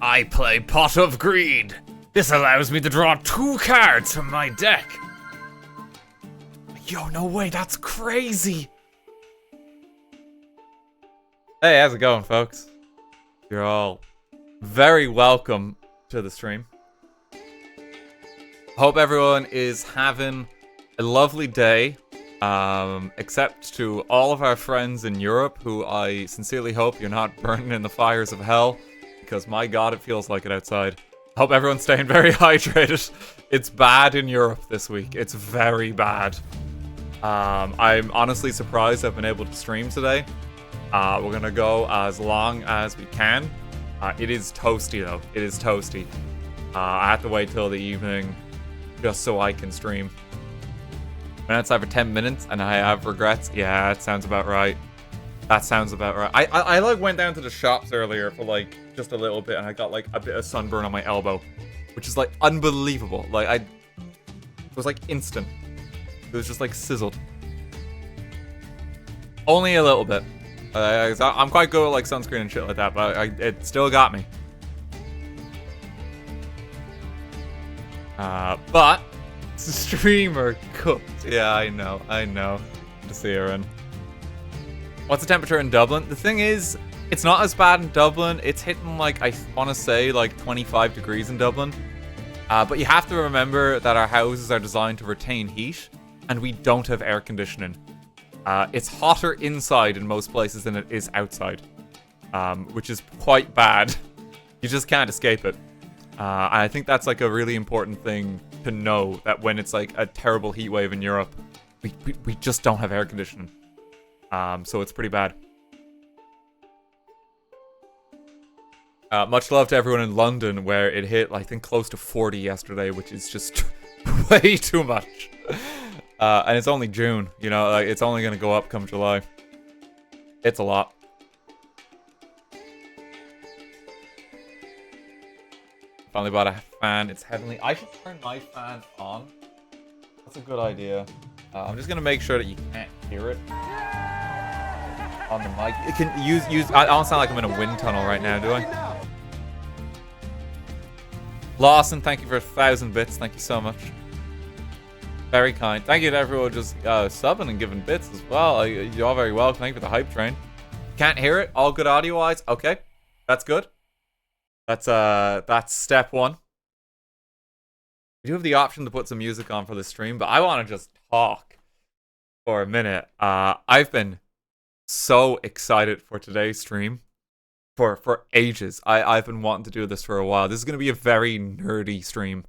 I play Pot of Greed. This allows me to draw 2 cards from my deck. Yo, no way, that's crazy. Hey, how's it going, folks? You're all very welcome to the stream. Hope everyone is having a lovely day. Except to all of our friends in Europe, who I sincerely hope you're not burning in the fires of hell, because my god, it feels like it outside. Hope everyone's staying very hydrated. It's bad in Europe this week. It's very bad. I'm honestly surprised I've been able to stream today. We're gonna go as long as we can. It is toasty though. It is toasty. I have to wait till the evening just so I can stream. Been outside for 10 minutes and I have regrets. Yeah, that sounds about right. That sounds about right. I like went down to the shops earlier for like just a little bit and I got like a bit of sunburn on my elbow, which is like unbelievable. Like it was like instant. It was just like sizzled. Only a little bit. I'm quite good at like sunscreen and shit like that, but it still got me. But streamer cooked. Yeah, I know. To see her in. What's the temperature in Dublin? The thing is, it's not as bad in Dublin. It's hitting like, I want to say like 25 degrees in Dublin. But you have to remember that our houses are designed to retain heat, and we don't have air conditioning. It's hotter inside in most places than it is outside, which is quite bad. You just can't escape it. And I think that's like a really important thing to know, that when it's like a terrible heat wave in Europe, we just don't have air conditioning. So it's pretty bad. Much love to everyone in London, where it hit, I think, close to 40 yesterday, which is just way too much. And it's only June, you know, like, it's only gonna go up come July. It's a lot. Finally bought a fan. It's heavenly. I should turn my fan on. That's a good idea. I'm just gonna make sure that you can't hear it on the mic. It can use. I don't sound like I'm in a wind tunnel right now, do I? Lawson, thank you for 1,000 bits. Thank you so much. Very kind. Thank you to everyone just subbing and giving bits as well. You're all very welcome. Thank you for the hype train. Can't hear it. All good audio-wise. Okay, that's good. That's step one. We do have the option to put some music on for the stream, but I want to just talk for a minute. I've been so excited for today's stream for ages. I've been wanting to do this for a while. This is going to be a very nerdy stream.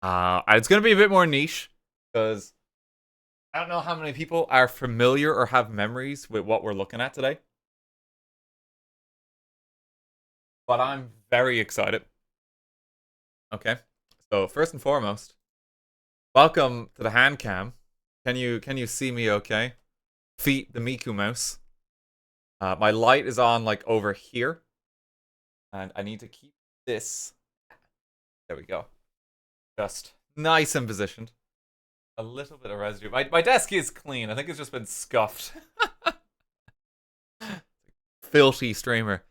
And it's going to be a bit more niche, because I don't know how many people are familiar or have memories with what we're looking at today. But I'm very excited. Okay, so first and foremost, welcome to the hand cam. Can you see me okay? Feet the Miku mouse. My light is on like over here, and I need to keep this. There we go. Just nice and positioned. A little bit of residue. My desk is clean. I think it's just been scuffed. Filthy streamer.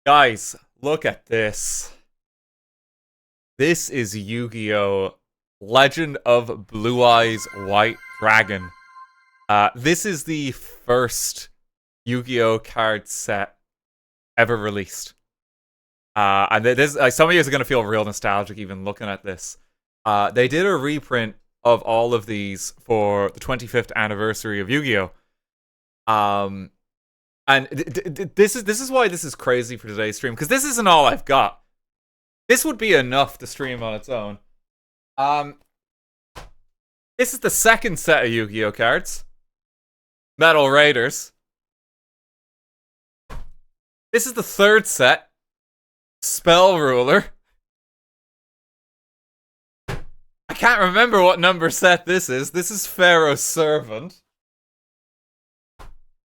Guys, look at this. This is Yu-Gi-Oh! Legend of Blue Eyes White Dragon. This is the first Yu-Gi-Oh! Card set ever released. And this, some of you are going to feel real nostalgic even looking at this. They did a reprint of all of these for the 25th anniversary of Yu-Gi-Oh! And this is why this is crazy for today's stream, because this isn't all I've got. This would be enough to stream on its own. This is the second set of Yu-Gi-Oh! Cards. Metal Raiders. This is the third set. Spell Ruler. I can't remember what number set this is. This is Pharaoh's Servant.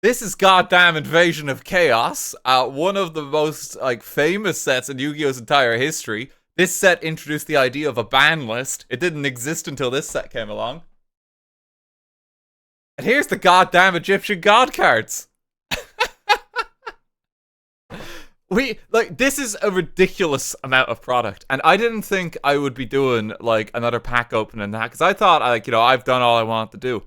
This is goddamn Invasion of Chaos. One of the most like famous sets in Yu-Gi-Oh's entire history. This set introduced the idea of a ban list. It didn't exist until this set came along. And here's the goddamn Egyptian God cards. This is a ridiculous amount of product, and I didn't think I would be doing, like, another pack opening than that, because I thought, like, I've done all I want to do.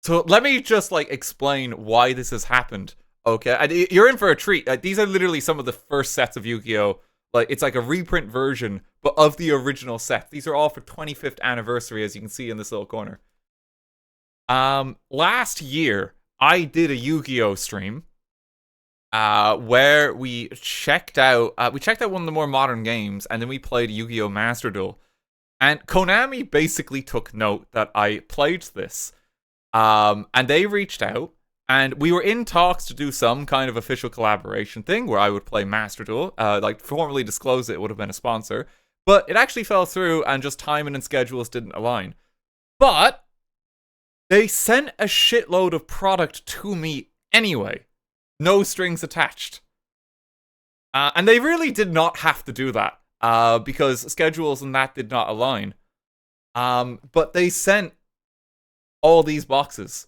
So let me just, like, explain why this has happened, okay? And you're in for a treat. These are literally some of the first sets of Yu-Gi-Oh! Like, it's like a reprint version, but of the original set. These are all for 25th anniversary, as you can see in this little corner. Last year, I did a Yu-Gi-Oh! Stream, where we checked out one of the more modern games, and then we played Yu-Gi-Oh! Master Duel. And Konami basically took note that I played this. And they reached out, and we were in talks to do some kind of official collaboration thing where I would play Master Duel. Like, formally disclose it would have been a sponsor. But it actually fell through, and just timing and schedules didn't align. But they sent a shitload of product to me anyway. No strings attached. And they really did not have to do that, because schedules and that did not align. But they sent all these boxes.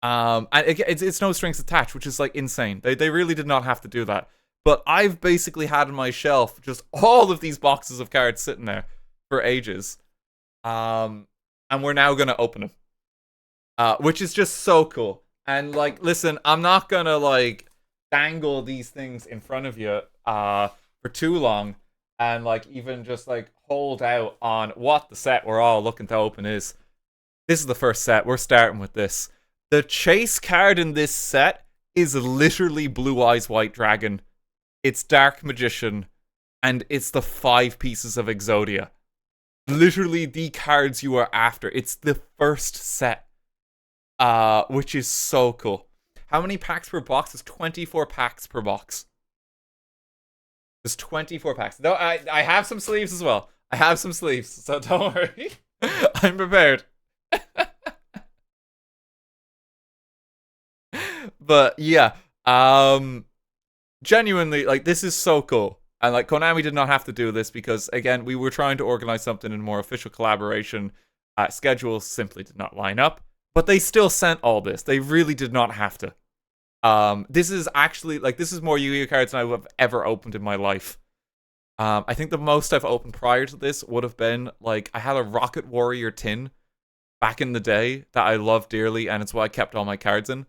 And it's no strings attached, which is, like, insane. They really did not have to do that. But I've basically had on my shelf just all of these boxes of cards sitting there for ages. And we're now going to open them. Which is just so cool. And, like, listen, I'm not going to, like, dangle these things in front of you for too long. And, like, even just, like, hold out on what the set we're all looking to open is. This is the first set. We're starting with this. The chase card in this set is literally Blue Eyes White Dragon. It's Dark Magician. And it's the 5 pieces of Exodia. Literally the cards you are after. It's the first set. Which is so cool. How many packs per box? There's 24 packs per box. There's 24 packs. No, I have some sleeves as well. I have some sleeves, so don't worry. I'm prepared. But yeah, genuinely, like, this is so cool. And, like, Konami did not have to do this because, again, we were trying to organize something in more official collaboration. Schedules simply did not line up. But they still sent all this. They really did not have to. This is actually, like, this is more Yu-Gi-Oh! Cards than I have ever opened in my life. I think the most I've opened prior to this would have been, like, I had a Rocket Warrior tin back in the day that I loved dearly, and it's what I kept all my cards in.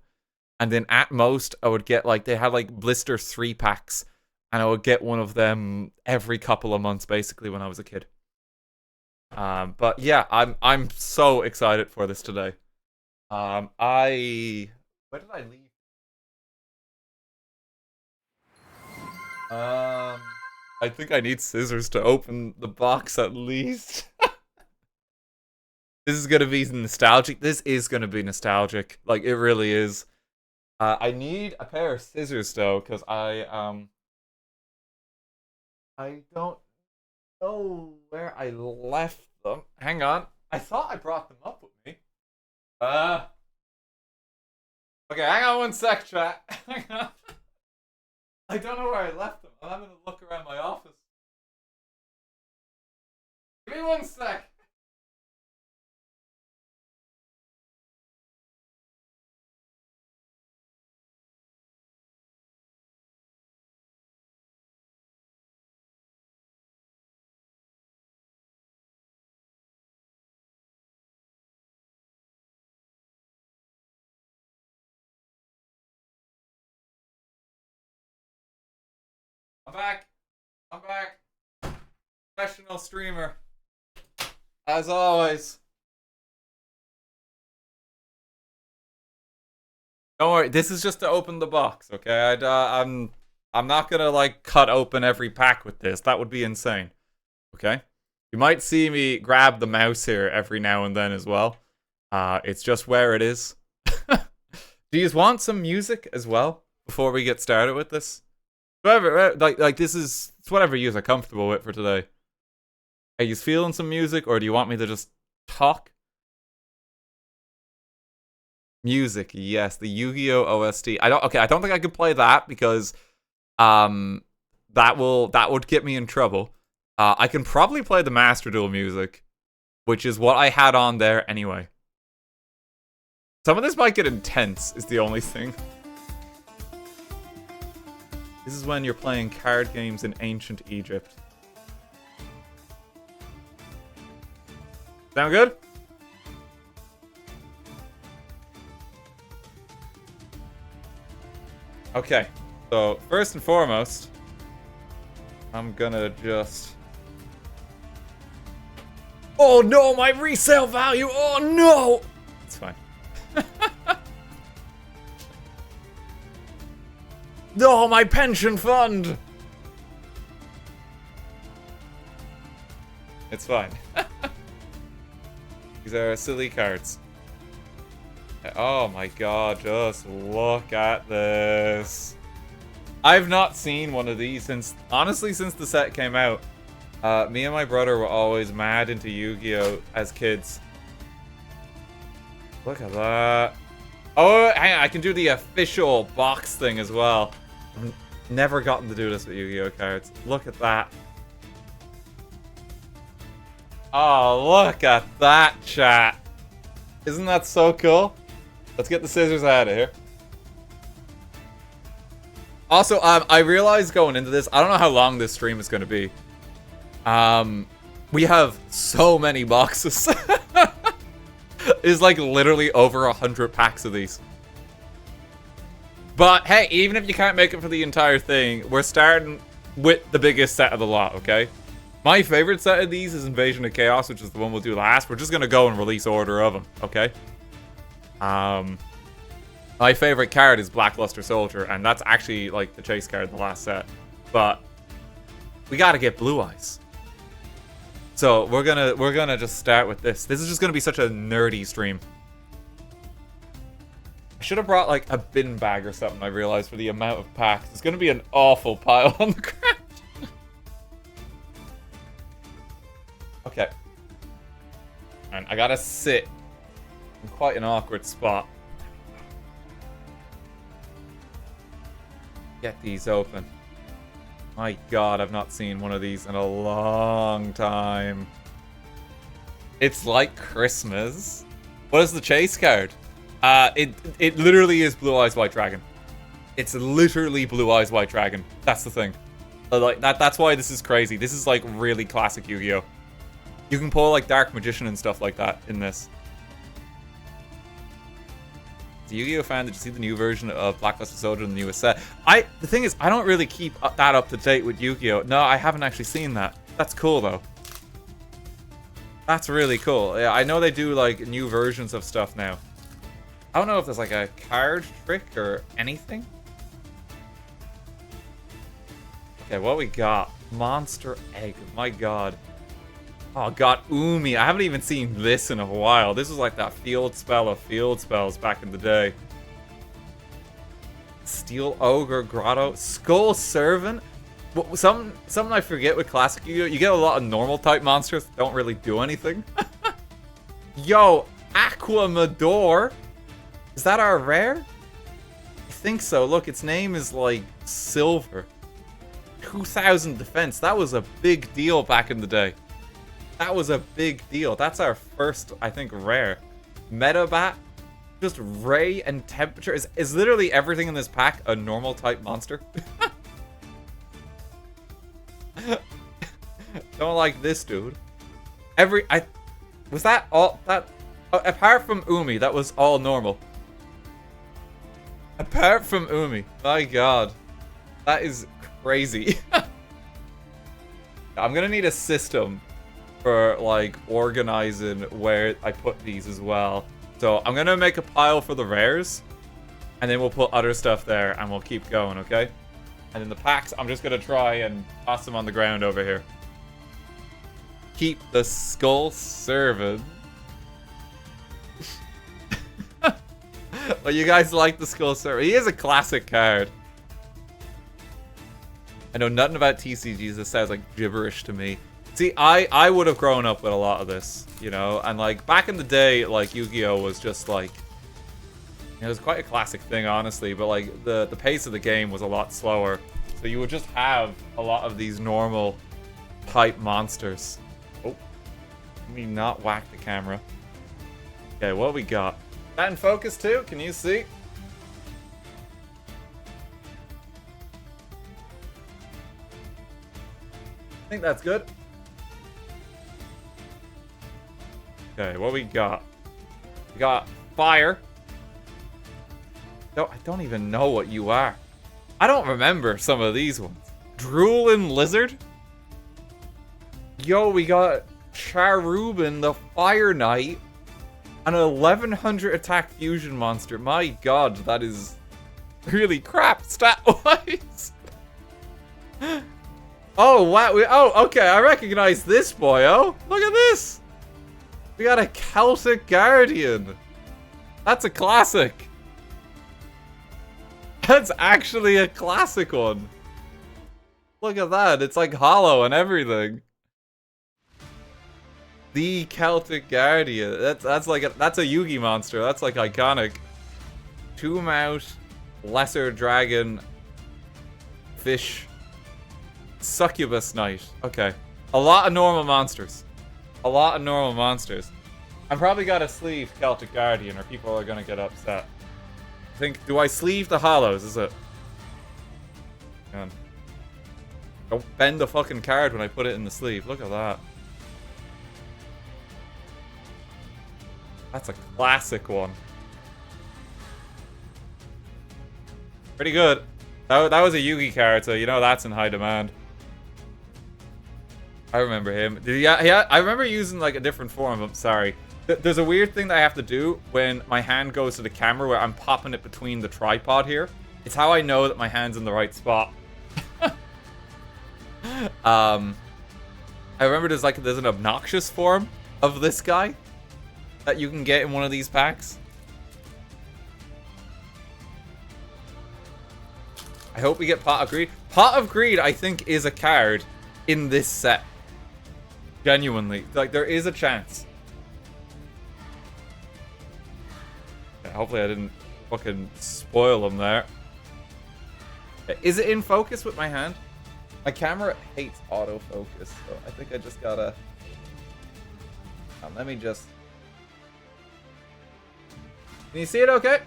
And then at most, I would get, like, they had, like, blister 3 packs, and I would get one of them every couple of months, basically, when I was a kid. But yeah, I'm so excited for this today. Where did I leave? I think I need scissors to open the box at least. This is gonna be nostalgic. This is gonna be nostalgic. Like, it really is. I need a pair of scissors though, because I don't know where I left them. Hang on. I thought I brought them up with me. Okay, hang on one sec, chat. Hang on. I don't know where I left them. I'm having to look around my office. Give me one sec. I'm back. I'm back. Professional streamer. As always. Don't worry, this is just to open the box, okay? I'm not gonna, like, cut open every pack with this. That would be insane. Okay? You might see me grab the mouse here every now and then as well. It's just where it is. Do you want some music as well before we get started with this? Whatever, like this is, it's whatever you are comfortable with for today. Are you feeling some music, or do you want me to just talk? Music, yes, the Yu-Gi-Oh! OST. I don't think I could play that because that would get me in trouble. I can probably play the Master Duel music, which is what I had on there anyway. Some of this might get intense, is the only thing. This is when you're playing card games in ancient Egypt. Sound good? Okay, so first and foremost, I'm gonna just... Oh no, my resale value! Oh no! It's fine. No, my pension fund! It's fine. These are silly cards. Oh my god, just look at this. I've not seen one of these since, honestly, since the set came out. Me and my brother were always mad into Yu-Gi-Oh! As kids. Look at that. Oh, hang on, I can do the official box thing as well. I've never gotten to do this with Yu-Gi-Oh! Cards. Look at that. Oh, look at that, chat. Isn't that so cool? Let's get the scissors out of here. Also, I realized going into this, I don't know how long this stream is going to be. We have so many boxes. It's like literally over 100 packs of these. But hey, even if you can't make it for the entire thing, we're starting with the biggest set of the lot, okay? My favorite set of these is Invasion of Chaos, which is the one we'll do last. We're just going to go in release order of them, okay? My favorite card is Blackluster Soldier, and that's actually like the chase card in the last set. But we got to get Blue Eyes. So we're gonna just start with this. This is just gonna be such a nerdy stream. I should have brought like a bin bag or something, I realized, for the amount of packs. It's gonna be an awful pile on the ground. Okay. And I gotta sit in quite an awkward spot. Get these open. My god, I've not seen one of these in a long time. It's like Christmas. What is the chase card? It literally is Blue Eyes White Dragon. It's literally Blue Eyes White Dragon. That's the thing. Like that's why this is crazy. This is like really classic Yu-Gi-Oh! You can pull like Dark Magician and stuff like that in this. The Yu-Gi-Oh! Fan, did you see the new version of Blackluster Soldier in the newest set? The thing is, I don't really keep that up to date with Yu-Gi-Oh! No, I haven't actually seen that. That's cool though. That's really cool. Yeah, I know they do like new versions of stuff now. I don't know if there's like a card trick or anything. Okay, what we got? Monster Egg. My god. Oh god, Umi. I haven't even seen this in a while. This was like that field spell of field spells back in the day. Steel Ogre Grotto. Skull Servant. Something I forget with classic Yu-Gi-Oh! You get a lot of normal type monsters that don't really do anything. Yo, Aquamador. Is that our rare? I think so. Look, its name is like Silver. 2000 defense. That was a big deal back in the day. That was a big deal. That's our first, I think, rare. Metabat. Just ray and temperature. Is literally everything in this pack a normal type monster? Don't like this, dude. Was that all that apart from Umi, that was all normal. Apart from Umi. My god. That is crazy. I'm gonna need a system for like organizing where I put these as well. So I'm gonna make a pile for the rares, and then we'll put other stuff there, and we'll keep going, okay? And in the packs, I'm just gonna try and toss them on the ground over here. Keep the Skull Servant. Well, you guys like the Skull Servant. He is a classic card. I know nothing about TCGs. This sounds like gibberish to me. See, I would have grown up with a lot of this, you know? And, like, back in the day, like, Yu-Gi-Oh! Was just, like... It was quite a classic thing, honestly. But, like, the pace of the game was a lot slower. So you would just have a lot of these normal type monsters. Oh. Let me not whack the camera. Okay, what we got? That in focus, too? Can you see? think that's good. Okay, what we got? We got fire. No, I don't even know what you are. I don't remember some of these ones. Drooling lizard? Yo, we got Charubin, the Fire Knight. An 1100 attack fusion monster. My god, that is really crap stat-wise. Oh, wow. Oh, okay, I recognize this boy, oh. Look at this. We got a Celtic Guardian. That's a classic. That's actually a classic one. Look at that. It's like hollow and everything. The Celtic Guardian. That's like that's a Yugi monster. That's like iconic. Two-mout, lesser dragon, fish, succubus knight. Okay. A lot of normal monsters. A lot of normal monsters. I probably gotta sleeve Celtic Guardian or people are gonna get upset. I think, do I sleeve the hollows? Is it? Man. Don't bend the fucking card when I put it in the sleeve. Look at that. That's a classic one. Pretty good. That was a Yugi card, so you know that's in high demand. I remember him. Yeah, I remember using like a different form. I'm sorry. There's a weird thing that I have to do when my hand goes to the camera where I'm popping it between the tripod here. It's how I know that my hand's in the right spot. I remember there's an obnoxious form of this guy that you can get in one of these packs. I hope we get Pot of Greed. Pot of Greed, I think, is a card in this set. Genuinely. Like, there is a chance. Yeah, hopefully I didn't fucking spoil them there. Is it in focus with my hand? My camera hates autofocus, so I think I just gotta... let me just... Can you see it okay?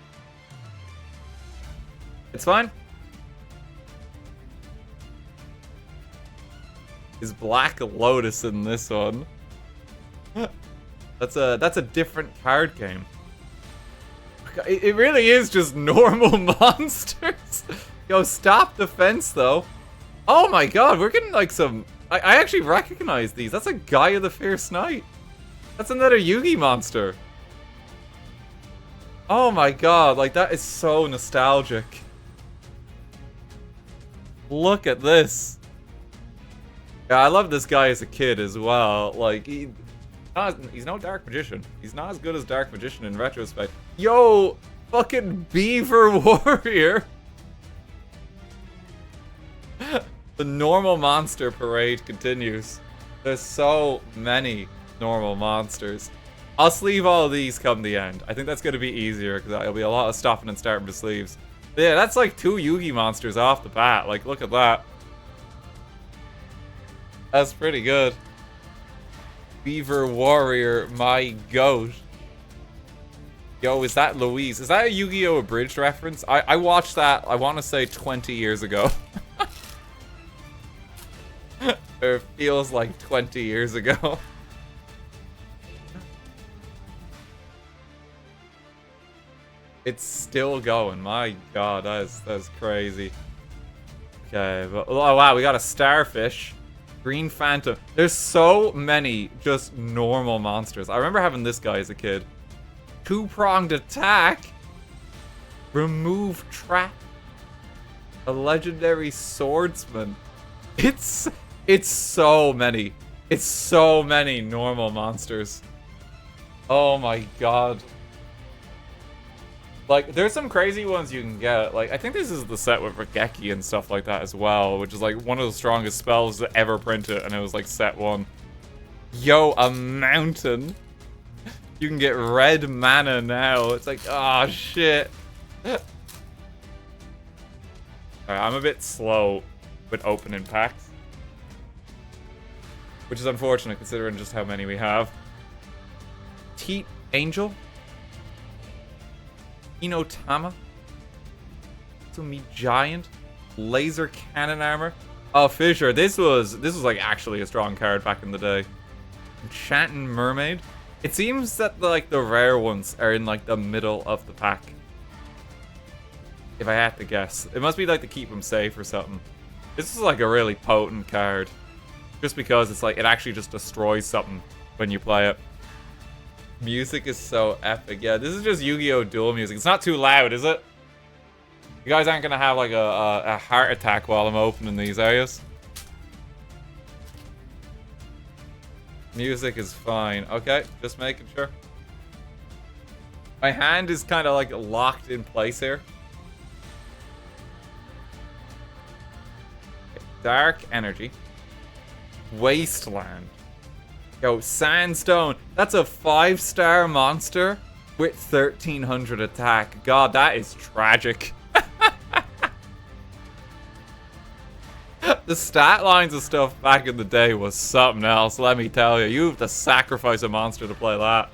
It's fine? Is Black Lotus in this one? That's a different card game. It really is just normal monsters. Yo, stop the fence though. Oh my god, we're getting like some... I actually recognize these. That's a Gaia the Fierce Knight. That's another Yugi monster. Oh my god, like that is so nostalgic. Look at this. Yeah, I love this guy as a kid as well. Like, he's no Dark Magician. He's not as good as Dark Magician in retrospect. Yo, fucking Beaver Warrior. The normal monster parade continues. There's so many normal monsters. I'll sleeve all of these come the end. I think that's going to be easier because there'll be a lot of stopping and starting to sleeves. But yeah, that's like 2 Yugi monsters off the bat. Like, look at that. That's pretty good. Beaver Warrior, my goat. Yo, is that Louise? Is that a Yu-Gi-Oh! Abridged reference? I watched that, I want to say 20 years ago. It feels like 20 years ago. It's still going. My god, that's crazy. Okay, but oh wow, we got a starfish. Green Phantom. There's so many just normal monsters. I remember having this guy as a kid. 2-pronged attack. Remove trap. A legendary swordsman. It's so many. It's so many normal monsters. Oh my god. Like, there's some crazy ones you can get. Like, I think this is the set with Regeki and stuff like that as well, which is like one of the strongest spells to ever print it, and it was like set 1. Yo, a mountain. You can get red mana now. It's like, oh shit. Alright, I'm a bit slow with opening packs, which is unfortunate considering just how many we have. Teat Angel. Inotama. Tsumi Giant. Laser Cannon Armor. Oh, Fissure. This was like actually a strong card back in the day. Enchanting Mermaid. It seems that like the rare ones are in like the middle of the pack. If I had to guess. It must be like to keep them safe or something. This is like a really potent card. Just because it's like, it actually just destroys something when you play it. Music is so epic. Yeah, this is just Yu-Gi-Oh! Duel music. It's not too loud, is it? You guys aren't gonna have like a heart attack while I'm opening these areas. Music is fine. Okay, just making sure. My hand is kind of like locked in place here. Dark Energy. Wasteland. Yo, Sandstone. That's a 5-star monster with 1300 attack. God, that is tragic. The stat lines of stuff back in the day was something else, let me tell you. You have to sacrifice a monster to play that.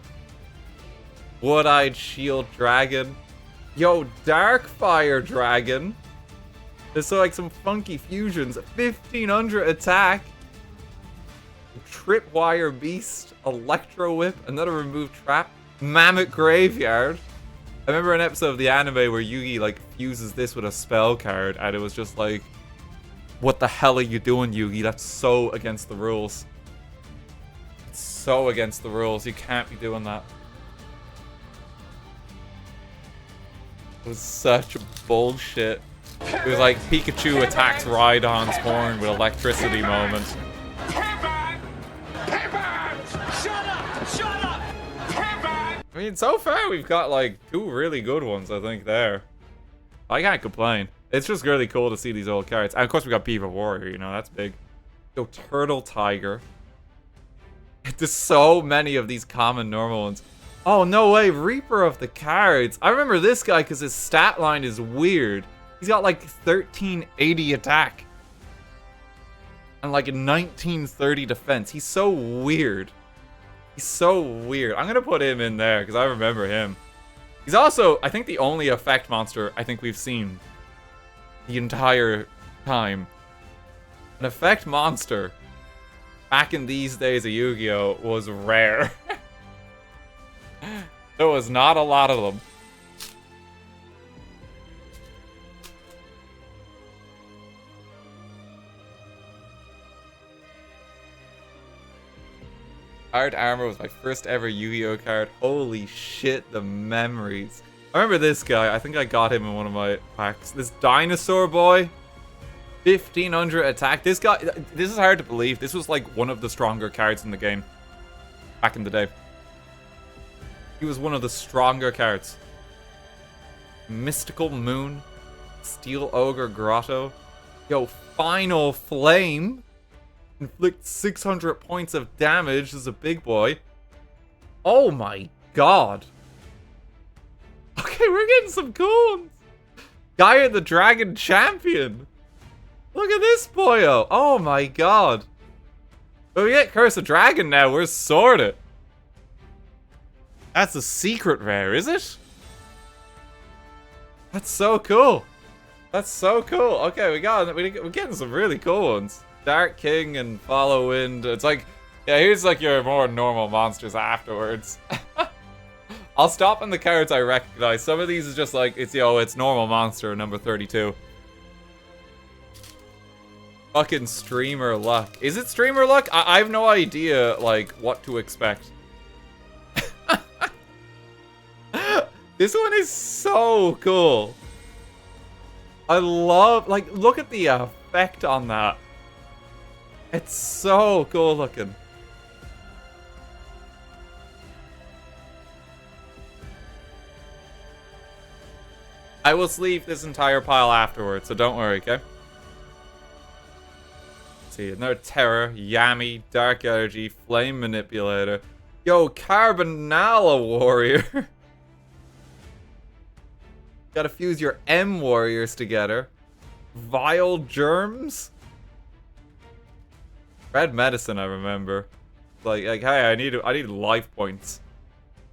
Wood-Eyed Shield Dragon. Yo, Darkfire Dragon. There's so like some funky fusions. 1500 attack. Tripwire Beast. Electro Whip. Another removed trap. Mammoth Graveyard. I remember an episode of the anime where Yugi like fuses this with a spell card and it was just like, what the hell are you doing, Yugi? That's so against the rules. It's so against the rules. You can't be doing that. It was such bullshit. It was like Pikachu attacks Rhydon's horn with electricity moment. I mean, so far we've got like 2 really good ones, I think, there. I can't complain. It's just really cool to see these old cards. And of course we got Beaver Warrior, you know, that's big. Yo, Turtle Tiger. There's so many of these common normal ones. Oh, no way, Reaper of the Cards. I remember this guy because his stat line is weird. He's got like 1380 attack. And like a 1930 defense. He's so weird. He's so weird. I'm gonna put him in there because I remember him. He's also, I think, the only effect monster I think we've seen the entire time. An effect monster back in these days of Yu-Gi-Oh! Was rare. There was not a lot of them. Hard Armor was my first ever Yu-Gi-Oh! Card. Holy shit, the memories. I remember this guy. I think I got him in one of my packs. This Dinosaur Boy. 1500 attack. This guy, this is hard to believe. This was like one of the stronger cards in the game. Back in the day. He was one of the stronger cards. Mystical Moon. Steel Ogre Grotto. Yo, Final Flame. Inflict 600 points of damage. This is a big boy. Oh my god. Okay, we're getting some cool ones. Gaia the Dragon Champion. Look at this boyo. Oh my god. But we get Curse of Dragon now. We're sorted. That's a secret rare, is it? That's so cool. That's so cool. Okay, we're getting some really cool ones. Dark King and Follow Wind. It's like, yeah, here's like your more normal monsters afterwards. I'll stop on the cards I recognize. Some of these is just like, it's normal monster number 32. Fucking Streamer Luck. Is it Streamer Luck? I have no idea, like, what to expect. This one is so cool. I love, like, look at the effect on that. It's so cool looking. I will sleeve this entire pile afterwards, so don't worry, okay? Let's see, another Terror, Yami, Dark Energy, Flame Manipulator. Yo, Carbonala Warrior. Gotta fuse your M Warriors together. Vile Germs. Red Medicine, I remember. Like, hey, I need life points.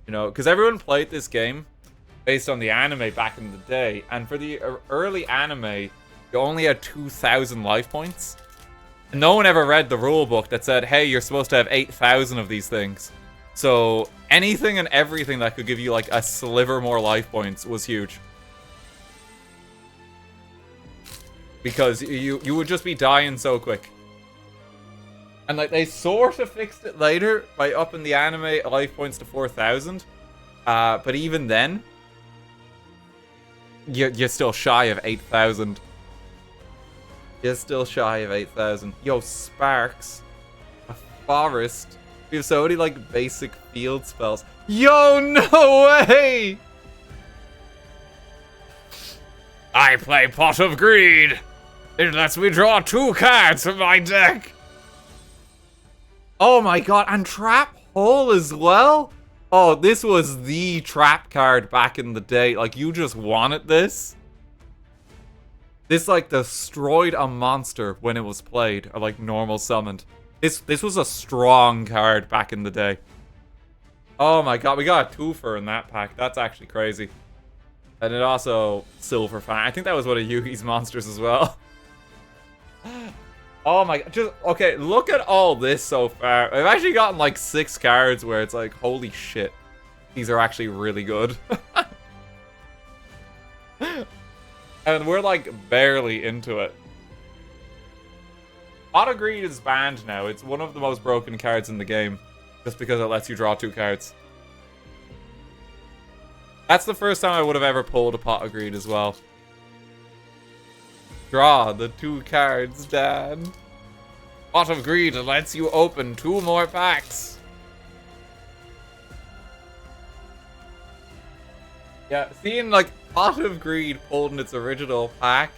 You know, because everyone played this game based on the anime back in the day, and for the early anime, you only had 2,000 life points. No one ever read the rule book that said, hey, you're supposed to have 8,000 of these things. So anything and everything that could give you like a sliver more life points was huge. Because you would just be dying so quick. And like they sort of fixed it later by upping the anime life points to 4,000. But even then, you're still shy of 8,000. You're still shy of 8,000. Yo, Sparks. A forest. We have so many, like, basic field spells. Yo, no way! I play Pot of Greed. It lets me draw 2 cards from my deck. Oh my god, and Trap Hole as well? Oh, this was the trap card back in the day. Like, you just wanted this. This, like, destroyed a monster when it was played, or, like, normal summoned. This was a strong card back in the day. Oh my god, we got a twofer in that pack. That's actually crazy. And it also Silver Fang. I think that was one of Yugi's monsters as well. Oh my god, just, okay, look at all this so far. I've actually gotten like 6 cards where it's like, holy shit. These are actually really good. And we're like barely into it. Pot of Greed is banned now. It's one of the most broken cards in the game. Just because it lets you draw 2 cards. That's the first time I would have ever pulled a Pot of Greed as well. Draw the 2 cards, Dad. Pot of Greed lets you open 2 more packs. Yeah, seeing like Pot of Greed pulled in its original pack,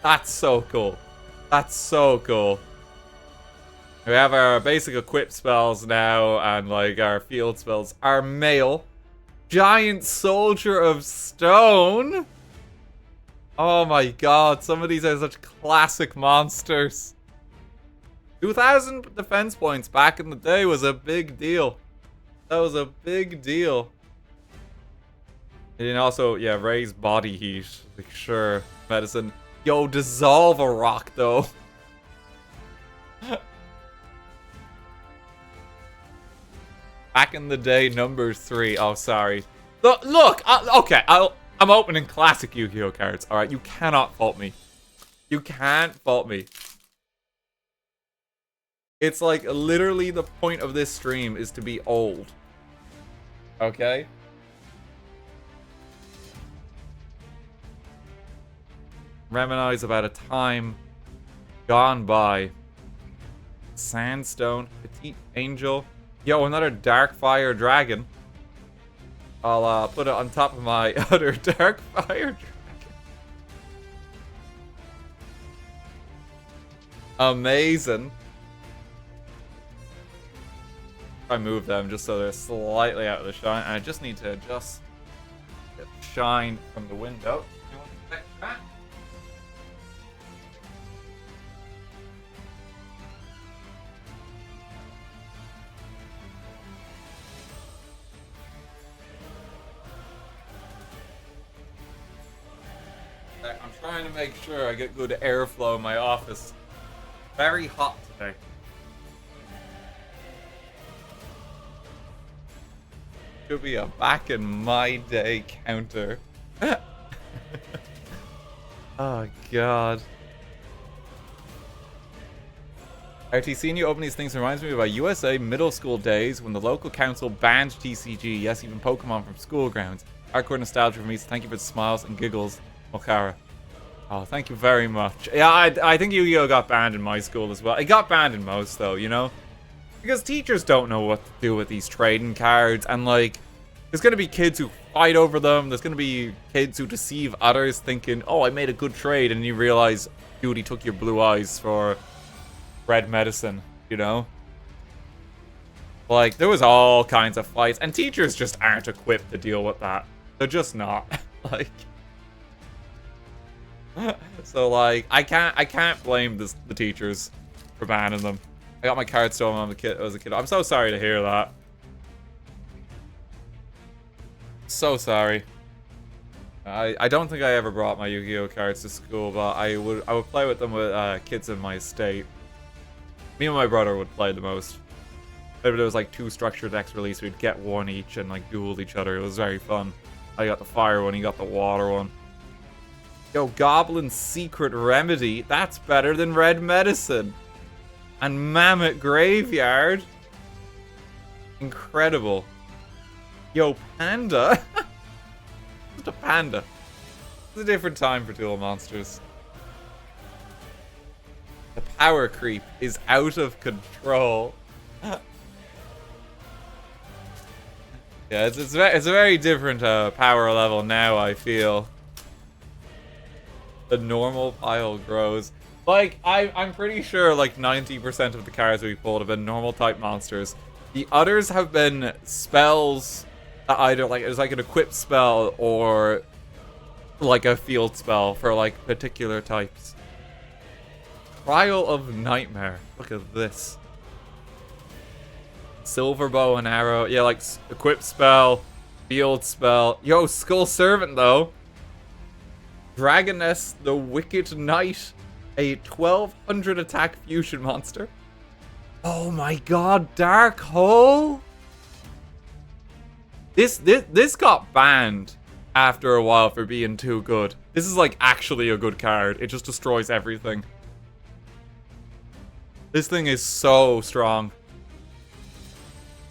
that's so cool. That's so cool. We have our basic equip spells now and like our field spells. Our male Giant Soldier of Stone. Oh my god, some of these are such classic monsters. 2,000 defense points back in the day was a big deal. That was a big deal. And also, yeah, raise body heat. Like, sure, medicine. Yo, dissolve a rock, though. Back in the day, number 3. Oh, sorry. Look, okay, I'm opening classic Yu-Gi-Oh cards. All right, you cannot fault me. You can't fault me. It's like literally the point of this stream is to be old. Okay? Reminisce about a time gone by. Sandstone, Petite Angel. Yo, another Darkfire Dragon. I'll put it on top of my other Darkfire Dragon. Amazing. I move them just so they're slightly out of the shine. And I just need to adjust the shine from the window. You want to check that? I'm trying to make sure I get good airflow in my office. Very hot today. Could be a back in my day counter. Oh god. RT, seeing you open these things reminds me of our USA middle school days when the local council banned TCG, yes, even Pokemon from school grounds. Hardcore nostalgia for me, so thank you for the smiles and giggles, Okara. Oh, thank you very much. Yeah, I think Yu-Gi-Oh got banned in my school as well. It got banned in most, though, you know? Because teachers don't know what to do with these trading cards, and, like, there's gonna be kids who fight over them, there's gonna be kids who deceive others thinking, oh, I made a good trade, and you realize, dude, he took your blue eyes for red medicine, you know? Like, there was all kinds of fights, and teachers just aren't equipped to deal with that. They're just not. Like... So, like, I can't blame the teachers for banning them. I got my card stolen when I was a kid. I'm so sorry to hear that. So sorry. I don't think I ever brought my Yu-Gi-Oh cards to school, but I would play with them with kids in my estate. Me and my brother would play the most. If there was like 2 structured decks released, we'd get one each and like duel each other. It was very fun. I got the fire one, he got the water one. Yo, Goblin's Secret Remedy. That's better than Red Medicine. And Mammoth Graveyard. Incredible. Yo, Panda. Just a panda. It's a different time for dual monsters. The power creep is out of control. Yeah, it's a very different power level now, I feel. The normal pile grows. Like, I'm pretty sure like 90% of the cards we pulled have been normal type monsters. The others have been spells that either like it's like an equipped spell or like a field spell for like particular types. Trial of Nightmare. Look at this. Silver bow and arrow. Yeah, like equipped spell, field spell. Yo, Skull Servant though. Dragoness the Wicked Knight. A 1200 attack fusion monster. Oh my god, Dark Hole? This got banned after a while for being too good. This is like actually a good card. It just destroys everything. This thing is so strong.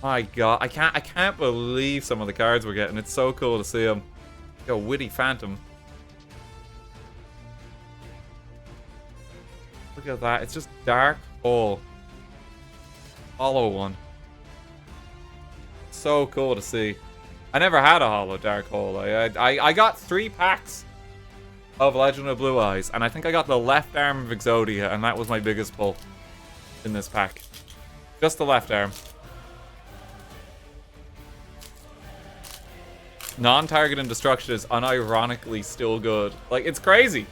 My god, I can't believe some of the cards we're getting. It's so cool to see them. Yo, Witty Phantom. Look at that. It's just Dark Hole. Hollow one. So cool to see. I never had a hollow Dark Hole. I got 3 packs of Legend of Blue Eyes, and I think I got the left arm of Exodia, and that was my biggest pull in this pack. Just the left arm. Non-target and destruction is unironically still good. Like, it's crazy.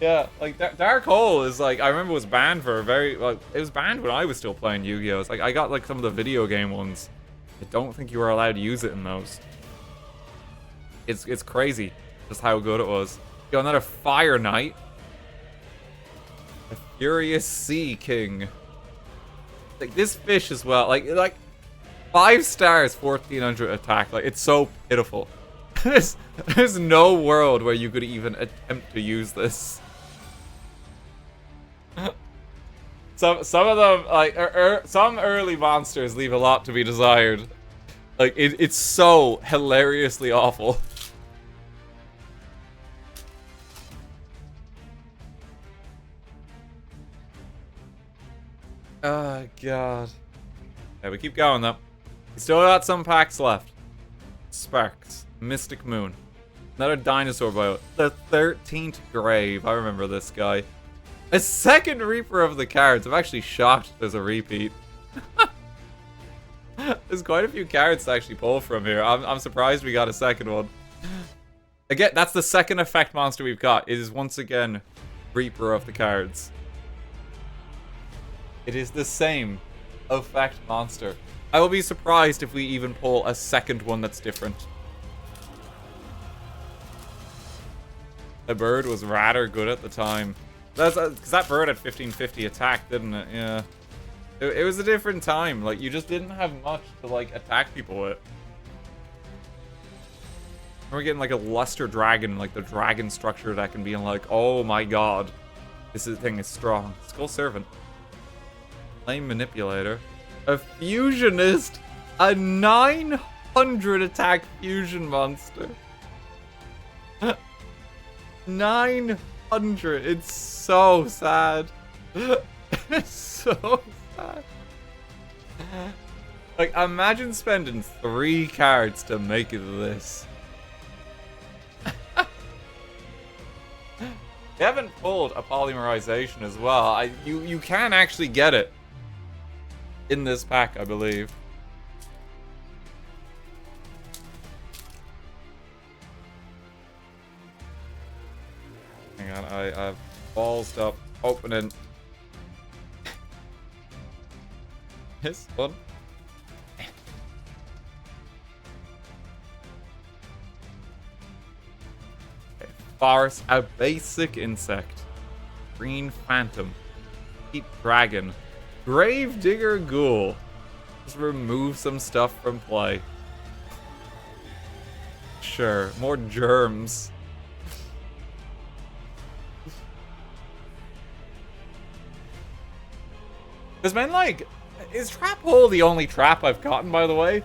Yeah, like Dark Hole is like, I remember it was banned for a very, like, it was banned when I was still playing Yu-Gi-Oh! It's like, I got like some of the video game ones. I don't think you were allowed to use it in those. It's crazy just how good it was. Yo, another Fire Knight. A Furious Sea King. Like, this fish as well, like 5 stars, 1400 attack. Like, it's so pitiful. There's no world where you could even attempt to use this. Some of them, like, some early monsters leave a lot to be desired. Like, it's so hilariously awful. Oh, God. Yeah, we keep going, though. We still got some packs left. Sparks. Mystic Moon. Another dinosaur bio. The 13th Grave. I remember this guy. A second Reaper of the Cards. I'm actually shocked there's a repeat. There's quite a few cards to actually pull from here. I'm surprised we got a second one. Again, that's the second effect monster we've got. It is once again Reaper of the Cards. It is the same effect monster. I will be surprised if we even pull a second one that's different. The bird was rather good at the time. That's because that bird had 1550 attack, didn't it? Yeah. It was a different time. Like, you just didn't have much to, like, attack people with. We're getting, like, a Luster Dragon, like, the dragon structure that can be like, oh my god. This thing is strong. Skull Servant. Flame Manipulator. A Fusionist. A 900 attack fusion monster. 900. It's so sad. It's so sad. Like, imagine spending 3 cards to make this. They haven't pulled a polymerization as well. You can actually get it in this pack, I believe. Hang on, I've ballsed up opening this one. Okay, Forest, a basic insect. Green Phantom. Heat Dragon. Gravedigger Ghoul. Just remove some stuff from play. Sure, more germs. There's been like... Is Trap Hole the only trap I've gotten, by the way?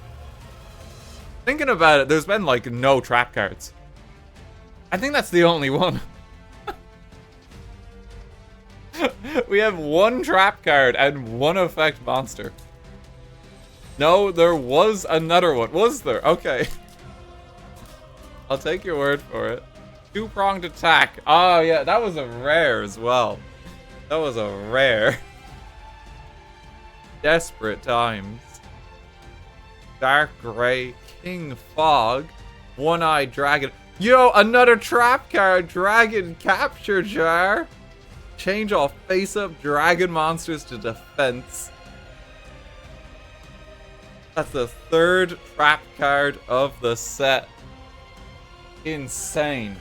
Thinking about it, there's been like no trap cards. I think that's the only one. We have one trap card and one effect monster. No, there was another one. Was there? Okay. I'll take your word for it. Two-pronged attack. Oh, yeah, that was a rare as well. That was a rare. Desperate times. Dark Gray, King Fog, One-Eyed Dragon. Yo, another trap card. Dragon Capture Jar. Change all face-up dragon monsters to defense. That's the third trap card of the set. Insane.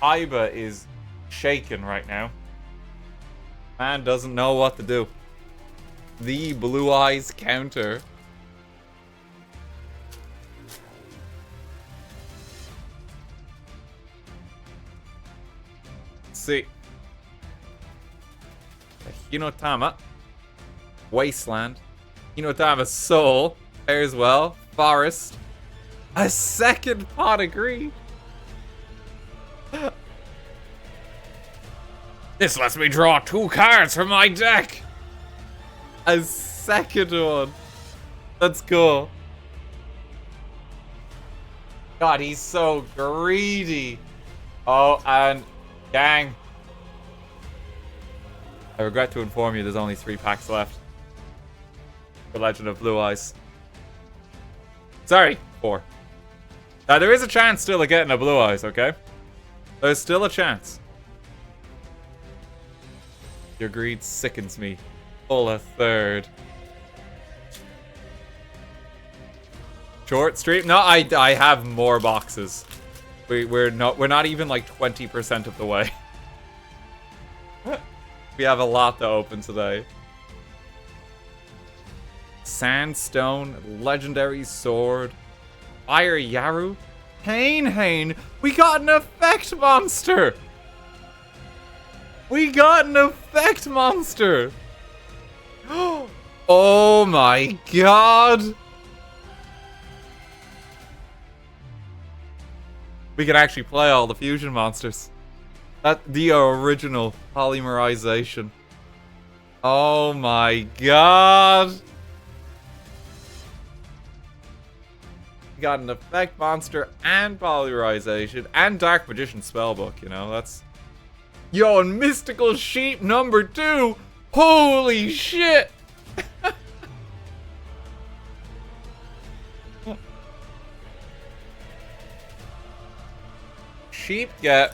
Iba is shaken right now. Man doesn't know what to do. The Blue Eyes counter. Let's see. Hinotama. Wasteland. Hinotama Soul. Pairs well. Forest. A second pot of green. This lets me draw 2 cards from my deck. A second one. That's cool. God, he's so greedy. Oh, and gang. I regret to inform you there's only 3 packs left. The Legend of Blue Eyes. Sorry, 4. Now, there is a chance still of getting a Blue Eyes, okay? There's still a chance. Your greed sickens me. Pull a third. Short stream? No, I have more boxes. We're not even like 20% of the way. We have a lot to open today. Sandstone, Legendary Sword, Fire Yaru, Pain. We got an effect monster. We got an effect monster. Oh my god. We can actually play all the fusion monsters. That's the original polymerization. Oh my god. We got an effect monster and polymerization and Dark Magician spellbook, you know, that's... Yo, and Mystical Sheep number 2! Holy shit! Sheep get...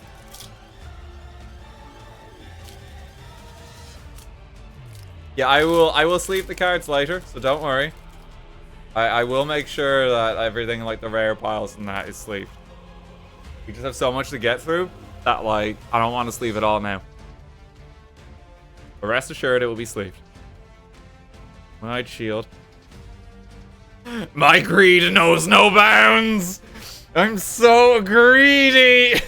Yeah, I will sleeve the cards later, so don't worry. I will make sure that everything like the rare piles and that is sleeved. We just have so much to get through that like I don't want to sleeve it all now. But rest assured it will be sleeved. One-Eyed Shield. My greed knows no bounds! I'm so greedy!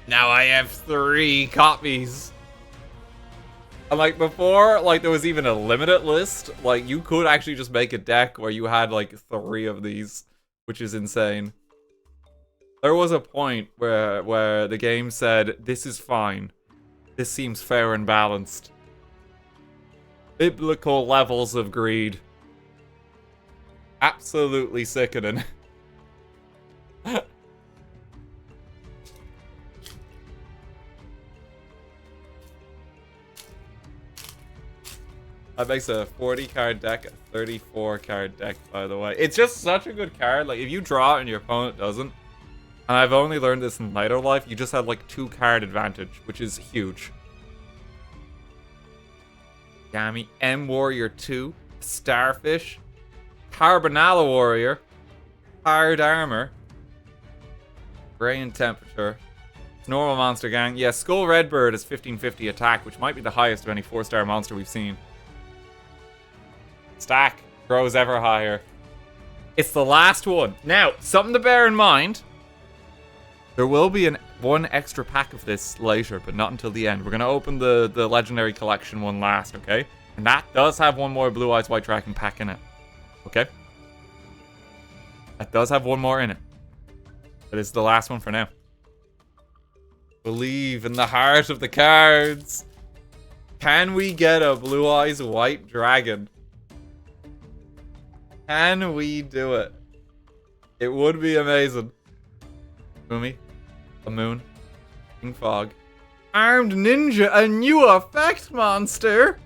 Now I have 3 copies. And like before, like there was even a limited list. Like you could actually just make a deck where you had like 3 of these, which is insane. There was a point where the game said, this is fine. This seems fair and balanced. Biblical levels of greed. Absolutely sickening. That makes a 40 card deck a 34 card deck, by the way. It's just such a good card. Like, if you draw it and your opponent doesn't, and I've only learned this in later life, you just have like 2 card advantage, which is huge. Yami, M Warrior 2, Starfish, Carbonella Warrior, Hard Armor, Gray and Temperature, Normal monster gang. Yeah, Skull Redbird is 1550 attack, which might be the highest of any 4-star monster we've seen. Stack grows ever higher. It's the last one. Now, something to bear in mind. There will be one extra pack of this later, but not until the end. We're going to open the Legendary Collection one last, okay? And that does have one more Blue Eyes White Dragon pack in it. Okay? That does have one more in it. But it's the last one for now. Believe in the heart of the cards. Can we get a Blue Eyes White Dragon? Can we do it? It would be amazing. Moomy. A moon. King Fog. Armed Ninja, a new effect monster.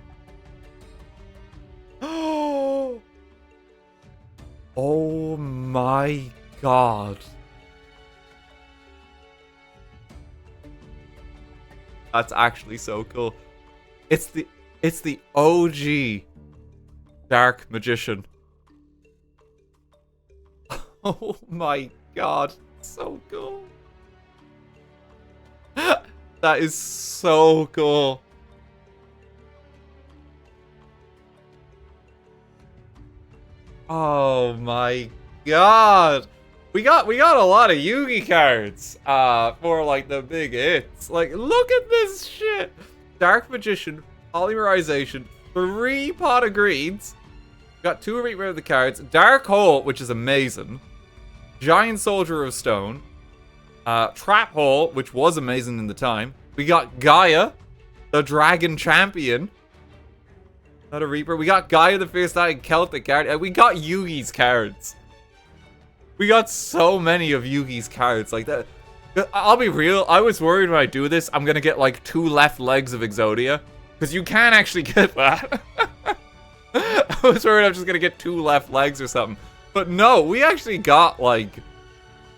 Oh my god. That's actually so cool. It's the OG Dark Magician. Oh my god. So cool. That is so cool. Oh my god. We got a lot of Yugi cards for like the big hits. Like, look at this shit. Dark Magician, Polymerization, 3 Pot of Greeds. Got 2 Reaper of the cards. Dark Hole, which is amazing. Giant Soldier of Stone. Trap Hole, which was amazing in the time. We got Gaia, the Dragon Champion. Not a Reaper. We got Gaia, the Fierce-Eyed Celtic card. We got Yugi's cards. We got so many of Yugi's cards like that. I'll be real. I was worried when I do this, I'm going to get like 2 left legs of Exodia. Because you can actually get that. I was worried I'm just going to get 2 left legs or something. But no, we actually got like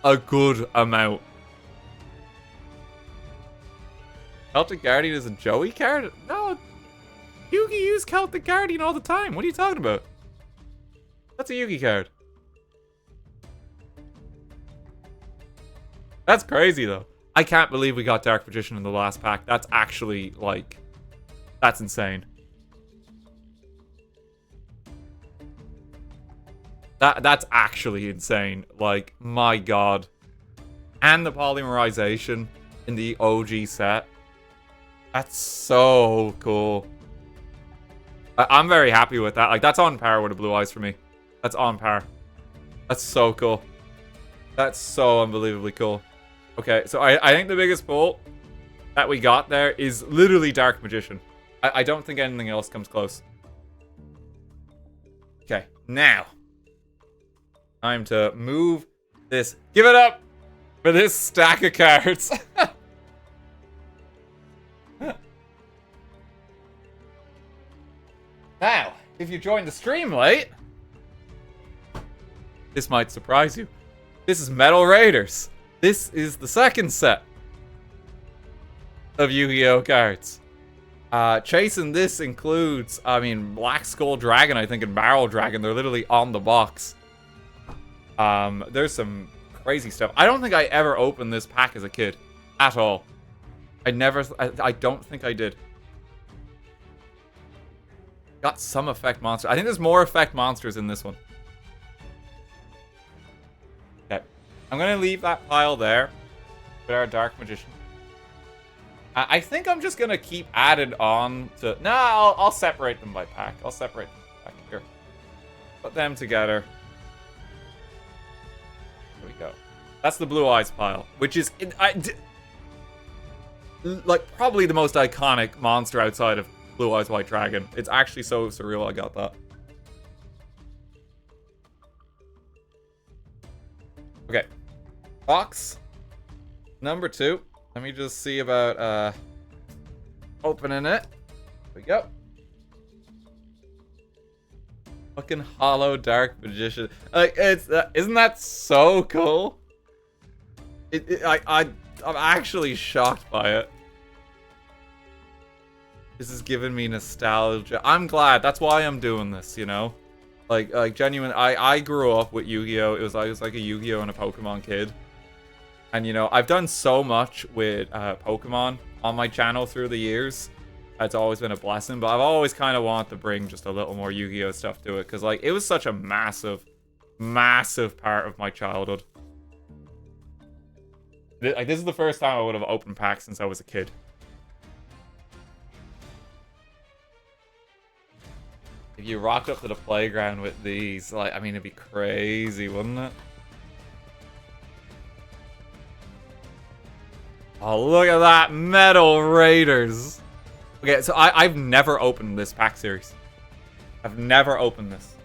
a good amount. Celtic Guardian is a Joey card? No. Yugi used Celtic Guardian all the time. What are you talking about? That's a Yugi card. That's crazy, though. I can't believe we got Dark Magician in the last pack. That's actually, like... That's insane. That's actually insane. Like, my god. And the polymerization in the OG set. That's so cool. I'm very happy with that. Like, that's on par with the Blue Eyes for me. That's on par. That's so cool. That's so unbelievably cool. Okay, so I think the biggest pull that we got there is literally Dark Magician. I don't think anything else comes close. Okay, now. Time to move this. Give it up for this stack of cards. Now, if you joined the stream late, this might surprise you. This is Metal Raiders. This is the second set of Yu-Gi-Oh! Cards. Chasing this includes, I mean, Black Skull Dragon, I think, and Barrel Dragon. They're literally on the box. There's some crazy stuff. I don't think I ever opened this pack as a kid. At all. I don't think I did. Got some effect monster. I think there's more effect monsters in this one. Okay. I'm going to leave that pile there with our Dark Magician. I think I'm just going to keep adding on to... No, I'll separate them by pack. I'll separate them by pack here. Put them together. There we go. That's the Blue Eyes pile, which is... like, probably the most iconic monster outside of Blue Eyes White Dragon. It's actually so surreal I got that. Okay. Box number 2. Let me just see about opening it. There we go. Fucking hollow Dark Magician. Like, it's isn't that so cool? I'm actually shocked by it. This is giving me nostalgia. I'm glad. That's why I'm doing this, you know? Like genuine. I grew up with Yu-Gi-Oh! I was like a Yu-Gi-Oh! And a Pokemon kid. And, you know, I've done so much with Pokemon on my channel through the years. It's always been a blessing, but I've always kind of wanted to bring just a little more Yu-Gi-Oh stuff to it, because, like, it was such a massive, massive part of my childhood. Like, this is the first time I would have opened packs since I was a kid. If you rocked up to the playground with these, like, I mean, it'd be crazy, wouldn't it? Oh, look at that, Metal Raiders. Okay, so I've never opened this pack series. I've never opened this.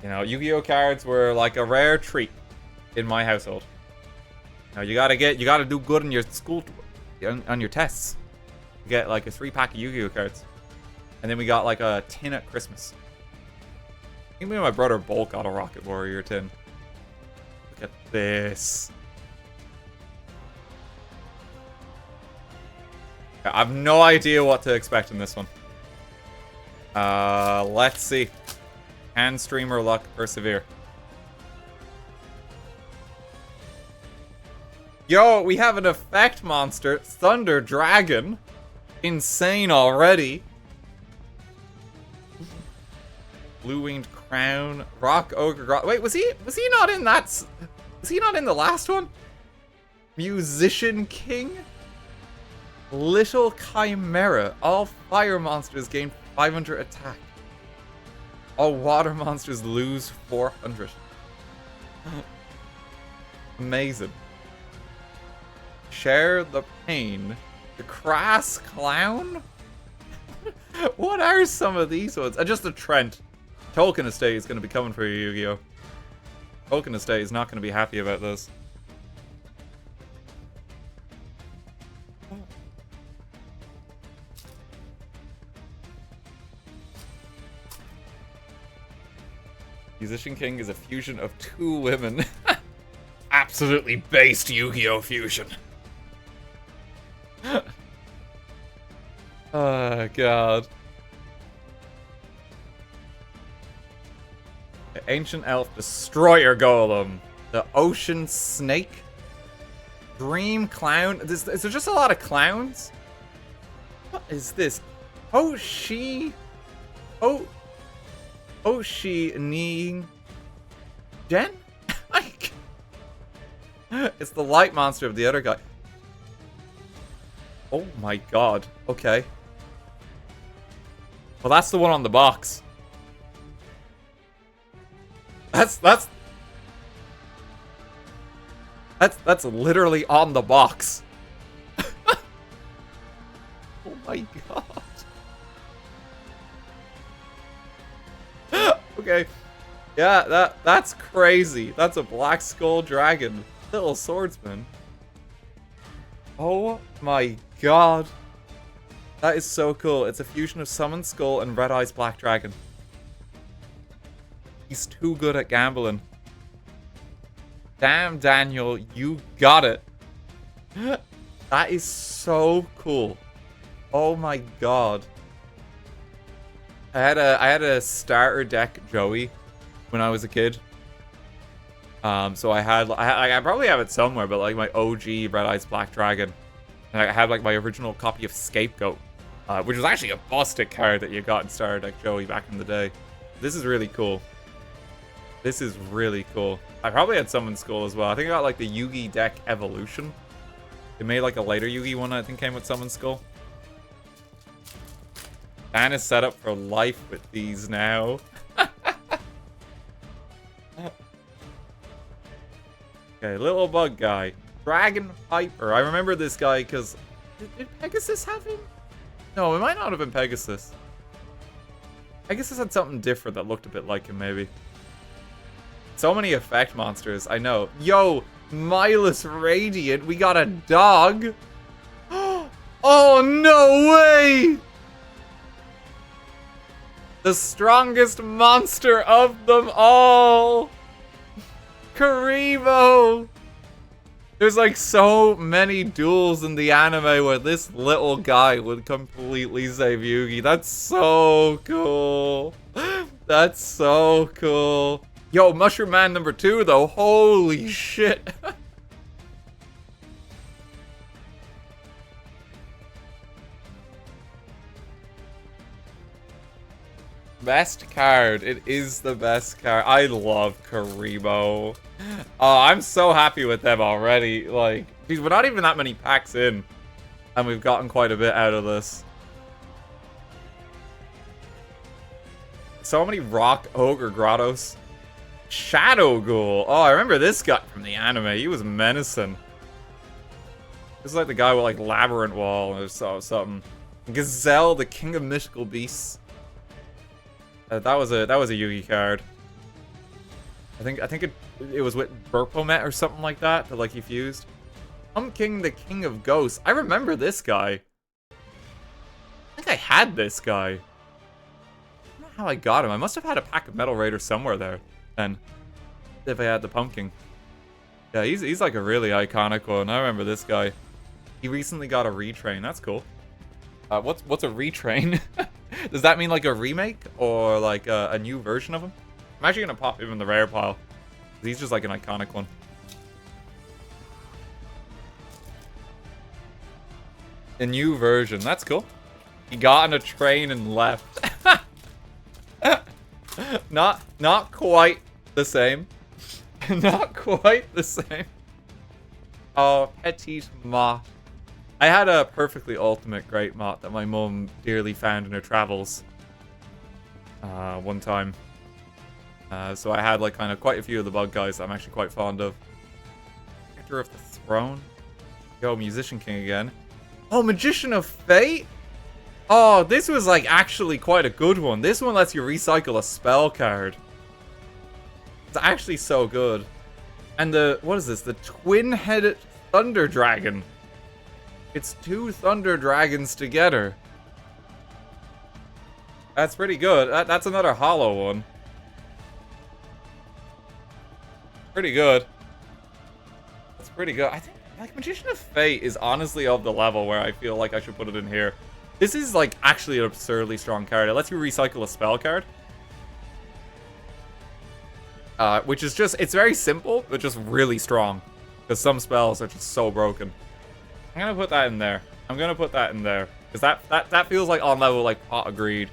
You know, Yu-Gi-Oh cards were like a rare treat in my household. Now you gotta do good in your school, on your tests. You get like a 3-pack of Yu-Gi-Oh cards. And then we got like a tin at Christmas. I think me and my brother both got a Rocket Warrior tin. Look at this. I have no idea what to expect in this one. Let's see. Can streamer luck persevere? Yo, we have an effect monster, Thunder Dragon. Insane already. Blue-winged crown, rock ogre. Wait, was he not in that? Was he not in the last one? Musician King. Little Chimera. All fire monsters gain 500 attack. All water monsters lose 400. Amazing. Share the pain. The crass clown? What are some of these ones? Just a Trent. Tolkien Estate is going to be coming for you, Yu-Gi-Oh! Tolkien Estate is not going to be happy about this. Musician King is a fusion of 2 women. Absolutely based Yu-Gi-Oh! Fusion. Oh, God. The Ancient Elf Destroyer Golem. The Ocean Snake. Dream Clown. Is there just a lot of clowns? What is this? Oshi Ni Gen? It's the light monster of the other guy. Oh my god. Okay. Well, that's the one on the box. That's literally on the box. Oh my god. Okay. Yeah, that's crazy. That's a Black Skull Dragon. Little swordsman. Oh my god. That is so cool. It's a fusion of Summoned Skull and Red Eyes Black Dragon. He's too good at gambling. Damn, Daniel, you got it. That is so cool. Oh my god. I had a starter deck Joey when I was a kid. So I probably have it somewhere, but like my OG Red Eyes Black Dragon. And I had like my original copy of Scapegoat, which was actually a busted card that you got in starter deck Joey back in the day. This is really cool. This is really cool. I probably had Summon Skull as well. I think I got like the Yugi deck Evolution. They made like a later Yugi one I think came with Summon Skull. Dan is set up for life with these now. Okay, little bug guy. Dragon Piper. I remember this guy because... Did Pegasus have him? No, it might not have been Pegasus. Pegasus had something different that looked a bit like him, maybe. So many effect monsters, I know. Yo, Milus Radiant, we got a dog. Oh, no way! The strongest monster of them all! Karibo! There's like so many duels in the anime where this little guy would completely save Yugi. That's so cool. That's so cool. Yo, Mushroom Man number 2, though. Holy shit. Best card. It is the best card. I love Karibo. Oh, I'm so happy with them already. Like, geez, we're not even that many packs in. And we've gotten quite a bit out of this. So many rock ogre grottos. Shadow Ghoul. Oh, I remember this guy from the anime. He was menacing. This is like the guy with like Labyrinth Wall or something. Gazelle, the king of mystical beasts. That was a Yugi card. I think it was with Burpomet or something like that like he fused. Pumpkin, the king of ghosts. I remember this guy. I think I had this guy. I don't know how I got him. I must have had a pack of Metal Raider somewhere there. And if I had the pumpkin. Yeah, he's like a really iconic one. I remember this guy. He recently got a retrain. That's cool. What's a retrain? Does that mean like a remake or like a new version of him? I'm actually gonna pop him in the rare pile. He's just like an iconic one. A new version. That's cool. He got on a train and left. Not quite the same. Not quite the same. Oh, Petite Moth. I had a perfectly ultimate great moth that my mum dearly found in her travels. One time. So I had like kind of quite a few of the bug guys that I'm actually quite fond of. Character of the Throne. Yo, Musician King again. Oh, Magician of Fate? Oh, this was like actually quite a good one. This one lets you recycle a spell card. It's actually so good. And what is this? The twin-headed Thunder Dragon. It's 2 Thunder Dragons together. That's pretty good. That's another hollow one. Pretty good. That's pretty good. I think like Magician of Fate is honestly of the level where I feel like I should put it in here. This is like actually an absurdly strong card. It lets you recycle a spell card. Which is just, it's very simple, but just really strong. Because some spells are just so broken. I'm gonna put that in there. I'm gonna put that in there. Because that feels like on level like Pot of Greed.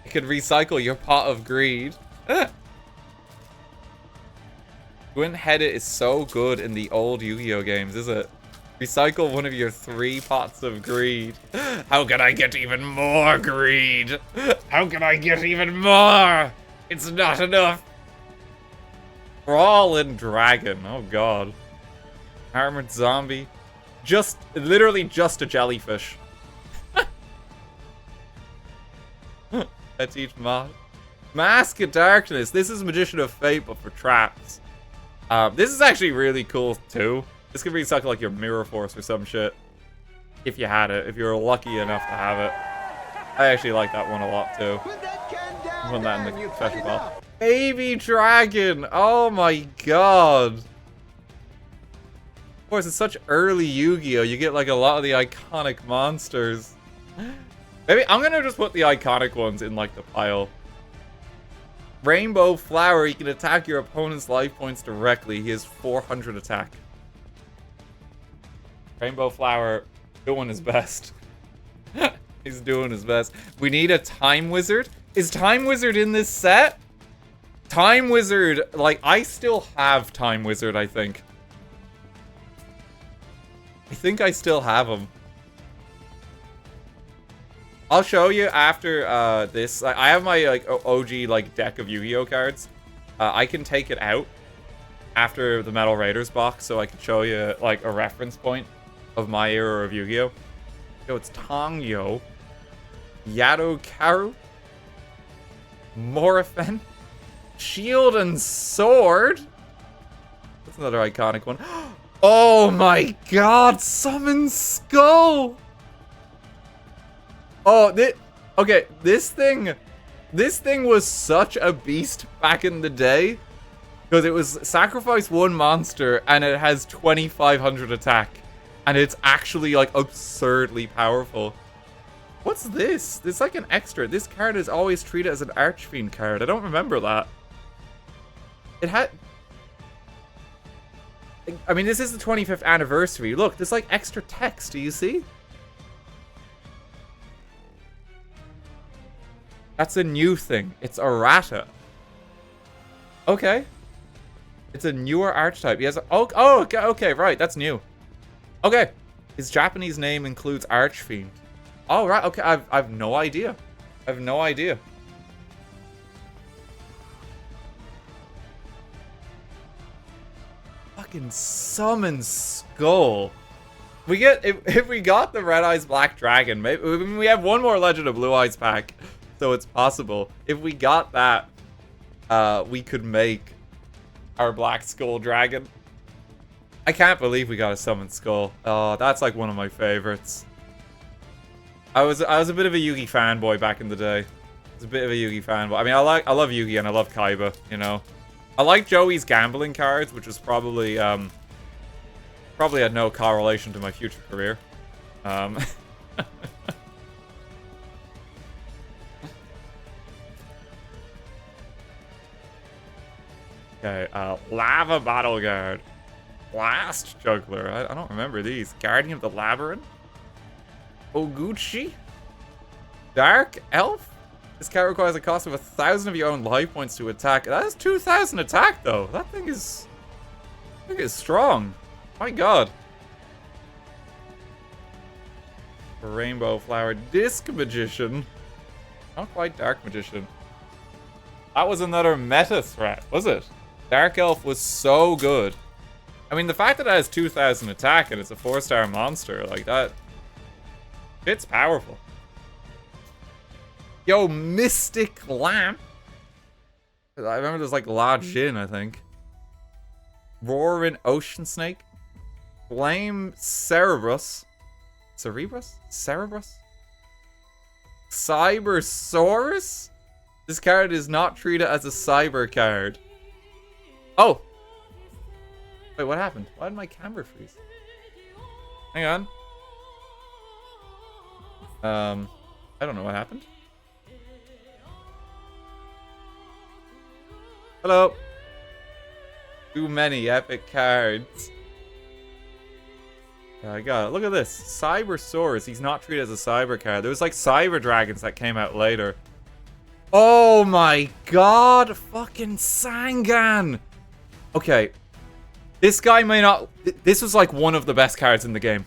You could recycle your Pot of Greed. Twin-headed is so good in the old Yu-Gi-Oh games, is it? Recycle one of your 3 pots of greed. How can I get even more greed? How can I get even more? It's not enough. Crawling Dragon. Oh god. Armored Zombie. Literally just a jellyfish. Petite Moth. Mask of Darkness. This is Magician of Fate, but for traps. This is actually really cool, too. This could recycle, like, your Mirror Force or some shit. If you had it. If you were lucky enough to have it. I actually like that one a lot, too. Put that in the special file. Baby Dragon! Oh my god! Of course, it's such early Yu-Gi-Oh! You get, like, a lot of the iconic monsters. Maybe I'm gonna just put the iconic ones in, like, the pile. Rainbow Flower, you can attack your opponent's life points directly. He has 400 attack. Rainbow Flower doing his best. He's doing his best. We need a Time Wizard. Is Time Wizard in this set? Time Wizard, like, I still have Time Wizard, I think. I think I still have him. I'll show you after this. I have my like OG like deck of Yu-Gi-Oh cards. I can take it out after the Metal Raiders box, so I can show you like a reference point of my era of Yu-Gi-Oh. Yo, it's Tongyo, Yadokaru, Morphin, Shield and Sword. That's another iconic one. Oh my god, Summon Skull! Oh, okay, this thing was such a beast back in the day. Because it was sacrifice one monster and it has 2,500 attack. And it's actually, like, absurdly powerful. What's this? It's like an extra. This card is always treated as an Archfiend card. I don't remember that. It had... I mean, this is the 25th anniversary. Look, there's like extra text. Do you see? That's a new thing. It's errata. Okay. It's a newer archetype. He has a... Oh, okay, right. That's new. Okay. His Japanese name includes Archfiend. Oh, right. Okay, I've no idea. I have no idea. Fucking Summon Skull. We get... If we got the Red Eyes Black Dragon, maybe we have one more Legend of Blue Eyes pack, so it's possible. If we got that, we could make our Black Skull Dragon. I can't believe we got a Summon Skull. Oh, that's like one of my favorites. I was a bit of a Yugi fanboy back in the day. I was a bit of a Yugi fanboy. I mean, I love Yugi and I love Kaiba, you know. I like Joey's gambling cards, which was probably had no correlation to my future career. Okay, Lava Battle Guard. Blast Juggler. I don't remember these. Guardian of the Labyrinth. Oguchi. Dark Elf. This card requires a cost of 1,000 of your own life points to attack. That is 2,000 attack, though. That thing is strong. My god. Rainbow Flower. Disc Magician. Not quite Dark Magician. That was another meta threat, was it? Dark Elf was so good. I mean, the fact that it has 2,000 attack and it's a 4-star monster, like that, it's powerful. Yo, Mystic Lamp. I remember there's like La Jin, I think. Roaring Ocean Snake. Flame Cerebrus. Cerebrus? Cybersaurus? This card is not treated as a cyber card. Oh! Wait, what happened? Why did my camera freeze? Hang on. I don't know what happened. Hello. Too many epic cards. I got it. Look at this. Cybersaurus. He's not treated as a cyber card. There was like Cyber Dragons that came out later. Oh my god. Fucking Sangan. Okay. This guy may not... This was like one of the best cards in the game.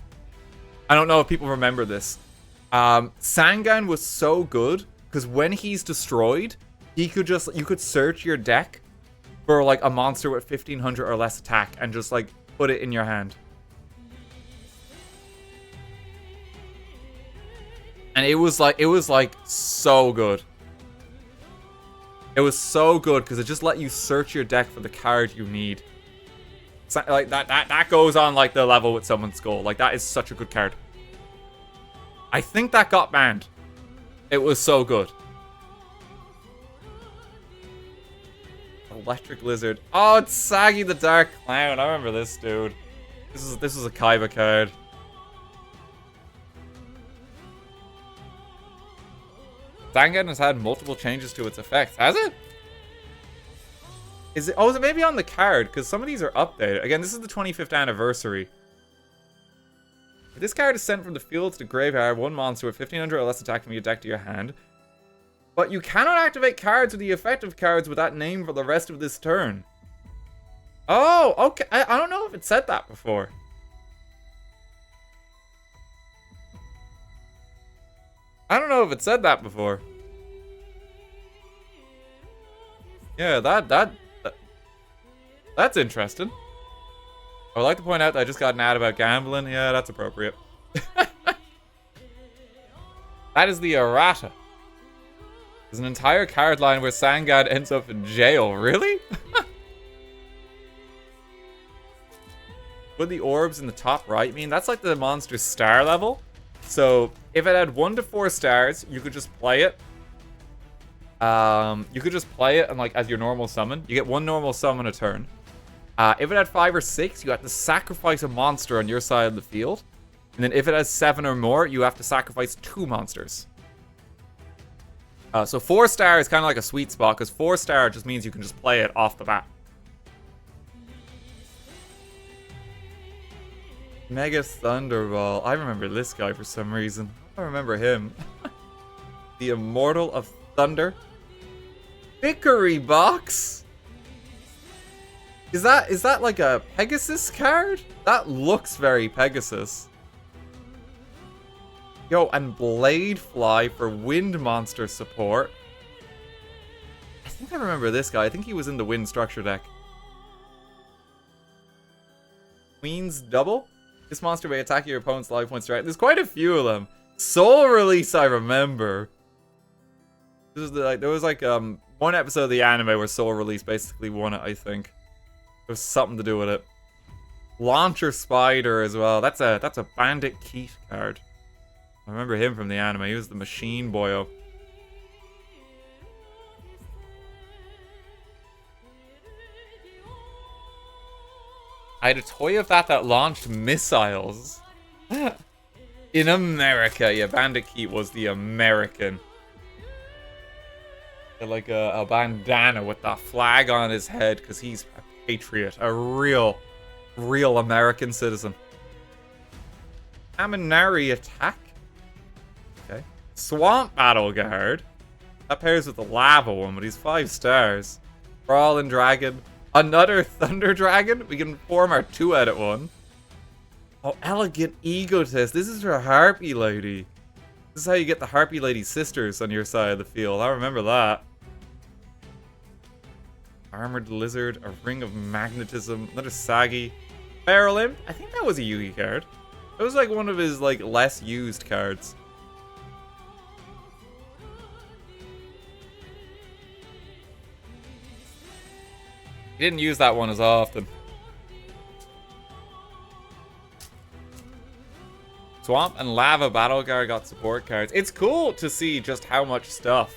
I don't know if people remember this. Sangan was so good because when he's destroyed, he could just... You could search your deck for like a monster with 1,500 or less attack and just like put it in your hand. And it was like so good. It was so good because it just let you search your deck for the card you need. So, like that goes on like the level with Summon Skull. Like that is such a good card. I think that got banned. It was so good. Electric Lizard. Oh, it's Saggy the Dark Clown. I remember this dude. This is a Kaiba card. Sangan has had multiple changes to its effects. Has it? Is it? Oh, is it maybe on the card? Because some of these are updated. Again, this is the 25th anniversary. If this card is sent from the field to the graveyard, one monster with 1,500 or less attack from your deck to your hand. But you cannot activate cards with the effective cards with that name for the rest of this turn. Oh, okay. I don't know if it said that before. I don't know if it said that before. Yeah, that's interesting. I would like to point out that I just got an ad about gambling. Yeah, that's appropriate. That is the errata. There's an entire card line where Sangan ends up in jail. Really? Put the orbs in the top right mean? That's like the monster's star level. So if it had 1 to 4 stars, you could just play it. You could just play it and like as your normal summon. You get 1 normal summon a turn. If it had 5 or 6, you have to sacrifice a monster on your side of the field. And then if it has 7 or more, you have to sacrifice 2 monsters. So 4 star is kind of like a sweet spot because 4 star just means you can just play it off the bat. Mega Thunderball. I remember this guy for some reason. I remember him. The Immortal of Thunder. Vickery Box? Is that like a Pegasus card? That looks very Pegasus. Yo, and Bladefly for Wind Monster support. I think I remember this guy. I think he was in the Wind Structure deck. Queen's Double? This monster may attack your opponent's life points direct. There's quite a few of them. Soul Release, I remember. This is there was like one episode of the anime where Soul Release basically won it, I think. There was something to do with it. Launcher Spider as well. That's a Bandit Keat card. I remember him from the anime. He was the Machine Boyo. I had a toy of that launched missiles. In America. Yeah, Bandit Keat was the American. Like a bandana with that flag on his head because he's a patriot. A real American citizen. Aminari Attack. Okay. Swamp Battle Guard. That pairs with the lava one, but he's 5 stars. Brawling Dragon. Another Thunder Dragon. We can form our 2-edit one. Oh, Elegant Egotist. This is for Harpy Lady. This is how you get the Harpy Lady sisters on your side of the field. I remember that. Armored Lizard. A Ring of Magnetism. Another Saggy. Feral Imp. I think that was a Yugi card. That was like one of his like less used cards. He didn't use that one as often. Swamp and Lava Battle Guard got support cards. It's cool to see just how much stuff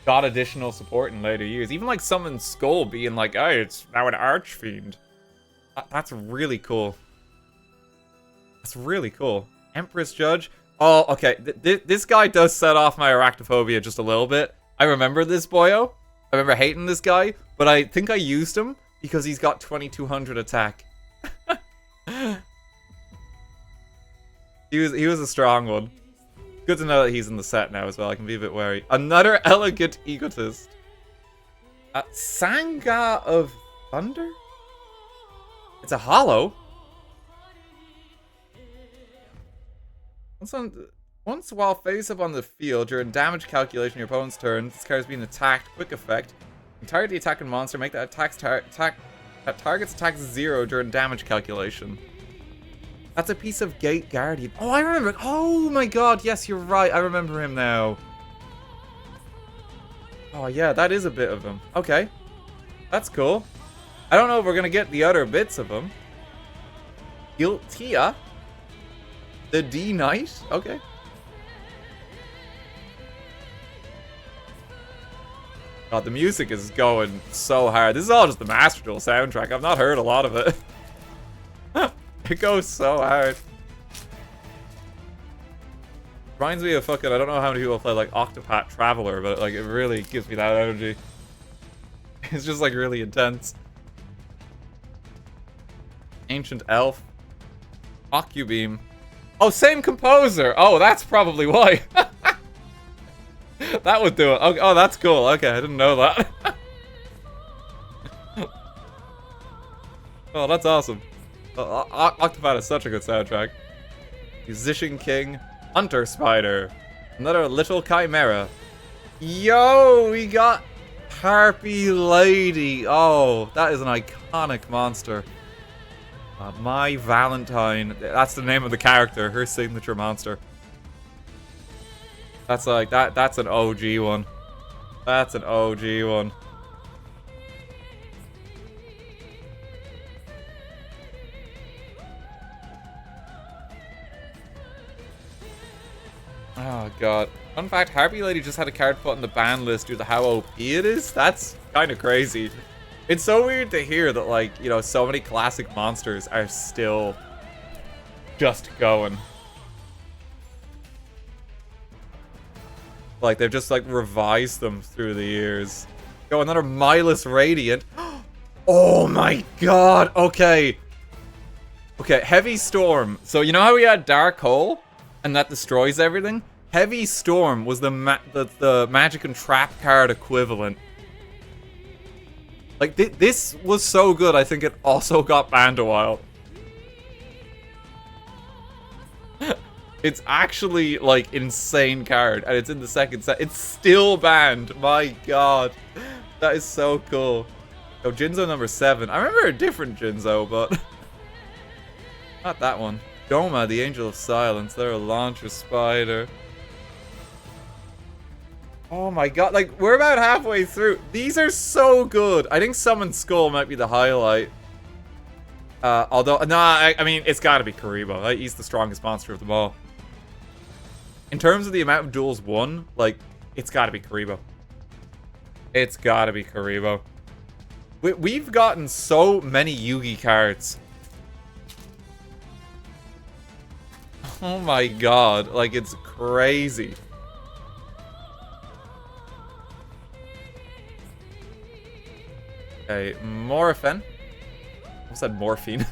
got additional support in later years. Even like Summon Skull being like, oh, it's now an Archfiend. That's really cool. That's really cool. Empress Judge. Oh, okay. This guy does set off my arachnophobia just a little bit. I remember this boyo. I remember hating this guy, but I think I used him because he's got 2200 attack. He was a strong one. Good to know that he's in the set now as well. I can be a bit wary. Another Elegant Egotist. Sangha of Thunder? It's a hollow. Once while face up on the field, during damage calculation your opponent's turn, this card is being attacked, quick effect. You target the attacking monster, make that target's attack 0 during damage calculation. That's a piece of Gate Guardian. Oh, I remember. Oh my god, yes, you're right. I remember him now. Oh yeah, that is a bit of him. Okay. That's cool. I don't know if we're gonna get the other bits of him. Giltia. The D Knight? Okay. God, the music is going so hard. This is all just the Master Duel soundtrack. I've not heard a lot of it. It goes so hard. Reminds me of fucking, I don't know how many people play like Octopath Traveler, but like it really gives me that energy. It's just like really intense. Ancient Elf. Ocubeam. Oh, same composer! Oh, that's probably why. That would do it. Oh, that's cool. Okay, I didn't know that. Oh, that's awesome. Octopath is such a good soundtrack. Musician King. Hunter Spider. Another Little Chimera. Yo, we got Harpy Lady. Oh, that is an iconic monster. My Valentine. That's the name of the character. Her signature monster. That's like that's an OG one. That's an OG one. Oh god. Fun fact, Harpy Lady just had a card put on the ban list due to how OP it is. That's kind of crazy. It's so weird to hear that, like, you know, so many classic monsters are still just going. Like, they've just, like, revised them through the years. Go, another Milus Radiant. Oh my god! Okay. Okay, Heavy Storm. So you know how we had Dark Hole? And that destroys everything? Heavy Storm was the Magic and Trap card equivalent. Like, this was so good, I think it also got banned a while. It's actually, like, insane card, and it's in the second set. It's still banned. My god. That is so cool. Oh, Jinzo number 7. I remember a different Jinzo, but... not that one. Doma, the Angel of Silence. They're a Launcher Spider. Oh my god, like, we're about halfway through. These are so good. I think Summon Skull might be the highlight. Although, no, I mean, it's gotta be Karibo. Like, he's the strongest monster of them all. In terms of the amount of duels won, like, it's gotta be Karibo. It's gotta be Karibo. We've gotten so many Yugi cards. Oh my god, like, it's crazy. Okay, Morphin. I said morphine.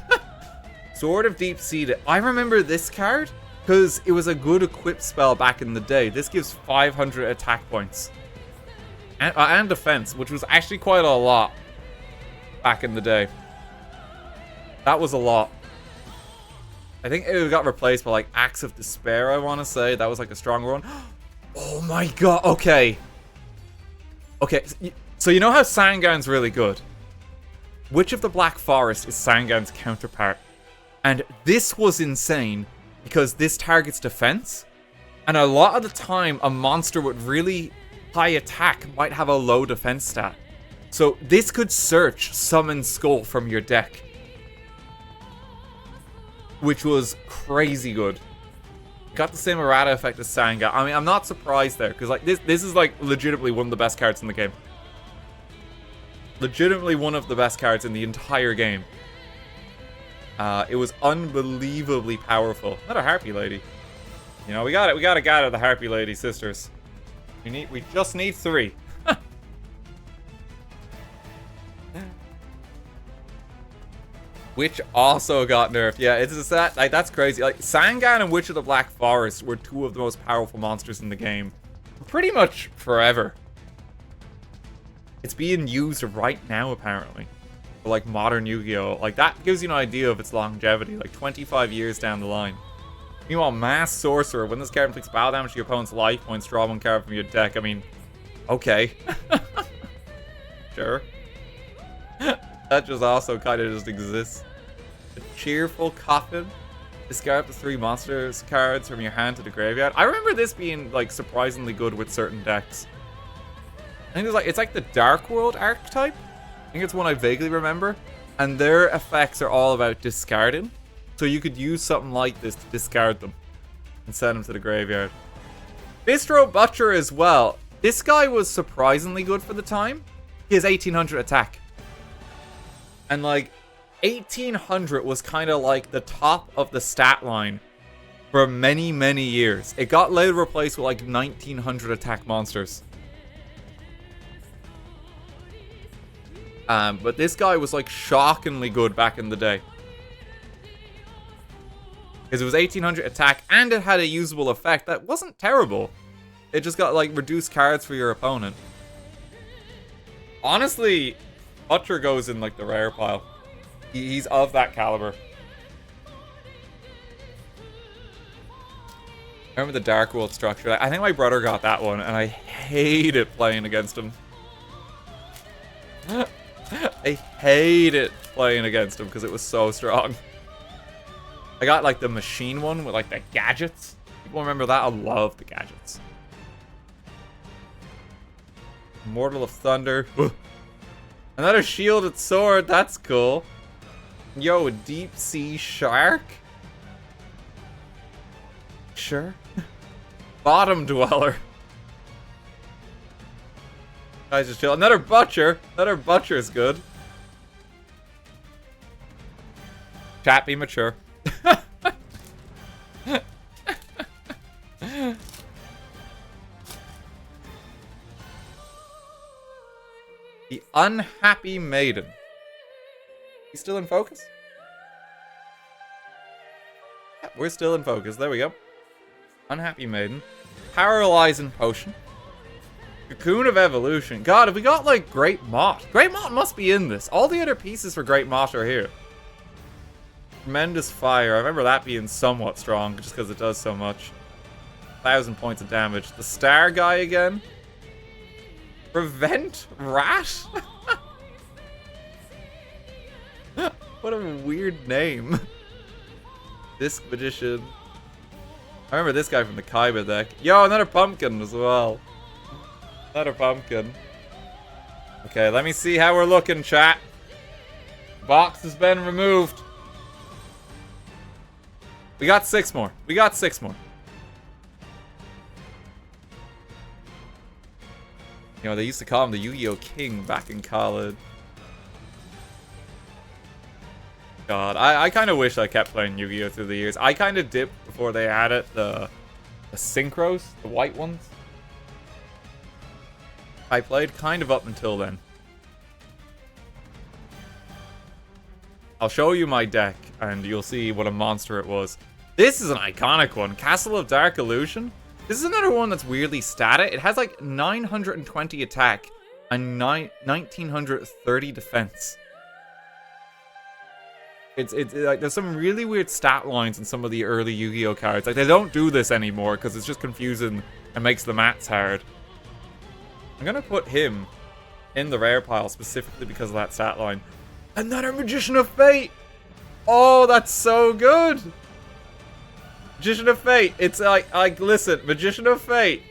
Sword of Deep Sea. I remember this card because it was a good equip spell back in the day. This gives 500 attack points and defense, which was actually quite a lot back in the day. That was a lot. I think it got replaced by like Axe of Despair, I want to say. That was like a stronger one. Oh my god. Okay. Okay. So you know how Sangan's really good? Witch of the Black Forest is Sangan's counterpart. And this was insane because this targets defense. And a lot of the time, a monster with really high attack might have a low defense stat. So this could search Summon Skull from your deck. Which was crazy good. Got the same errata effect as Sangan. I mean, I'm not surprised there because like this is like legitimately one of the best cards in the game. Legitimately one of the best cards in the entire game. It was unbelievably powerful. Not a Harpy Lady. You know, we gotta gather the Harpy Lady sisters. We just need 3. Which also got nerfed. Yeah, it's just that, like, that's crazy. Like, Sangan and Witch of the Black Forest were 2 of the most powerful monsters in the game. Pretty much forever. It's being used right now, apparently. For, like, modern Yu-Gi-Oh! Like, that gives you an idea of its longevity. Like, 25 years down the line. Meanwhile, Mass Sorcerer. When this card inflicts battle damage to your opponent's life points, draw 1 card from your deck. I mean, okay. Sure. That just also kind of just exists. A Cheerful Coffin. Discard up to 3 monsters cards from your hand to the graveyard. I remember this being, like, surprisingly good with certain decks. I think it's like the Dark World archetype. I think it's one I vaguely remember. And their effects are all about discarding. So you could use something like this to discard them. And send them to the graveyard. Bistro Butcher as well. This guy was surprisingly good for the time. He has 1800 attack. And like, 1800 was kind of like the top of the stat line for many, many years. It got later replaced with like 1900 attack monsters. But this guy was like shockingly good back in the day. Because it was 1800 attack and it had a usable effect that wasn't terrible. It just got like reduced cards for your opponent. Honestly, Butcher goes in like the rare pile. He's of that caliber. I remember the Dark World structure. I think my brother got that one and I hated playing against him. I hate it playing against him because it was so strong. I got like the machine one with like the gadgets. People remember that? I love the gadgets. Mortal of Thunder. Another shielded sword. That's cool. Yo, a deep sea shark? Sure. Bottom Dweller. Guys, just chill. Another Butcher. Another Butcher is good. Chat, be mature. The Unhappy Maiden. He's still in focus? Yep, we're still in focus. There we go. Unhappy Maiden. Paralyzing Potion. Cocoon of Evolution. God, have we got, like, Great Mott? Great Mott must be in this. All the other pieces for Great Mott are here. Tremendous Fire. I remember that being somewhat strong, just because it does so much. 1,000 points of damage. The Star guy again. Prevent Rat? What a weird name. Disc Magician. I remember this guy from the Kaiba deck. Yo, another pumpkin as well. Another pumpkin. Okay, let me see how we're looking, chat. Box has been removed. We got 6 more. We got 6 more. You know, they used to call him the Yu-Gi-Oh! King back in college. God, I kind of wish I kept playing Yu-Gi-Oh! Through the years. I kind of dipped before they added the synchros, the white ones. I played kind of up until then. I'll show you my deck, and you'll see what a monster it was. This is an iconic one. Castle of Dark Illusion. This is another one that's weirdly static. It has like 920 attack and 1930 defense. It's like there's some really weird stat lines in some of the early Yu-Gi-Oh cards. Like they don't do this anymore because it's just confusing and makes the maths hard. I'm gonna put him in the rare pile specifically because of that stat line. Another Magician of Fate! Oh, that's so good! Magician of Fate. It's like listen, Magician of Fate.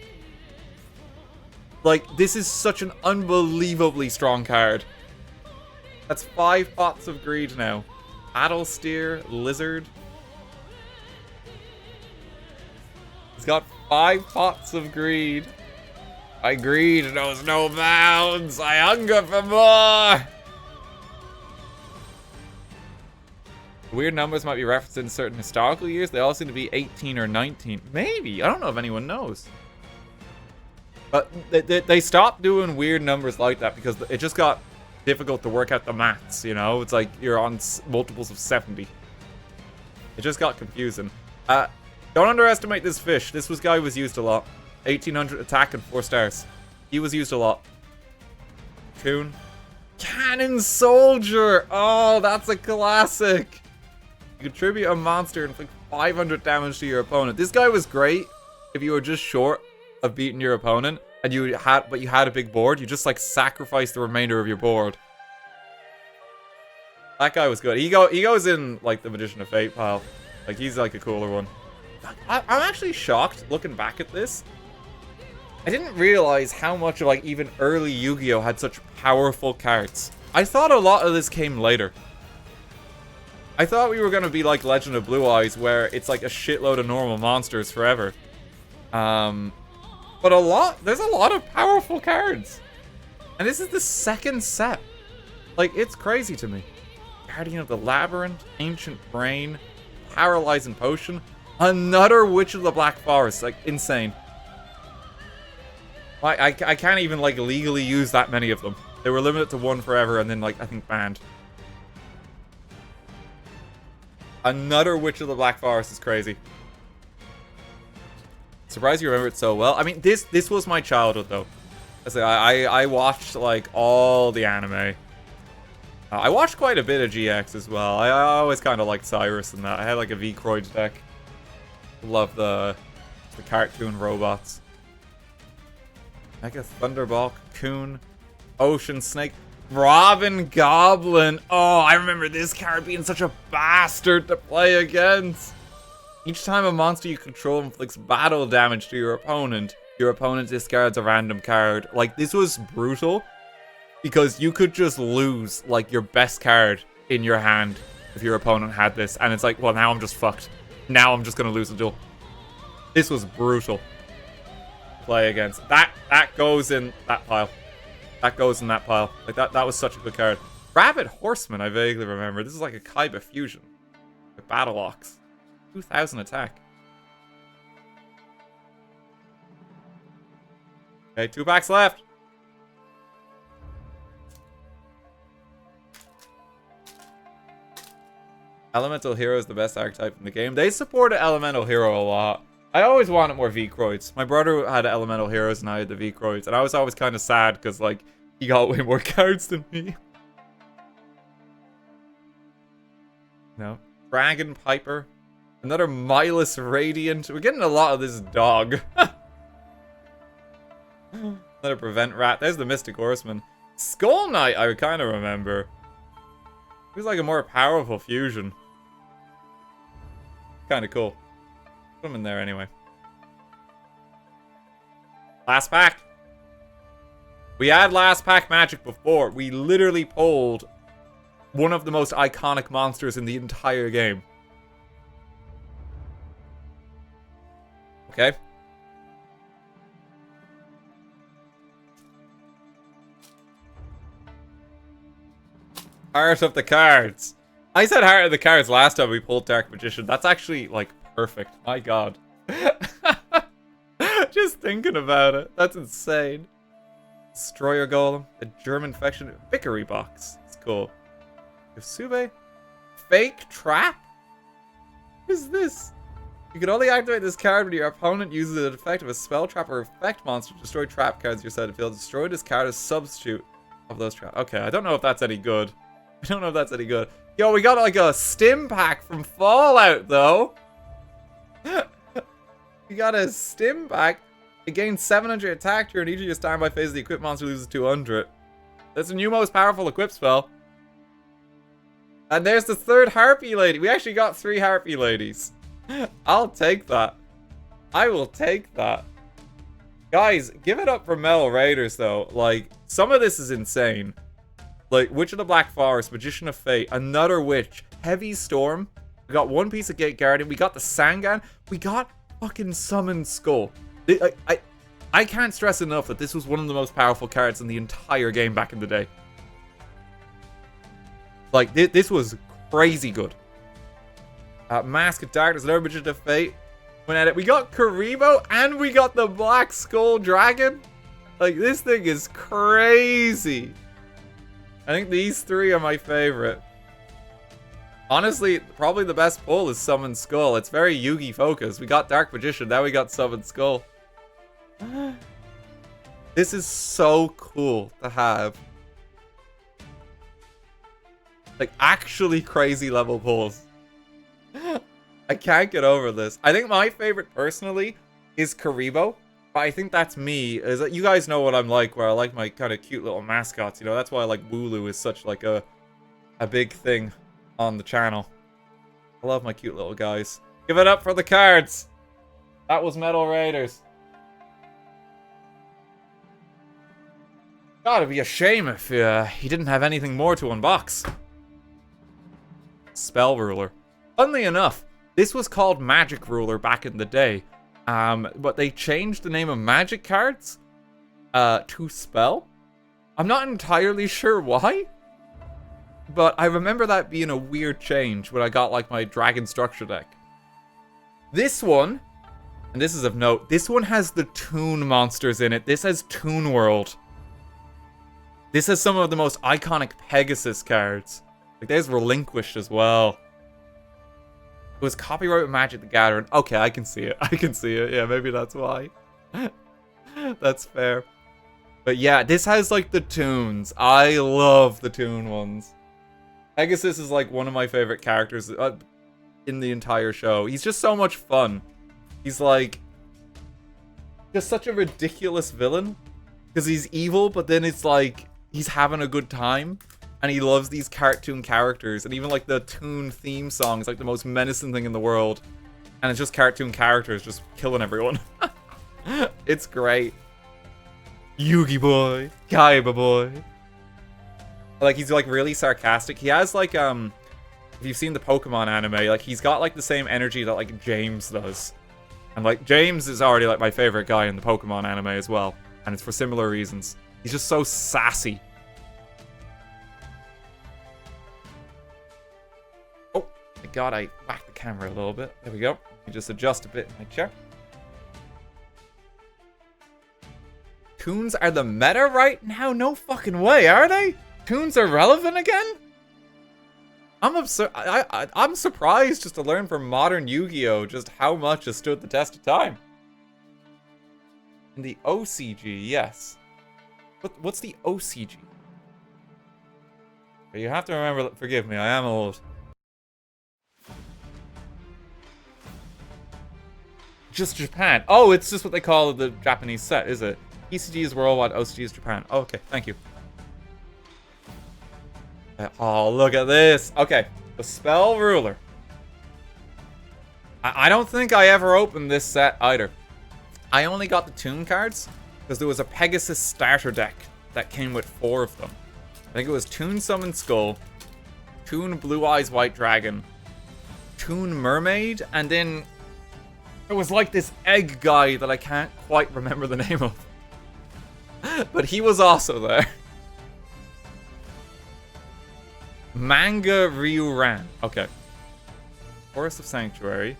Like, this is such an unbelievably strong card. That's 5 pots of greed now. Addlesteer, Lizard. He's got 5 pots of greed. My greed knows no bounds. I hunger for more. Weird numbers might be referenced in certain historical years. They all seem to be 18 or 19. Maybe. I don't know if anyone knows. But they stopped doing weird numbers like that because it just got difficult to work out the maths, you know? It's like you're on multiples of 70. It just got confusing. Don't underestimate this fish. This guy was used a lot. 1800 attack and 4 stars. He was used a lot. Coon. Cannon Soldier! Oh, that's a classic! You contribute a monster and inflict 500 damage to your opponent. This guy was great if you were just short of beating your opponent and you had a big board. You just like sacrifice the remainder of your board. That guy was good. He goes in like the Magician of Fate pile. Like he's like a cooler one. I'm actually shocked looking back at this. I didn't realize how much of like even early Yu-Gi-Oh had such powerful cards. I thought a lot of this came later. I thought we were gonna be like Legend of Blue Eyes, where it's like a shitload of normal monsters forever. But there's a lot of powerful cards. And this is the second set. Like, it's crazy to me. Guardian of the Labyrinth, Ancient Brain, Paralyzing Potion, another Witch of the Black Forest. Like, insane. I can't even, like, legally use that many of them. They were limited to 1 forever and then, like, I think banned. Another Witch of the Black Forest is crazy. Surprised you remember it so well. I mean, this was my childhood, though. I watched, like, all the anime. I watched quite a bit of GX as well. I always kind of liked Cyrus and that. I had, like, a V-Croyd deck. Love the cartoon robots. Mega Thunderball, Cocoon, Ocean Snake, Robin Goblin. Oh, I remember this card being such a bastard to play against. Each time a monster you control inflicts battle damage to your opponent discards a random card. Like, this was brutal because you could just lose, like, your best card in your hand if your opponent had this. And it's like, well, now I'm just fucked. Now I'm just going to lose the duel. This was brutal to play against. That goes in that pile. That goes in that pile. Like, that was such a good card. Rabbit Horseman, I vaguely remember. This is like a Kaiba fusion. With Battle Ox. 2,000 attack. Okay, 2 packs left. Elemental Hero is the best archetype in the game. They supported Elemental Hero a lot. I always wanted more V-Croids. My brother had Elemental Heroes and I had the V-Croids. And I was always kind of sad because, like, he got way more cards than me. No. Dragon Piper. Another Milus Radiant. We're getting a lot of this dog. Another Prevent Rat. There's the Mystic Horseman. Skull Knight, I would kind of remember. It was like a more powerful fusion. Kind of cool. Put them in there anyway. Last pack. We had last pack magic before. We literally pulled one of the most iconic monsters in the entire game. Okay. Heart of the Cards. I said Heart of the Cards last time we pulled Dark Magician. That's actually, like, perfect. My god. Just thinking about it. That's insane. Destroyer Golem. A German Faction. Vickery Box. It's cool. Yosube. Fake Trap? What is this? You can only activate this card when your opponent uses an effect of a spell, trap, or effect monster to destroy trap cards in your side of the field. Destroy this card as substitute of those traps. Okay, I don't know if that's any good. I don't know if that's any good. Yo, we got like a stim pack from Fallout, though. We got a stim pack. It gains 700 attack during each of your standby phases. The equip monster loses 200. That's the new most powerful equip spell. And there's the third Harpy Lady. We actually got 3 Harpy Ladies. I'll take that. I will take that. Guys, give it up for Metal Raiders, though. Like, some of this is insane. Like, Witch of the Black Forest, Magician of Fate, another Witch, Heavy Storm. We got one piece of Gate Guardian. We got the Sangan. We got fucking Summon Skull. I can't stress enough that this was one of the most powerful cards in the entire game back in the day. Like, this was crazy good. Mask of Darkness, another Magician of Fate. Went at it. We got Karibo and we got the Black Skull Dragon. Like, this thing is crazy. I think these 3 are my favorite. Honestly, probably the best pull is Summon Skull. It's very Yugi focused. We got Dark Magician, now we got Summon Skull. This is so cool to have. Like, actually crazy level pulls. I can't get over this. I think my favorite, personally, is Karibo. But I think that's me. Is that you guys know what I'm like, where I like my kind of cute little mascots. You know, that's why I like Wooloo is such like a big thing on the channel. I love my cute little guys. Give it up for the cards. That was Metal Raiders. God, it'd be a shame if he didn't have anything more to unbox. Spell Ruler. Funnily enough, this was called Magic Ruler back in the day. But they changed the name of Magic Cards to Spell. I'm not entirely sure why. But I remember that being a weird change when I got like my Dragon Structure deck. This one, and this is of note, this one has the Toon monsters in it. This has Toon World. This has some of the most iconic Pegasus cards. Like there's Relinquished as well. It was copyright with Magic the Gathering. Okay, I can see it. I can see it. Yeah, maybe that's why. That's fair. But yeah, this has like the Toons. I love the Toon ones. Pegasus is like one of my favorite characters in the entire show. He's just so much fun. He's like just such a ridiculous villain because he's evil, but then it's like he's having a good time and he loves these cartoon characters, and even like the Toon theme song is like the most menacing thing in the world, and it's just cartoon characters just killing everyone. It's great. Yugi boy, Kaiba boy. Like, he's like really sarcastic. He has like if you've seen the Pokemon anime, like he's got like the same energy that like James does. And like James is already like my favorite guy in the Pokemon anime as well, and it's for similar reasons. He's just so sassy. Oh my god, I whacked the camera a little bit. There we go. Let me just adjust a bit in my chair. Toons are the meta right now? No fucking way, are they? Toons are relevant again? I'm surprised just to learn from modern Yu-Gi-Oh! Just how much has stood the test of time. In the OCG, yes. What's the OCG? You have to remember, forgive me, I am old. Just Japan. Oh, it's just what they call the Japanese set, is it? ECG is worldwide, OCG is Japan. Oh, okay, thank you. Oh, look at this. Okay, the Spell Ruler. I don't think I ever opened this set either. I only got the Toon cards because there was a Pegasus starter deck that came with 4 of them. I think it was Toon Summon Skull, Toon Blue Eyes White Dragon, Toon Mermaid, and then there was like this egg guy that I can't quite remember the name of. But he was also there. Manga Ryuran. Okay. Forest of Sanctuary.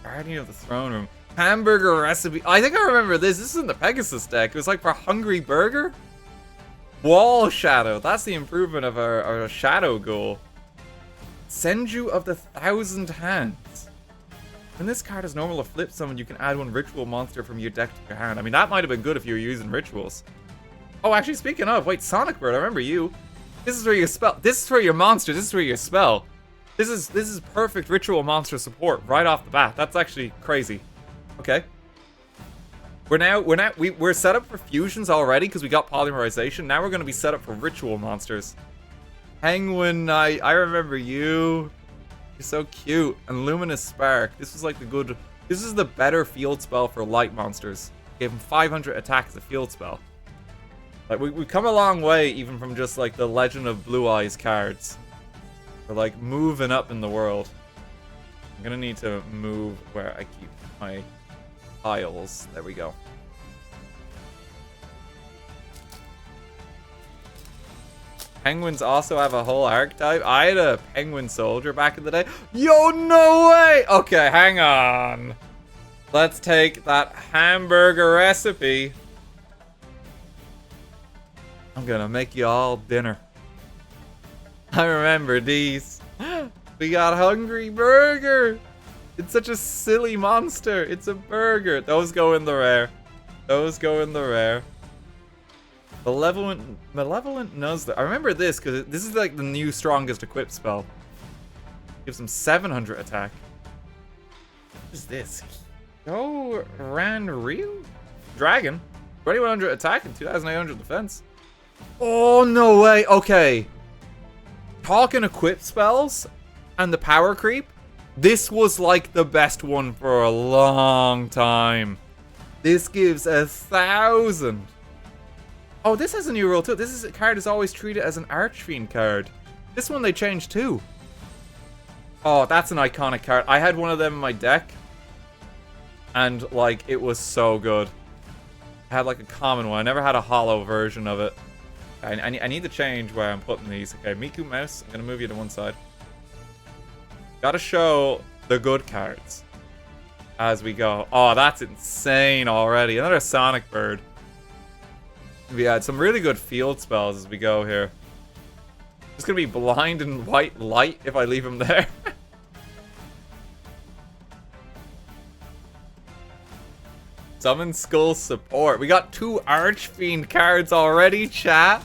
Guardian of the Throne Room. Hamburger Recipe. I think I remember this. This is in the Pegasus deck. It was like for Hungry Burger. Wall Shadow. That's the improvement of our Shadow goal. Senju of the Thousand Hands. When this card is normal or flip summon, you can add 1 ritual monster from your deck to your hand. I mean, that might have been good if you were using rituals. Oh, actually, speaking of, wait, Sonic Bird, I remember you. This is where you spell. This is for your monster. This is where you spell. This is perfect ritual monster support right off the bat. That's actually crazy. Okay. We're set up for fusions already because we got polymerization. Now we're going to be set up for ritual monsters. Penguin Knight, I remember you. You're so cute. And Luminous Spark. This was like the good. This is the better field spell for light monsters. Gave him 500 attack as a field spell. Like we've come a long way even from just like the Legend of Blue Eyes cards. We're like moving up in the world. I'm gonna need to move where I keep my piles. There we go. Penguins also have a whole archetype. I had a penguin soldier back in the day. Yo, no way! Okay, hang on. Let's take that hamburger recipe. I'm gonna make you all dinner. I remember these. We got Hungry Burger. It's such a silly monster. It's a burger. Those go in the rare. Those go in the rare. Malevolent Nuzzler. I remember this because this is like the new strongest equipped spell. Gives him 700 attack. What is this? Go Ranryu? Dragon. 2100 attack and 2800 defense. Oh, no way. Okay. Talking equipped spells and the power creep. This was like the best one for a long time. This gives 1,000. Oh, this has a new rule too. This card is always treated as an Archfiend card. This one they changed too. Oh, that's an iconic card. I had one of them in my deck. And like, it was so good. I had like a common one. I never had a hollow version of it. I need to change where I'm putting these. Okay, Miku Mouse, I'm gonna move you to one side. Gotta show the good cards as we go. Oh, that's insane already. Another Sonic Bird. We had some really good field spells as we go here. It's gonna be blind and white light if I leave him there. Summon Skull support. We got 2 Archfiend cards already, chat.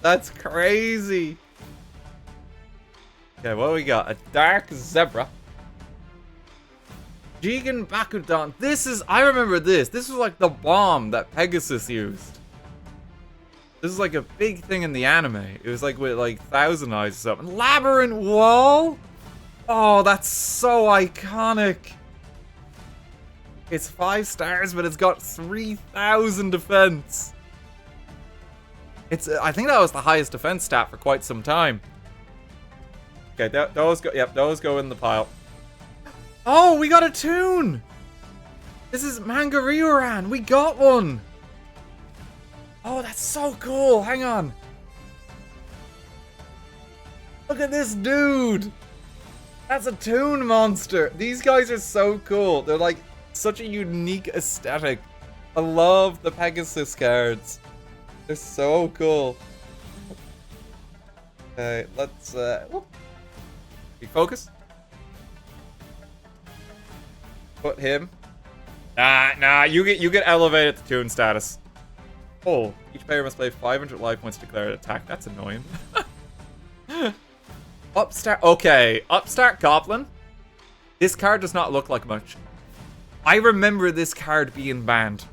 That's crazy. Okay, what do we got? A Dark Zebra. Jigen Bakudan. This is... I remember this. This was like the bomb that Pegasus used. This is like a big thing in the anime. It was like with like Thousand Eyes or something. Labyrinth Wall? Oh, that's so iconic. It's 5 stars, but it's got 3,000 defense. I think that was the highest defense stat for quite some time. Okay, those go. Yep, those go in the pile. Oh, we got a tune. This is Manga Ryuran. We got one. Oh, that's so cool. Hang on. Look at this dude. That's a tune monster. These guys are so cool. They're like such a unique aesthetic. I love the Pegasus cards. They're so cool. Okay, let's whoop. Refocus. Put him. Nah, you get elevated to toon status. Oh, each player must play 500 life points to declare an attack. That's annoying. Upstart. Okay, Upstart Goblin. This card does not look like much. I remember this card being banned.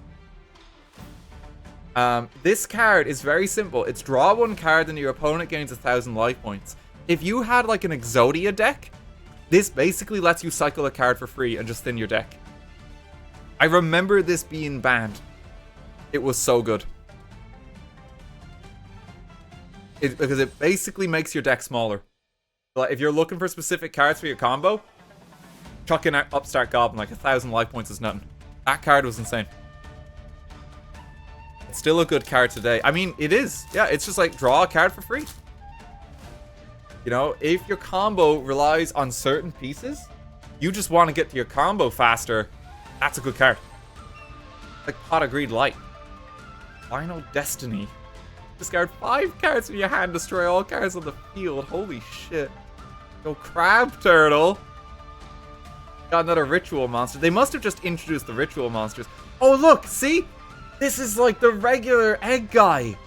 This card is very simple. It's draw one card and your opponent gains 1,000 life points. If you had like an Exodia deck, this basically lets you cycle a card for free and just thin your deck. I remember this being banned. It was so good. Because it basically makes your deck smaller. Like if you're looking for specific cards for your combo, chuck in Upstart Goblin, like 1,000 life points is nothing. That card was insane. It's still a good card today. I mean, it is. Yeah, it's just like draw a card for free. You know, if your combo relies on certain pieces, you just want to get to your combo faster, that's a good card. Like Pot of Greed Light. Final Destiny. Discard 5 cards from your hand, destroy all cards on the field. Holy shit. Go Crab Turtle. Got another ritual monster. They must have just introduced the ritual monsters. Oh, look, see? This is like the regular egg guy.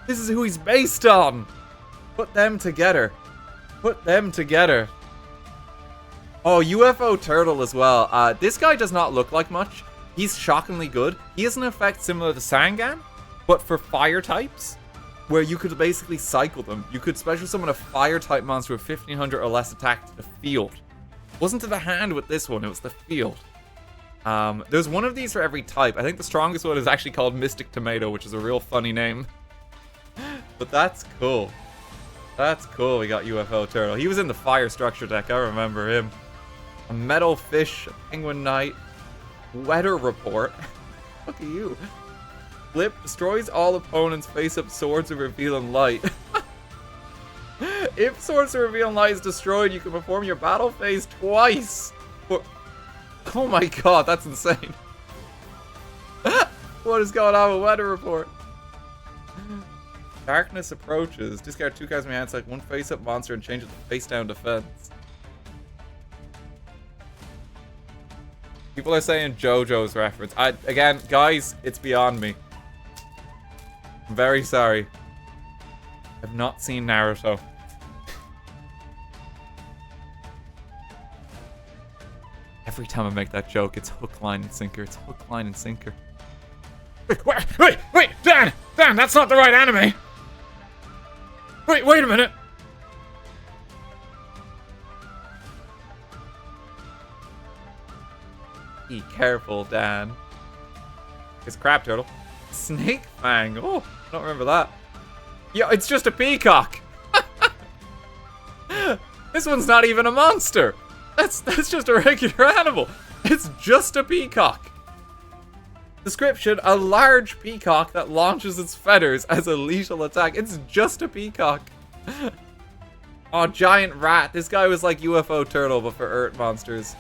This is who he's based on. Put them together. Put them together. Oh, UFO Turtle as well. This guy does not look like much. He's shockingly good. He has an effect similar to Sangan, but for fire types, where you could basically cycle them. You could special summon a fire type monster with 1,500 or less attack to the field. It wasn't to the hand with this one, it was the field. There's one of these for every type. I think the strongest one is actually called Mystic Tomato, which is a real funny name. But that's cool. That's cool, we got UFO Turtle. He was in the fire structure deck, I remember him. A Metal Fish, a Penguin Knight, Weather Report. Look at you. Flip, destroys all opponents face-up Swords of Revealing Light. If Swords of Revealing Light is destroyed, you can perform your battle phase twice. Oh my god, that's insane. What is going on with Weather Report? Darkness Approaches. Discard 2 cards from your hand, select one face-up monster and change it to face-down defense. People are saying JoJo's reference. Again, guys, it's beyond me. I'm very sorry. I've not seen Naruto. Every time I make that joke, it's hook, line, and sinker. It's hook, line, and sinker. Wait, Dan, that's not the right anime. Wait a minute. Be careful, Dan. It's Crab Turtle. Snake Fang. Oh, I don't remember that. Yeah, it's just a peacock. This one's not even a monster. That's just a regular animal. It's just a peacock. Description: a large peacock that launches its feathers as a lethal attack. It's just a peacock. Oh, giant rat. This guy was like UFO Turtle, but for Earth monsters.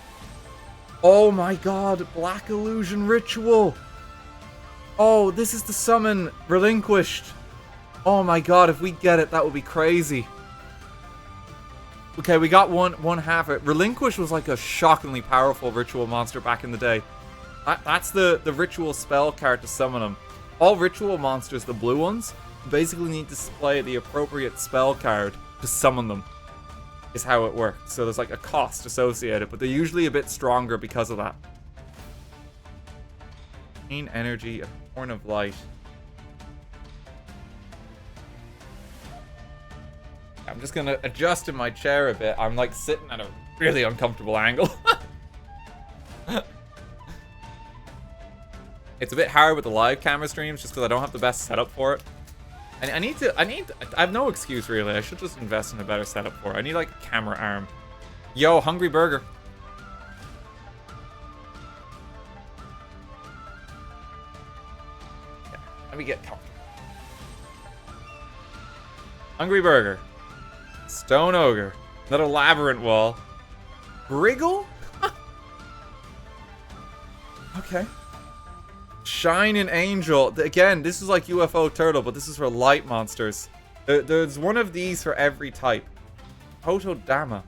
Oh my god, Black Illusion Ritual. Oh, this is the summon Relinquished. Oh my god, if we get it, that would be crazy. Okay, we got one half of it. Relinquish was like a shockingly powerful ritual monster back in the day. That's the ritual spell card to summon them. All ritual monsters, the blue ones, basically need to display the appropriate spell card to summon them. Is how it works. So there's like a cost associated, but they're usually a bit stronger because of that. Green Energy, a Horn of Light. I'm just gonna adjust in my chair a bit. I'm like sitting at a really uncomfortable angle. It's a bit hard with the live camera streams just because I don't have the best setup for it. And I have no excuse really. I should just invest in a better setup for it. I need like a camera arm. Yo, Hungry Burger. Yeah, let me get comfortable. Hungry Burger. Stone Ogre. Another Labyrinth Wall. Briggle? Okay. Shining Angel. Again, this is like UFO Turtle, but this is for light monsters. There's one of these for every type. Totodama.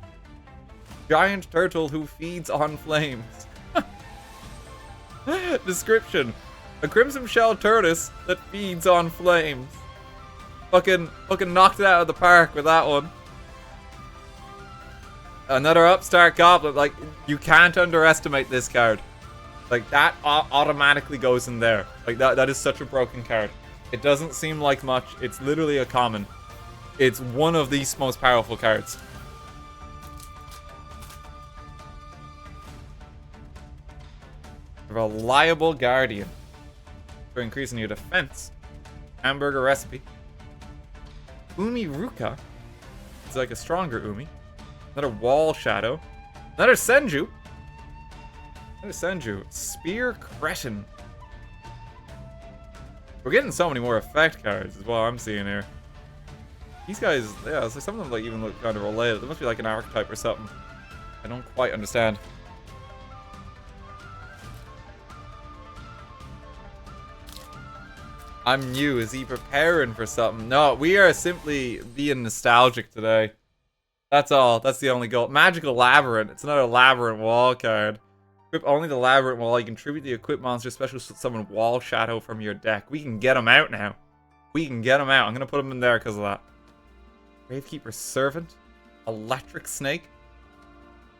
Giant turtle who feeds on flames. Description. A crimson shell tortoise that feeds on flames. Fucking knocked it out of the park with that one. Another upstart goblin. Like, you can't underestimate this card. Like, that automatically goes in there. Like, that is such a broken card. It doesn't seem like much. It's literally a common. It's one of the most powerful cards. Reliable Guardian. For increasing your defense. Hamburger recipe. Umi Ruka. It's like a stronger Umi. Another Wall Shadow. Another Senju. Another Senju. Spear Cretin. We're getting so many more effect cards is what I'm seeing here. These guys, yeah, it's like some of them like even look kind of related. There must be like an archetype or something. I don't quite understand. I'm new. Is he preparing for something? No, we are simply being nostalgic today. That's all. That's the only goal. Magical Labyrinth. It's another Labyrinth Wall card. Equip only the Labyrinth Wall. You can tribute the equip monster special summon Wall Shadow from your deck. We can get them out now. We can get them out. I'm going to put them in there because of that. Gravekeeper Servant. Electric Snake.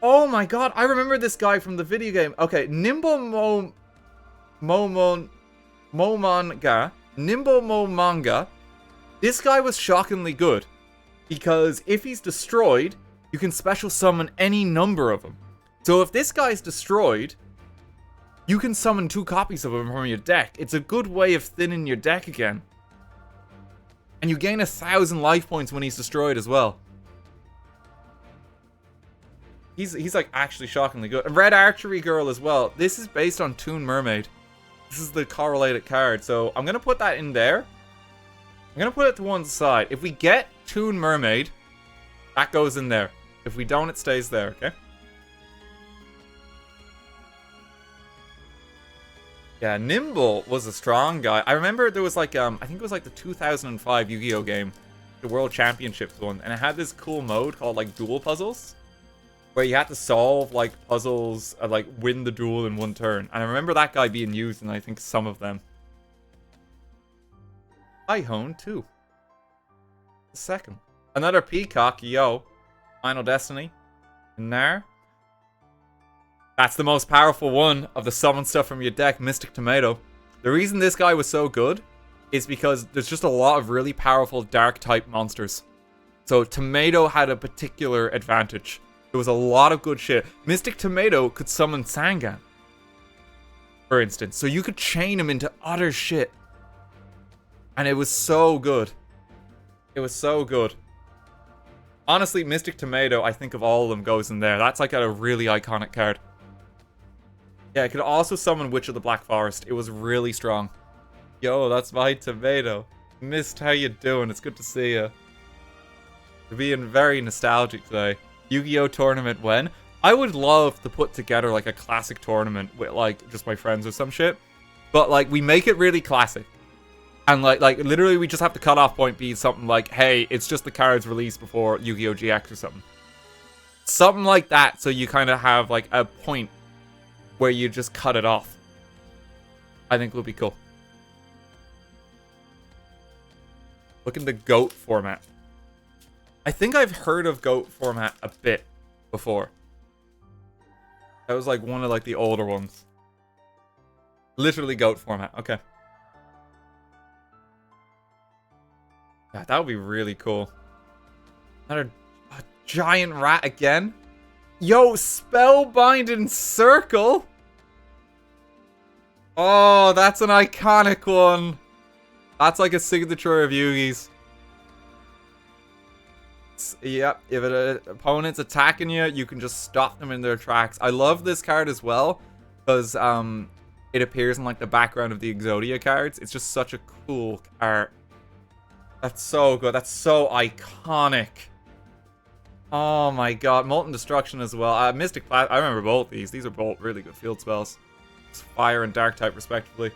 Oh my god. I remember this guy from the video game. Okay. Nimbo Momanga. Nimbo Momanga. This guy was shockingly good. Because if he's destroyed, you can special summon any number of them. So if this guy's destroyed, you can summon 2 copies of him from your deck. It's a good way of thinning your deck again. And you gain 1,000 life points when he's destroyed as well. He's like actually shockingly good. Red Archery Girl as well. This is based on Toon Mermaid. This is the correlated card. So I'm going to put that in there. I'm going to put it to one side. If we get Toon Mermaid, that goes in there. If we don't, it stays there, okay? Yeah, Nimble was a strong guy. I remember there was like, I think it was like the 2005 Yu-Gi-Oh game, the World Championships one, and it had this cool mode called like Duel Puzzles, where you had to solve like puzzles and like win the duel in one turn. And I remember that guy being used in I think some of them. Ihone too. The second. Another Peacock, yo. Final Destiny. Nar. That's the most powerful one of the summon stuff from your deck, Mystic Tomato. The reason this guy was so good is because there's just a lot of really powerful dark type monsters. So Tomato had a particular advantage. There was a lot of good shit. Mystic Tomato could summon Sangan, for instance. So you could chain him into other shit. And it was so good. It was so good. Honestly, Mystic Tomato, I think of all of them, goes in there. That's like a really iconic card. Yeah, it could also summon Witch of the Black Forest. It was really strong. Yo, that's my tomato. Mist, how you doing? It's good to see you. You're being very nostalgic today. Yu-Gi-Oh tournament when? I would love to put together like a classic tournament with like just my friends or some shit. But like we make it really classic. And like literally we just have the cutoff point be something like, hey, it's just the cards released before Yu-Gi-Oh GX or something. Something like that, so you kind of have like a point where you just cut it off. I think would be cool. Look in the GOAT format. I think I've heard of GOAT format a bit before. That was like one of like the older ones. Literally GOAT format, okay. Yeah, that would be really cool. Another a giant rat again? Yo, Spellbinding Circle? Oh, that's an iconic one. That's like a signature of Yugi's. Yep, if an opponent's attacking you, you can just stop them in their tracks. I love this card as well, because it appears in like the background of the Exodia cards. It's just such a cool art. That's so good. That's so iconic. Oh my god. Molten Destruction as well. Mystic Plasma. I remember both these. These are both really good field spells. It's fire and dark type respectively.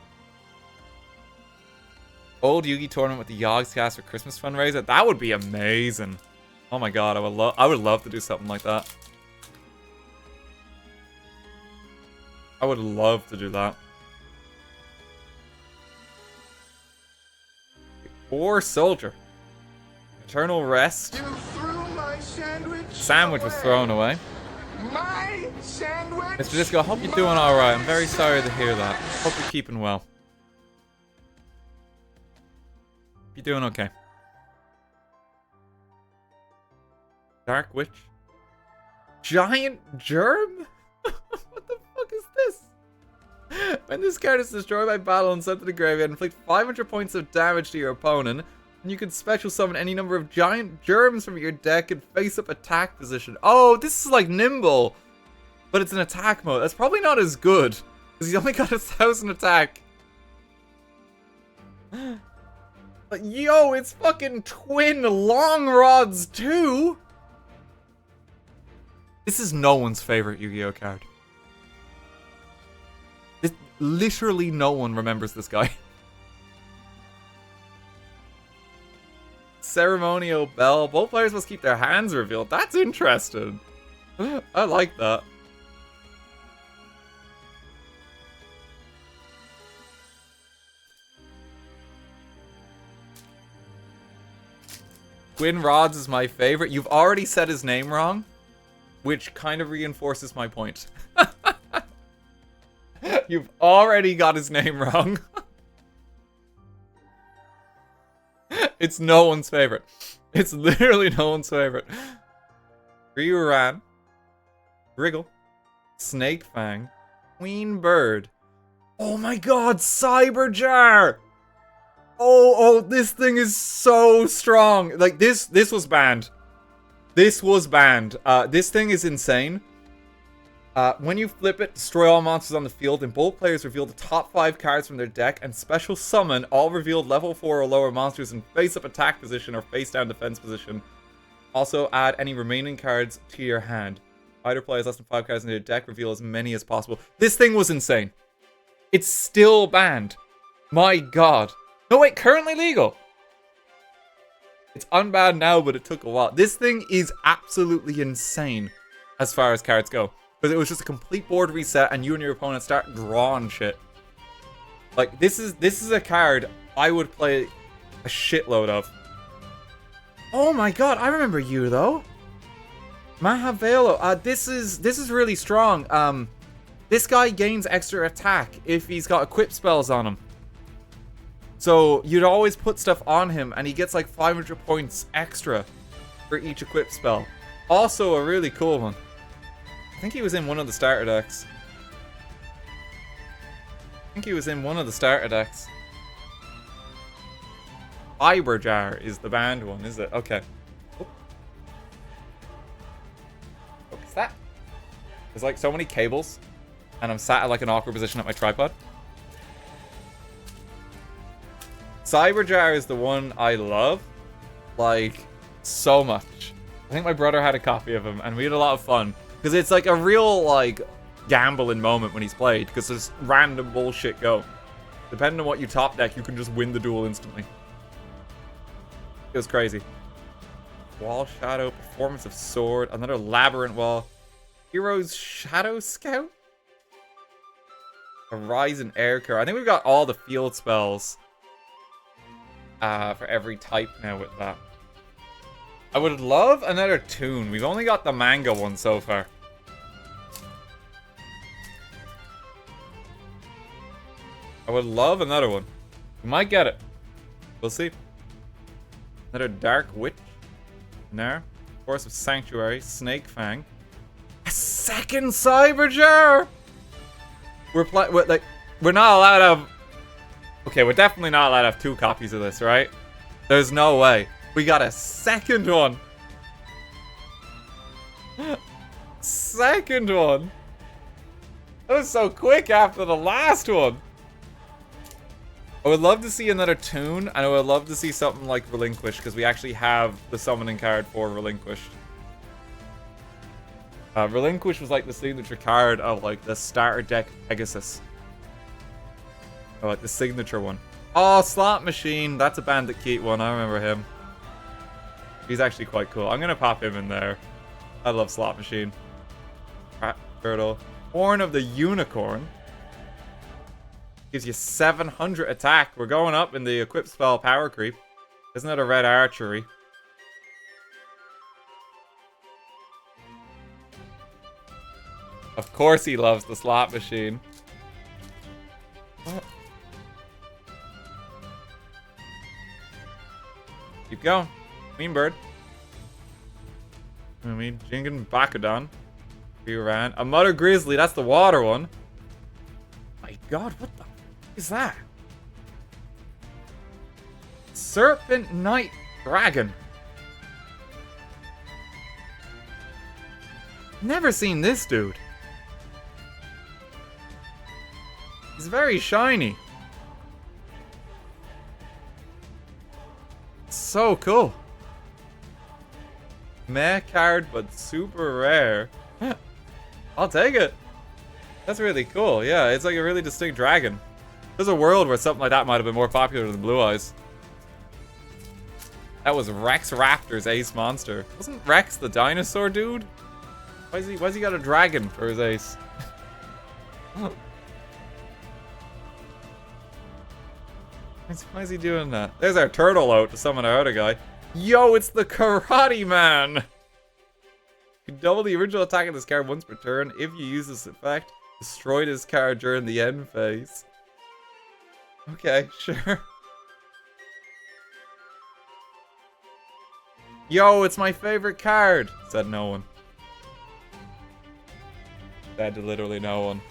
Old Yugi tournament with the Yogscast for Christmas fundraiser. That would be amazing. Oh my god, I would love to do something like that. I would love to do that. Poor soldier. Eternal rest. You threw my sandwich was thrown away. My sandwich. Mr. Disco, I hope you're doing alright. I'm very sorry to hear that. Hope you're keeping well. You're doing okay. Dark Witch. Giant Germ? What the fuck is this? When this card is destroyed by battle and sent to the graveyard, inflict 500 points of damage to your opponent, and you can special summon any number of giant germs from your deck and face up attack position. Oh, this is like Nimble, but it's an attack mode. That's probably not as good, because he's only got 1,000 attack. But yo, it's fucking twin long rods too. This is no one's favorite Yu-Gi-Oh card. Literally no one remembers this guy. Ceremonial Bell. Both players must keep their hands revealed. That's interesting. I like that. Twin Rods is my favorite. You've already said his name wrong, which kind of reinforces my point. You've already got his name wrong. It's no one's favorite. It's literally no one's favorite. Ryuran, Wriggle, Snake Fang, Queen Bird. Oh my god, Cyberjar! Oh, this thing is so strong. Like, this was banned. This was banned. This thing is insane. When you flip it, destroy all monsters on the field, and both players reveal the top 5 cards from their deck and special summon all revealed level 4 or lower monsters in face-up attack position or face-down defense position. Also, add any remaining cards to your hand. Either player has less than 5 cards in their deck, reveal as many as possible. This thing was insane. It's still banned. My god. No, wait, currently legal. It's unbanned now, but it took a while. This thing is absolutely insane as far as cards go. Because it was just a complete board reset and you and your opponent start drawing shit. Like, this is a card I would play a shitload of. Oh my god, I remember you though. Mahavelo. This is really strong. This guy gains extra attack if he's got equip spells on him. So you'd always put stuff on him and he gets like 500 points extra for each equip spell. Also a really cool one. I think he was in one of the starter decks. Cyberjar is the banned one, is it? Okay. What's that? There's like so many cables, and I'm sat at like an awkward position at my tripod. Cyberjar is the one I love, like, so much. I think my brother had a copy of him, and we had a lot of fun. Because it's like a real, like, gambling moment when he's played, because there's random bullshit go. Depending on what you top deck, you can just win the duel instantly. It was crazy. Wall Shadow, Performance of Sword, another Labyrinth Wall. Heroes Shadow Scout? Horizon Air Core. I think we've got all the field spells for every type now with that. I would love another tune. We've only got the manga one so far. I would love another one. We might get it. We'll see. Another Dark Witch. Nair. Force of Sanctuary. Snake Fang. A second Cyberjar! We're not allowed to have... Okay, we're definitely not allowed to have 2 copies of this, right? There's no way. We got a second one. Second one. That was so quick after the last one. I would love to see another tune, and I would love to see something like Relinquish, because we actually have the summoning card for Relinquished. Relinquish was like the signature card of like the starter deck Pegasus. Or like the signature one. Oh, Slot Machine. That's a Bandit Keat one. I remember him. He's actually quite cool. I'm gonna pop him in there. I love Slot Machine. Rat Turtle. Horn of the Unicorn. Gives you 700 attack. We're going up in the equip spell power creep. Isn't it a red archery? Of course he loves the Slot Machine. What? Keep going. Queen Bird. I mean, Jingen Bakudan. We ran. A Mother Grizzly, that's the water one. My god, what the f is that? Serpent Knight Dragon. Never seen this dude. He's very shiny. So cool. Meh card, but super rare. I'll take it. That's really cool. Yeah, it's like a really distinct dragon. There's a world where something like that might have been more popular than Blue Eyes. That was Rex Raptor's ace monster. Wasn't Rex the dinosaur dude? Why's he got a dragon for his ace? Why is he doing that? There's our turtle out to summon our other guy. Yo, it's the Karate Man! You can double the original attack of this card once per turn. If you use this effect, destroy this card during the end phase. Okay, sure. Yo, it's my favorite card! Said no one. Said literally no one.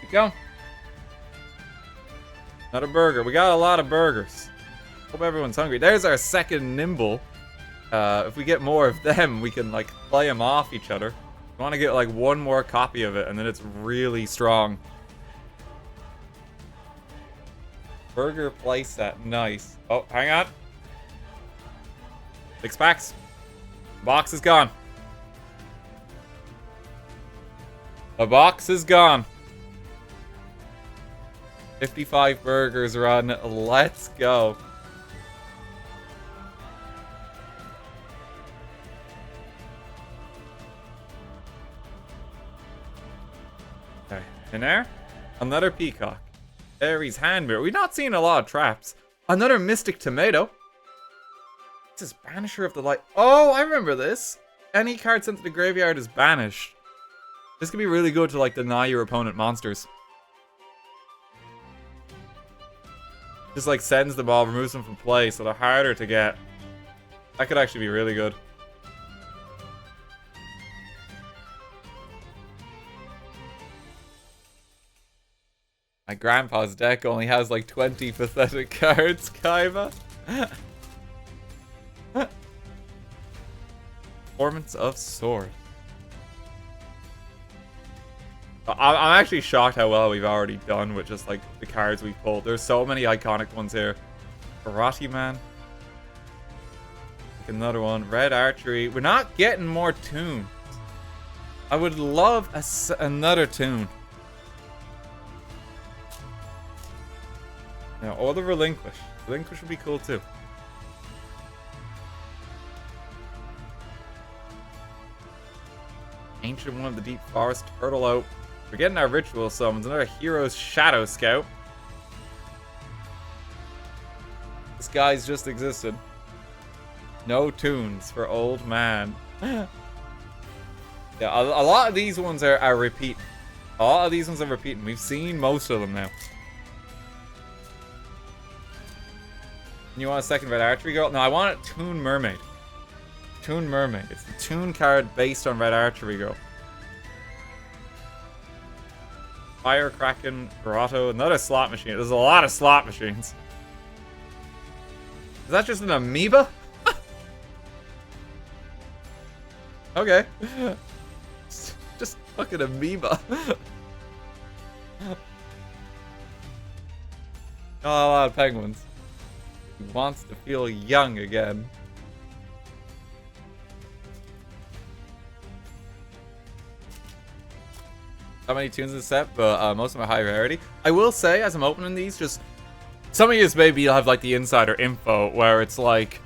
Keep going. Not a burger. We got a lot of burgers. Hope everyone's hungry. There's our second Nimble. If we get more of them, we can like play them off each other. We want to get like one more copy of it, and then it's really strong. Burger playset. Nice. Oh, hang on. 6 packs. Box is gone. The box is gone. 55 burgers run. Let's go. Okay, in there. Another peacock. Aries hand mirror. We've not seen a lot of traps. Another mystic tomato. This is Banisher of the Light. Oh, I remember this. Any card sent to the graveyard is banished. This could be really good to like deny your opponent monsters. Just like sends them all, removes them from play, so they're harder to get. That could actually be really good. My grandpa's deck only has like 20 pathetic cards, Kaiba. Performance of Sword. I'm actually shocked how well we've already done with just like the cards we've pulled. There's so many iconic ones here. Karate Man. Like another one. Red Archery. We're not getting more tunes. I would love another tune. Yeah, or the Relinquish. Relinquish would be cool too. Ancient One of the Deep Forest. Turtle out. We're getting our ritual summons. Another Hero's Shadow Scout. This guy's just existed. No tunes for old man. Yeah, a lot of these ones are repeating. A lot of these ones are repeating. We've seen most of them now. You want a second Red Archery Girl? No, I want a Toon Mermaid. Toon Mermaid. It's the Toon card based on Red Archery Girl. Fire Kraken, Grotto, another slot machine. There's a lot of slot machines. Is that just an amoeba? Okay. Just fucking amoeba. Oh, a lot of penguins. He wants to feel young again. that many tunes in the set, but most of them are high rarity. I will say, as I'm opening these, just some of you maybe you'll have like the insider info where it's like,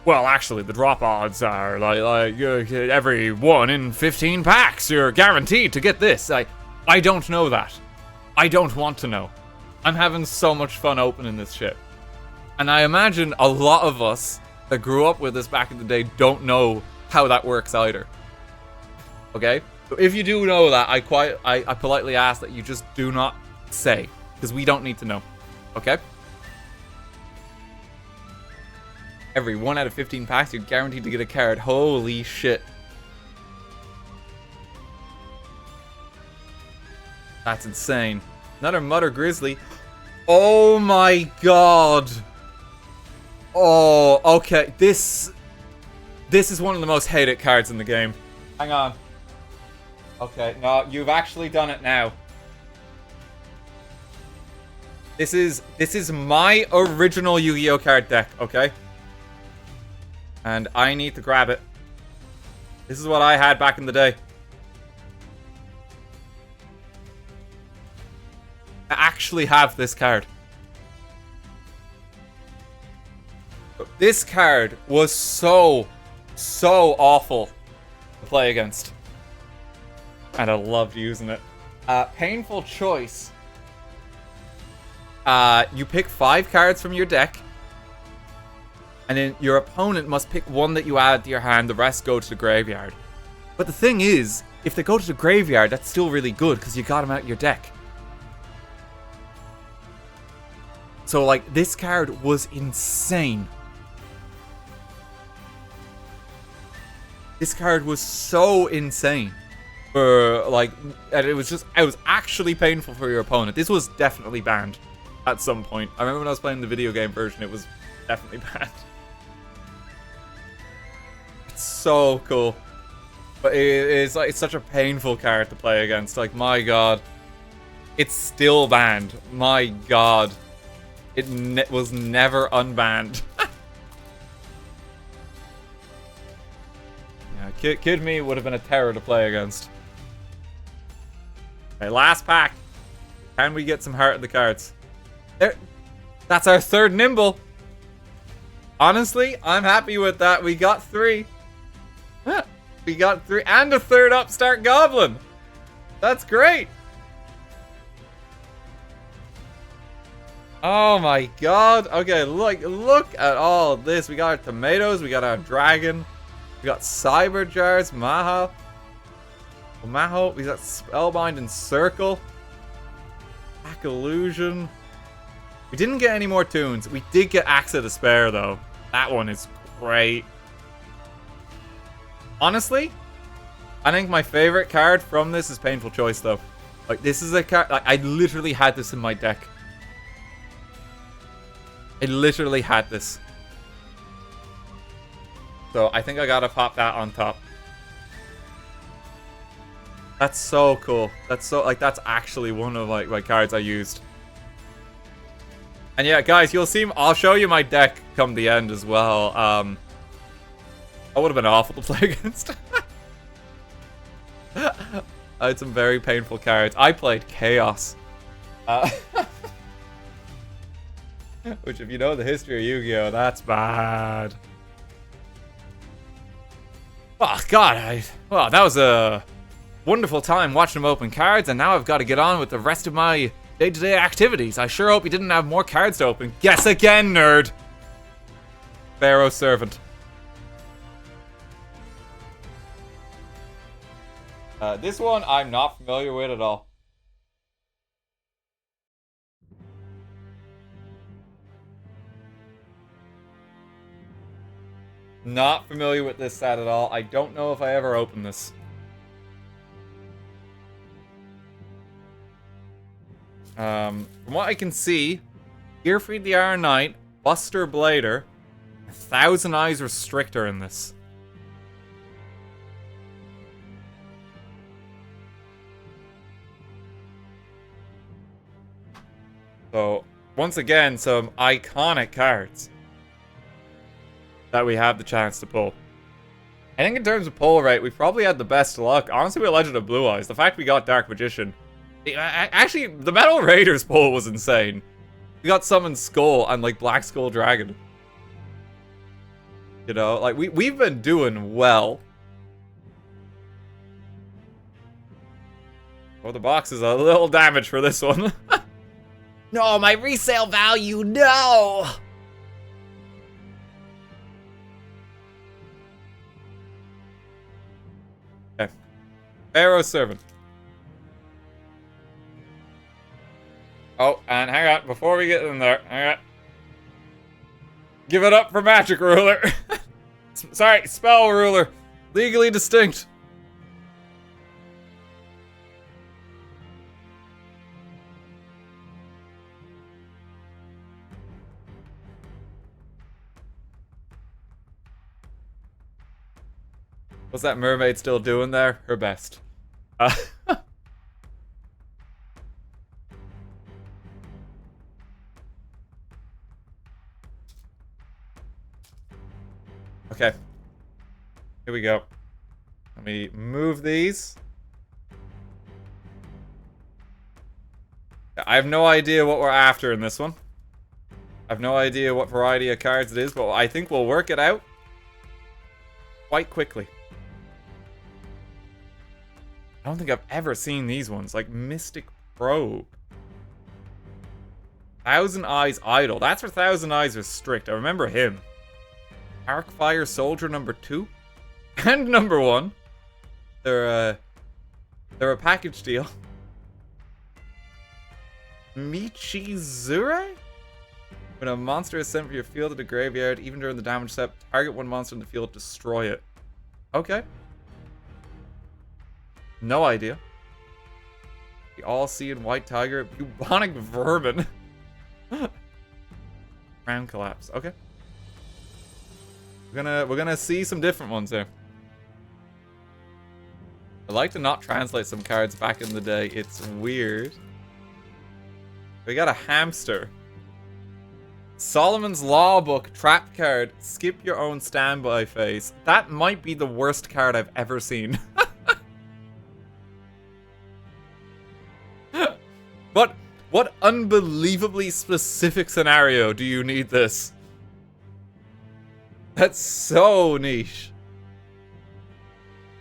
well, actually, the drop odds are like every 1 in 15 packs, you're guaranteed to get this. I don't know that. I don't want to know. I'm having so much fun opening this shit. And I imagine a lot of us that grew up with this back in the day don't know how that works either. Okay? So if you do know that, I politely ask that you just do not say, because we don't need to know. Okay? Every 1 out of 15 packs, you're guaranteed to get a card. Holy shit. That's insane. Another Mother Grizzly. Oh my god. Oh, okay. This is one of the most hated cards in the game. Hang on. Okay, no, you've actually done it now. This is my original Yu-Gi-Oh card deck, okay? And I need to grab it. This is what I had back in the day. I actually have this card. This card was so awful to play against. And I loved using it. Painful choice. You pick 5 cards from your deck. And then your opponent must pick 1 that you add to your hand, the rest go to the graveyard. But the thing is, if they go to the graveyard, that's still really good because you got them out of your deck. So, like, this card was insane. This card was so insane. And it was actually painful for your opponent. This was definitely banned at some point. I remember when I was playing the video game version, it was definitely banned. It's so cool. But it's such a painful card to play against. Like, my god. It's still banned. My god. It was never unbanned. Yeah, Kid Me would have been a terror to play against. Okay, last pack. Can we get some heart in the cards? There. That's our 3rd Nimble. Honestly, I'm happy with that. We got 3. We got 3 and a 3rd Upstart Goblin. That's great. Oh my god. Okay, look at all this. We got our tomatoes, we got our dragon, we got cyber jars, Maho, we got Spellbind and Circle, Pack Illusion. We didn't get any more tunes. We did get Axe of Despair though. That one is great. Honestly, I think my favorite card from this is Painful Choice though. Like, this is a card, like, I literally had this in my deck. I literally had this. So I think I gotta pop that on top. That's so cool. That's so, like, that's actually one of my cards I used. And yeah, guys, you'll see, I'll show you my deck come the end as well. That would have been awful to play against. I had some very painful cards. I played Chaos. Which, if you know the history of Yu-Gi-Oh, that's bad. Oh, God. Well, that was a wonderful time watching them open cards, and now I've got to get on with the rest of my day-to-day activities. I sure hope you didn't have more cards to open. Guess again, nerd. Pharaoh's Servant. This one I'm not familiar with at all. Not familiar with this set at all. I don't know if I ever opened this. From what I can see, Gearfried the Iron Knight, Buster Blader, Thousand Eyes Restrictor in this. So, once again, some iconic cards that we have the chance to pull. I think in terms of pull rate, we probably had the best luck. Honestly, with Legend of Blue Eyes, the fact we got Dark Magician. Actually, the Metal Raiders pull was insane. We got Summon Skull and, like, Black Skull Dragon. You know, like, we've been doing well. Well, the box is a little damaged for this one. No, my resale value, no! Okay. Pharaoh Servant. Oh, and hang on, before we get in there, hang on. Give it up for Magic Ruler. Sorry, Spell Ruler. Legally distinct. What's that mermaid still doing there? Her best. Okay. Here we go. Let me move these. I have no idea what we're after in this one. I have no idea what variety of cards it is, but I think we'll work it out quite quickly. I don't think I've ever seen these ones. Like Mystic Probe. Thousand Eyes Idol. That's where Thousand Eyes are strict. I remember him. Arcfire Soldier number 2 and number 1. They're a package deal. Michizure? When a monster is sent from your field to the graveyard, even during the damage step, target one monster in the field, destroy it. Okay. No idea. The All-Seeing White Tiger, Bubonic Vermin. Ground Collapse. Okay. We're gonna see some different ones here. I like to not translate some cards back in the day. It's weird. We got a hamster. Solomon's Law Book trap card. Skip your own standby phase. That might be the worst card I've ever seen. What unbelievably specific scenario do you need this? That's so niche.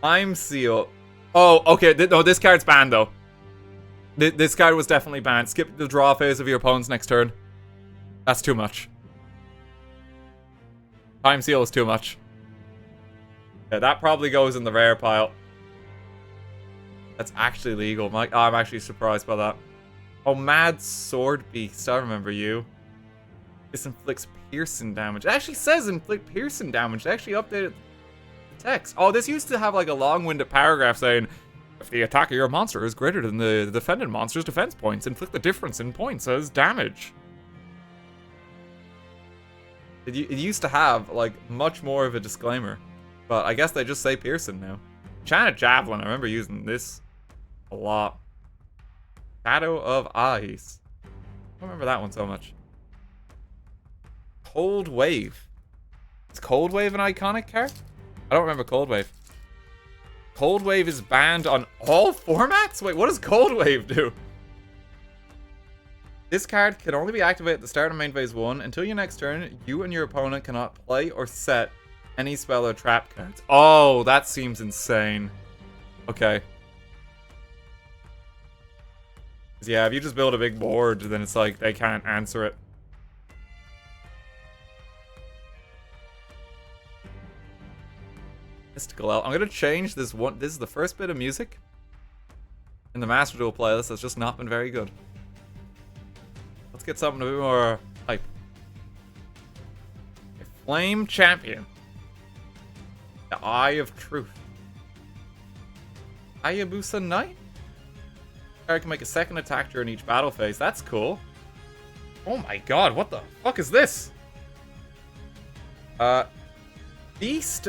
Time Seal. Oh, okay. No, this card's banned, though. This card was definitely banned. Skip the draw phase of your opponent's next turn. That's too much. Time Seal is too much. Yeah, that probably goes in the rare pile. That's actually legal. I'm actually surprised by that. Oh, Mad Sword Beast. I remember you. This inflicts piercing damage. It actually says inflict piercing damage. They actually updated the text. Oh, this used to have like a long-winded paragraph saying, if the attack of your monster is greater than the defendant monster's defense points, inflict the difference in points as damage. It used to have like much more of a disclaimer, but I guess they just say piercing now. China Javelin. I remember using this a lot. Shadow of Eyes. I don't remember that one so much. Cold Wave. Is Cold Wave an iconic card? I don't remember Cold Wave. Cold Wave is banned on all formats? Wait, what does Cold Wave do? This card can only be activated at the start of main phase 1. Until your next turn, you and your opponent cannot play or set any spell or trap cards. Oh, that seems insane. Okay. Yeah, if you just build a big board, then it's like they can't answer it. Mystical Elf. I'm gonna change this one. This is the first bit of music in the Master Duel playlist that's just not been very good. Let's get something a bit more hype. A Flame Champion. The Eye of Truth. Hayabusa Knight? Card can make a second attack during each battle phase. That's cool. Oh my god, what the fuck is this? Beast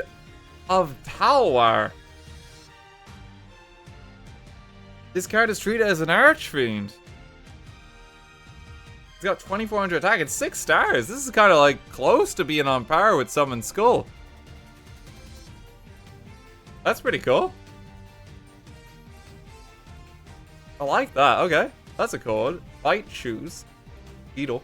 of Talwar. This card is treated as an Archfiend. He's got 2400 attack and 6 stars. This is kind of like close to being on par with Summon Skull. That's pretty cool. I like that. Okay. That's a cool one. Fight shoes. Beetle.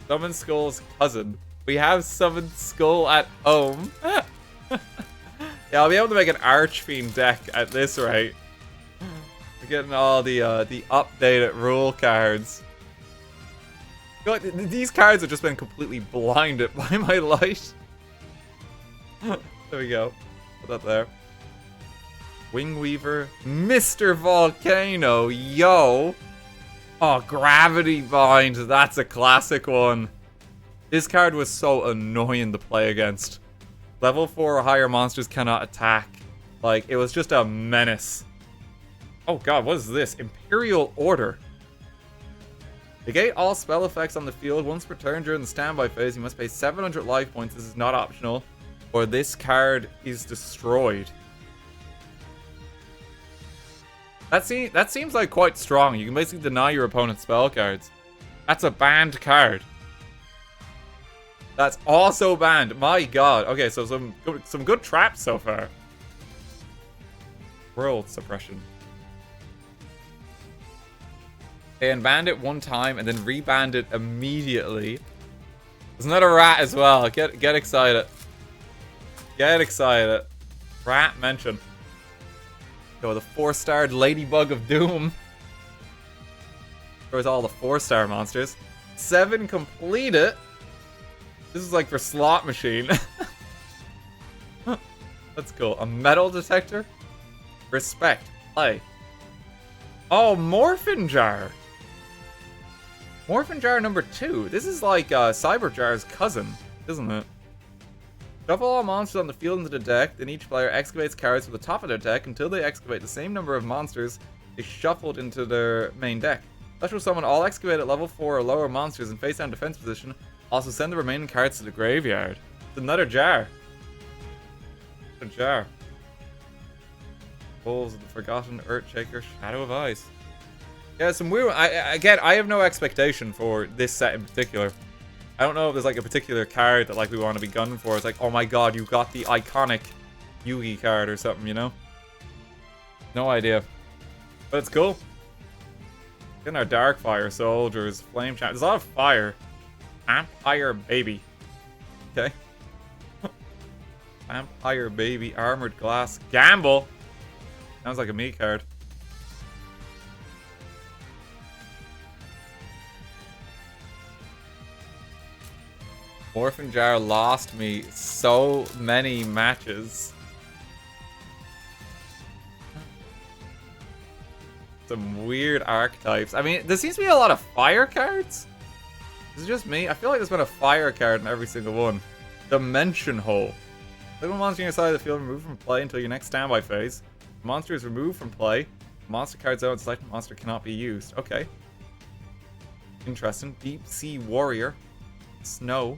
Summon Skull's cousin. We have Summoned Skull at home. Yeah, I'll be able to make an Archfiend deck at this rate. We're getting all the updated rule cards. God, these cards have just been completely blinded by my light. There we go. Put that there. Wingweaver. Mr. Volcano. Yo. Oh, Gravity Bind. That's a classic one. This card was so annoying to play against. Level 4 or higher monsters cannot attack. Like, it was just a menace. Oh god, what is this? Imperial Order. Negate all spell effects on the field once per turn during the standby phase. You must pay 700 life points. This is not optional. Or this card is destroyed. That seems like quite strong. You can basically deny your opponent's spell cards. That's a banned card. That's also banned. My god. Okay, so some good traps so far. World suppression. And banned it one time and then rebanned it immediately. There's another rat as well. Get excited. Get excited. Rat mention. Go the 4-starred Ladybug of Doom. There's all the 4-star monsters. 7 completed. This is like for slot machine. That's cool. A metal detector. Respect. Play. Oh, Morphin Jar. Morphin Jar number 2. This is like Cyber Jar's cousin, isn't it? Shuffle all monsters on the field into the deck, then each player excavates cards from the top of their deck until they excavate the same number of monsters they shuffled into their main deck. Special summon all excavated level 4 or lower monsters in face down defense position. Also send the remaining cards to the graveyard. It's another jar. A jar. Wolves of the Forgotten, Earthshaker, Shadow of Ice. Yeah, some weird. I have no expectation for this set in particular. I don't know if there's like a particular card that like we want to be gunning for. It's like, oh my god, you got the iconic Yugi card or something, you know? No idea. But it's cool. Getting our Darkfire soldiers, Flame Champ. There's a lot of fire. Vampire Baby. Okay. Vampire Baby, Armored Glass, Gamble. Sounds like a me card. Morphin Jar lost me so many matches. Some weird archetypes. I mean, there seems to be a lot of fire cards. Is it just me? I feel like there's been a fire card in every single one. Dimension Hole. Little monster on your side of the field removed from play until your next standby phase. The monster is removed from play. Monster card zone selected monster cannot be used. Okay. Interesting. Deep Sea Warrior. Snow.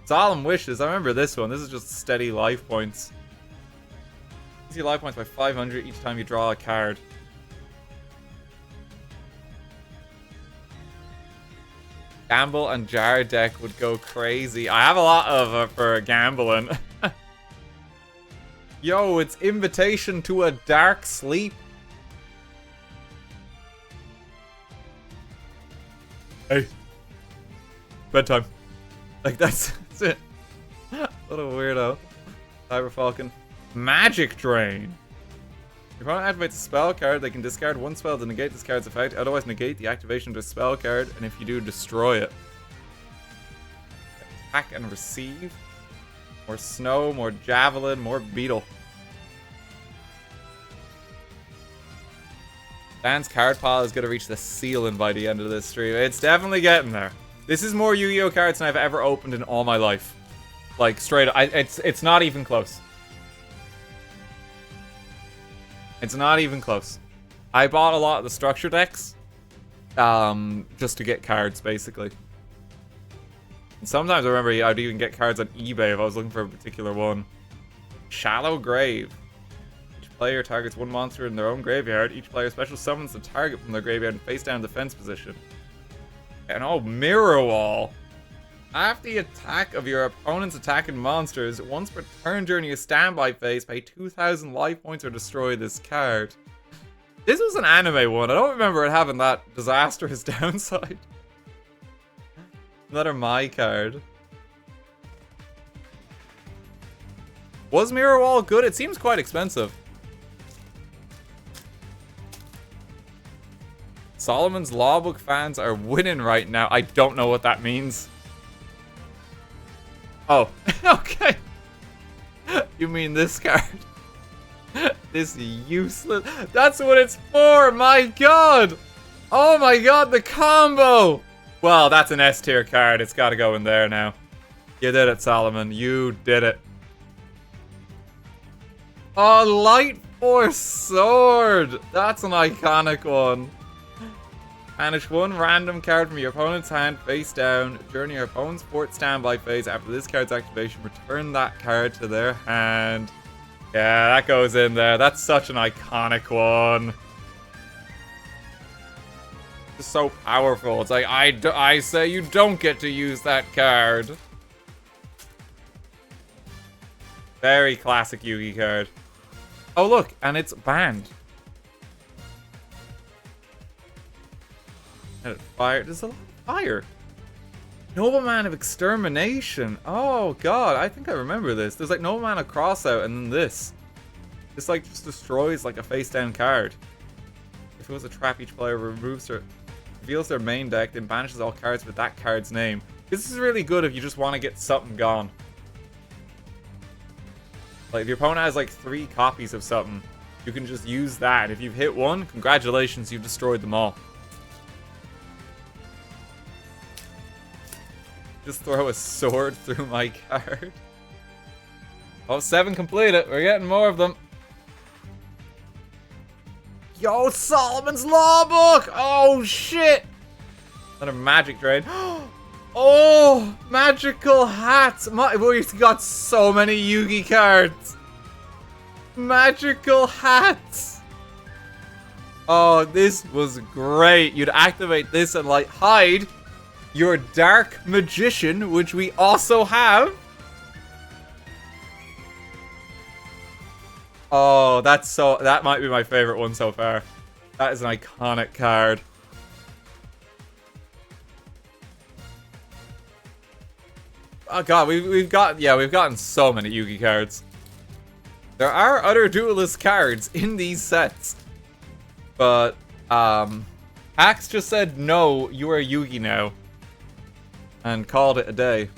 Solemn Wishes. I remember this one. This is just steady life points. Increase your life points by 500 each time you draw a card. Gamble and Jar deck would go crazy. I have a lot of for gambling. Yo, it's Invitation to a Dark Sleep. Hey. Bedtime. Like, that's it. What a weirdo. Cyber Falcon. Magic Drain. If your opponent activates a spell card, they can discard one spell to negate this card's effect, otherwise negate the activation of the spell card, and if you do, destroy it. Attack and receive. More Snow, more Javelin, more Beetle. Dan's card pile is going to reach the ceiling by the end of this stream. It's definitely getting there. This is more Yu-Gi-Oh cards than I've ever opened in all my life. Like, straight up. It's not even close. It's not even close. I bought a lot of the structure decks. Just to get cards, basically. And sometimes I remember I'd even get cards on eBay if I was looking for a particular one. Shallow Grave. Each player targets one monster in their own graveyard. Each player special summons the target from their graveyard in face down defense position. And oh, Mirror Wall. After the attack of your opponent's attacking monsters, once per turn during your standby phase, pay 2,000 life points or destroy this card. This was an anime one. I don't remember it having that disastrous downside. Another my card. Was Mirror Wall good? It seems quite expensive. Solomon's Lawbook fans are winning right now. I don't know what that means. Oh, okay. You mean this card? This useless... That's what it's for! My god! Oh my god, the combo! Well, that's an S tier card. It's gotta go in there now. You did it, Solomon. You did it. Oh, Light Force Sword! That's an iconic one. Banish one random card from your opponent's hand face down during your opponent's fourth standby phase. After this card's activation, return that card to their hand. Yeah, that goes in there. That's such an iconic one. It's so powerful. It's like, I say you don't get to use that card. Very classic Yugi card. Oh, look, and it's banned. Fire. There's a lot of fire. Nobleman of Extermination. Oh, God. I think I remember this. There's like Nobleman of Crossout and then this. This like just destroys like a face-down card. If it was a trap, each player reveals their main deck, then banishes all cards with that card's name. This is really good if you just want to get something gone. Like if your opponent has like 3 copies of something, you can just use that. If you've hit one, congratulations, you've destroyed them all. Just throw a sword through my card. Oh, 7 completed. We're getting more of them. Yo, Solomon's Lawbook! Oh, shit! Another magic drain. Oh, magical hats! We've got so many Yugi cards. Magical hats! Oh, this was great. You'd activate this and, like, hide your Dark Magician, which we also have. Oh, that might be my favorite one so far. That is an iconic card. Oh god, we've gotten so many Yugi cards. There are other duelist cards in these sets. But Axe just said no, you are Yugi now. And called it a day.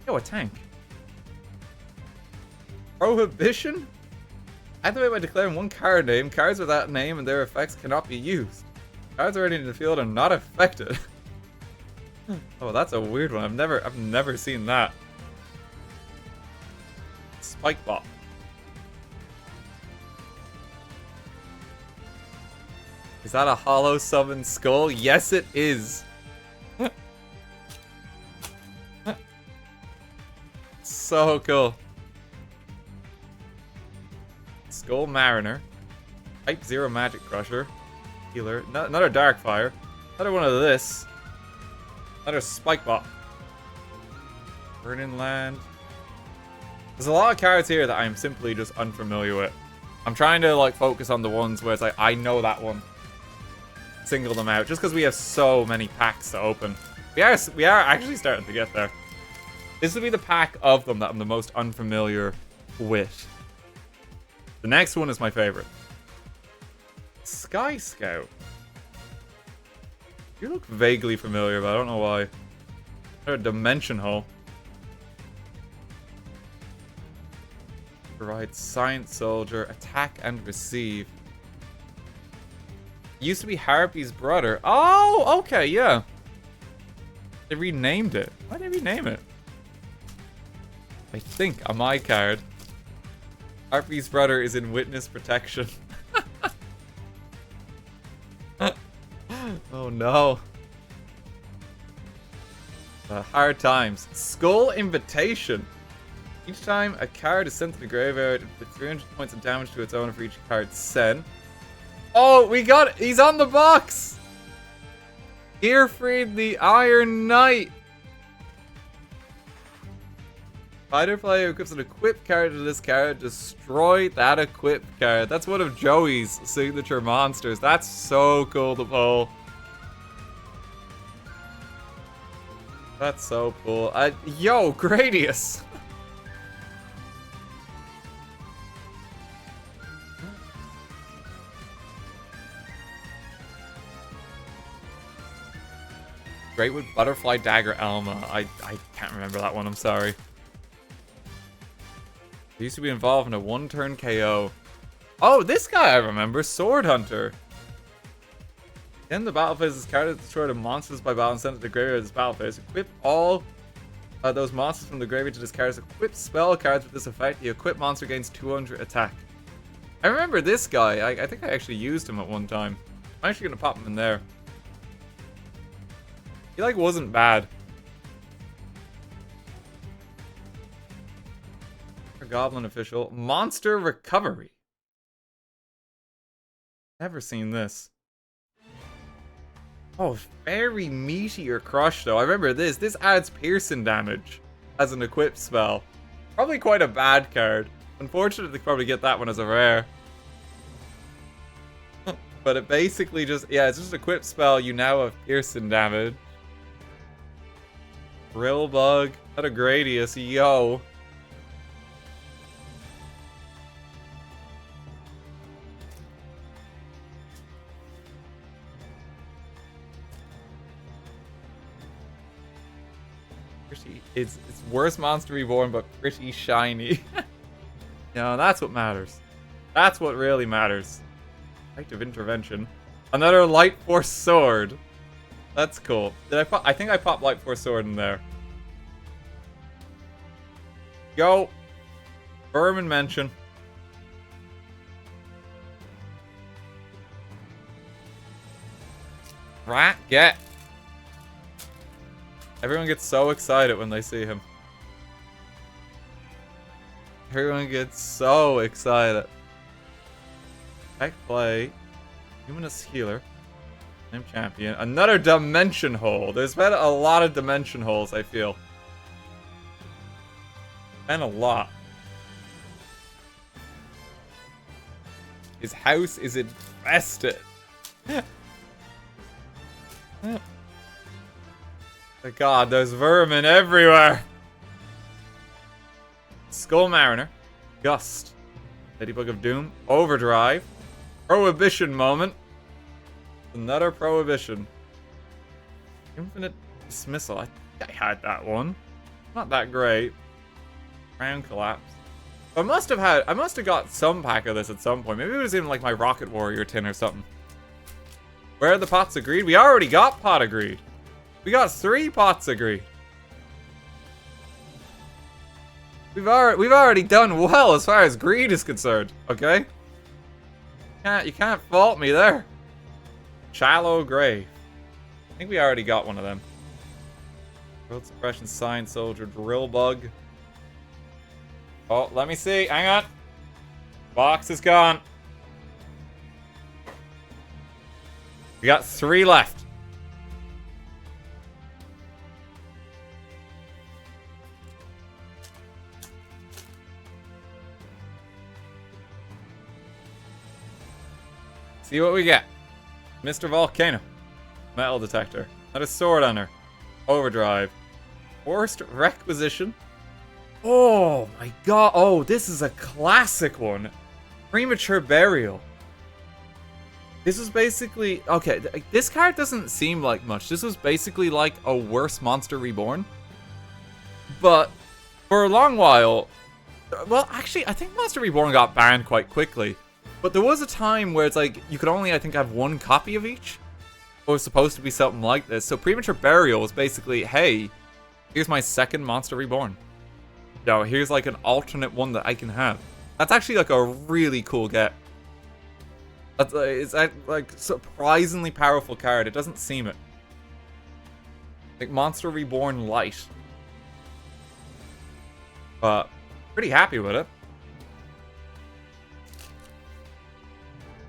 Yo, a tank. Prohibition? Activate by declaring one card name. Cards with that name and their effects cannot be used. Cards already in the field are not affected. Oh, that's a weird one. I've never seen that. Spike Bot. Is that a hollow summon skull? Yes, it is. So cool. Skull Mariner. Type 0 Magic Crusher. Healer. Another Darkfire. Another one of this. Another Spike Bot. Burning Land. There's a lot of cards here that I'm simply just unfamiliar with. I'm trying to like focus on the ones where it's like, I know that one. Single them out. Just because we have so many packs to open. We are actually starting to get there. This will be the pack of them that I'm the most unfamiliar with. The next one is my favorite. Sky Scout. You look vaguely familiar, but I don't know why. Another Dimension Hole. Provide Science Soldier, attack and receive. Used to be Harpy's brother. Oh, okay, yeah. They renamed it. Why did they rename it? I think on my card, Harpy's brother is in witness protection. Oh no. Hard times. Skull Invitation. Each time a card is sent to the graveyard, it puts 300 points of damage to its owner for each card sent. Oh, we got it! He's on the box! Gearfried the Iron Knight! Fighter player equips an equipped card to this card. Destroy that equipped card. That's one of Joey's signature monsters. That's so cool to pull. That's so cool. Yo, Gradius! Greatwood Butterfly Dagger Elma. I can't remember that one, I'm sorry. He used to be involved in a one-turn KO. Oh, this guy I remember. Sword Hunter. In the battle phase, this card is destroyed a monsters by battle and sent to the graveyard of this battle phase. Equip all those monsters from the graveyard to this card. Equip spell cards with this effect. The equipped monster gains 200 attack. I remember this guy. I think I actually used him at one time. I'm actually going to pop him in there. He, like, wasn't bad. Goblin official. Monster recovery. Never seen this. Oh, Fairy Meteor Crush, though. I remember this. This adds piercing damage as an equipped spell. Probably quite a bad card. Unfortunately, probably get that one as a rare. But it basically just... Yeah, it's just an equipped spell. You now have piercing damage. Drill Bug. Not a Gradius. Yo. It's worse Monster Reborn, but pretty shiny. No, that's what matters. That's what really matters. Active Intervention. Another Light Force Sword. That's cool. I think I popped Light Force Sword in there. Yo. Vermin Mention. Rat, get. Everyone gets so excited when they see him. Everyone gets so excited. Tech play. Humanist Healer. I'm champion. Another Dimension Hole. There's been a lot of Dimension Holes, I feel. And a lot. His house is infested. God, there's vermin everywhere. Skull Mariner. Gust. Ladybug of Doom. Overdrive. Prohibition Moment. Another Prohibition. Infinite Dismissal. I think I had that one. Not that great. Crown Collapse. I must have got some pack of this at some point. Maybe it was in like my Rocket Warrior tin or something. Where are the pots of greed? We already got Pot of Greed. We got 3 pots of greed. We've already done well as far as greed is concerned. Okay, you can't fault me there. Shallow Grave. I think we already got one of them. World Suppression, Science Soldier, Drill Bug. Oh, let me see. Hang on. Box is gone. We got 3 left. See what we get. Mr. Volcano. Metal Detector. Not a Sword Hunter. Overdrive. Forced Requisition. Oh my god. Oh, this is a classic one. Premature Burial. This was basically... Okay, this card doesn't seem like much. This was basically like a worse Monster Reborn. But for a long while... Well, actually, I think Monster Reborn got banned quite quickly. But there was a time where it's like, you could only, I think, have 1 copy of each. Or it was supposed to be something like this. So Premature Burial was basically, hey, here's my second Monster Reborn. Yo, here's like an alternate one that I can have. That's actually like a really cool get. That's, it's like surprisingly powerful card. It doesn't seem it. Like Monster Reborn Light. But pretty happy with it.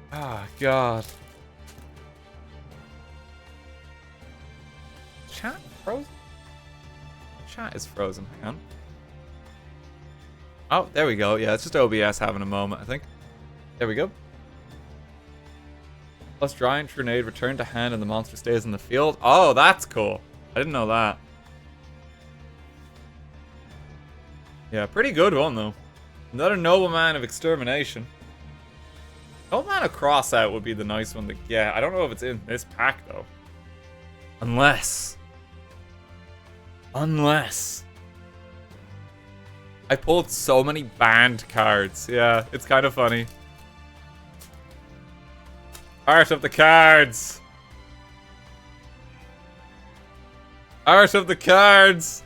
Ah, God. Chat frozen? Chat is frozen. Hang on. Oh, there we go. Yeah, it's just OBS having a moment, I think. There we go. Plus Giant Grenade, return to hand, and the monster stays in the field. Oh, that's cool. I didn't know that. Yeah, pretty good one, though. Another Nobleman of Extermination. Nobleman of Crossout would be the nice one to get. I don't know if it's in this pack, though. Unless. I pulled so many banned cards. Yeah, it's kind of funny. Art of the cards! Art of the cards!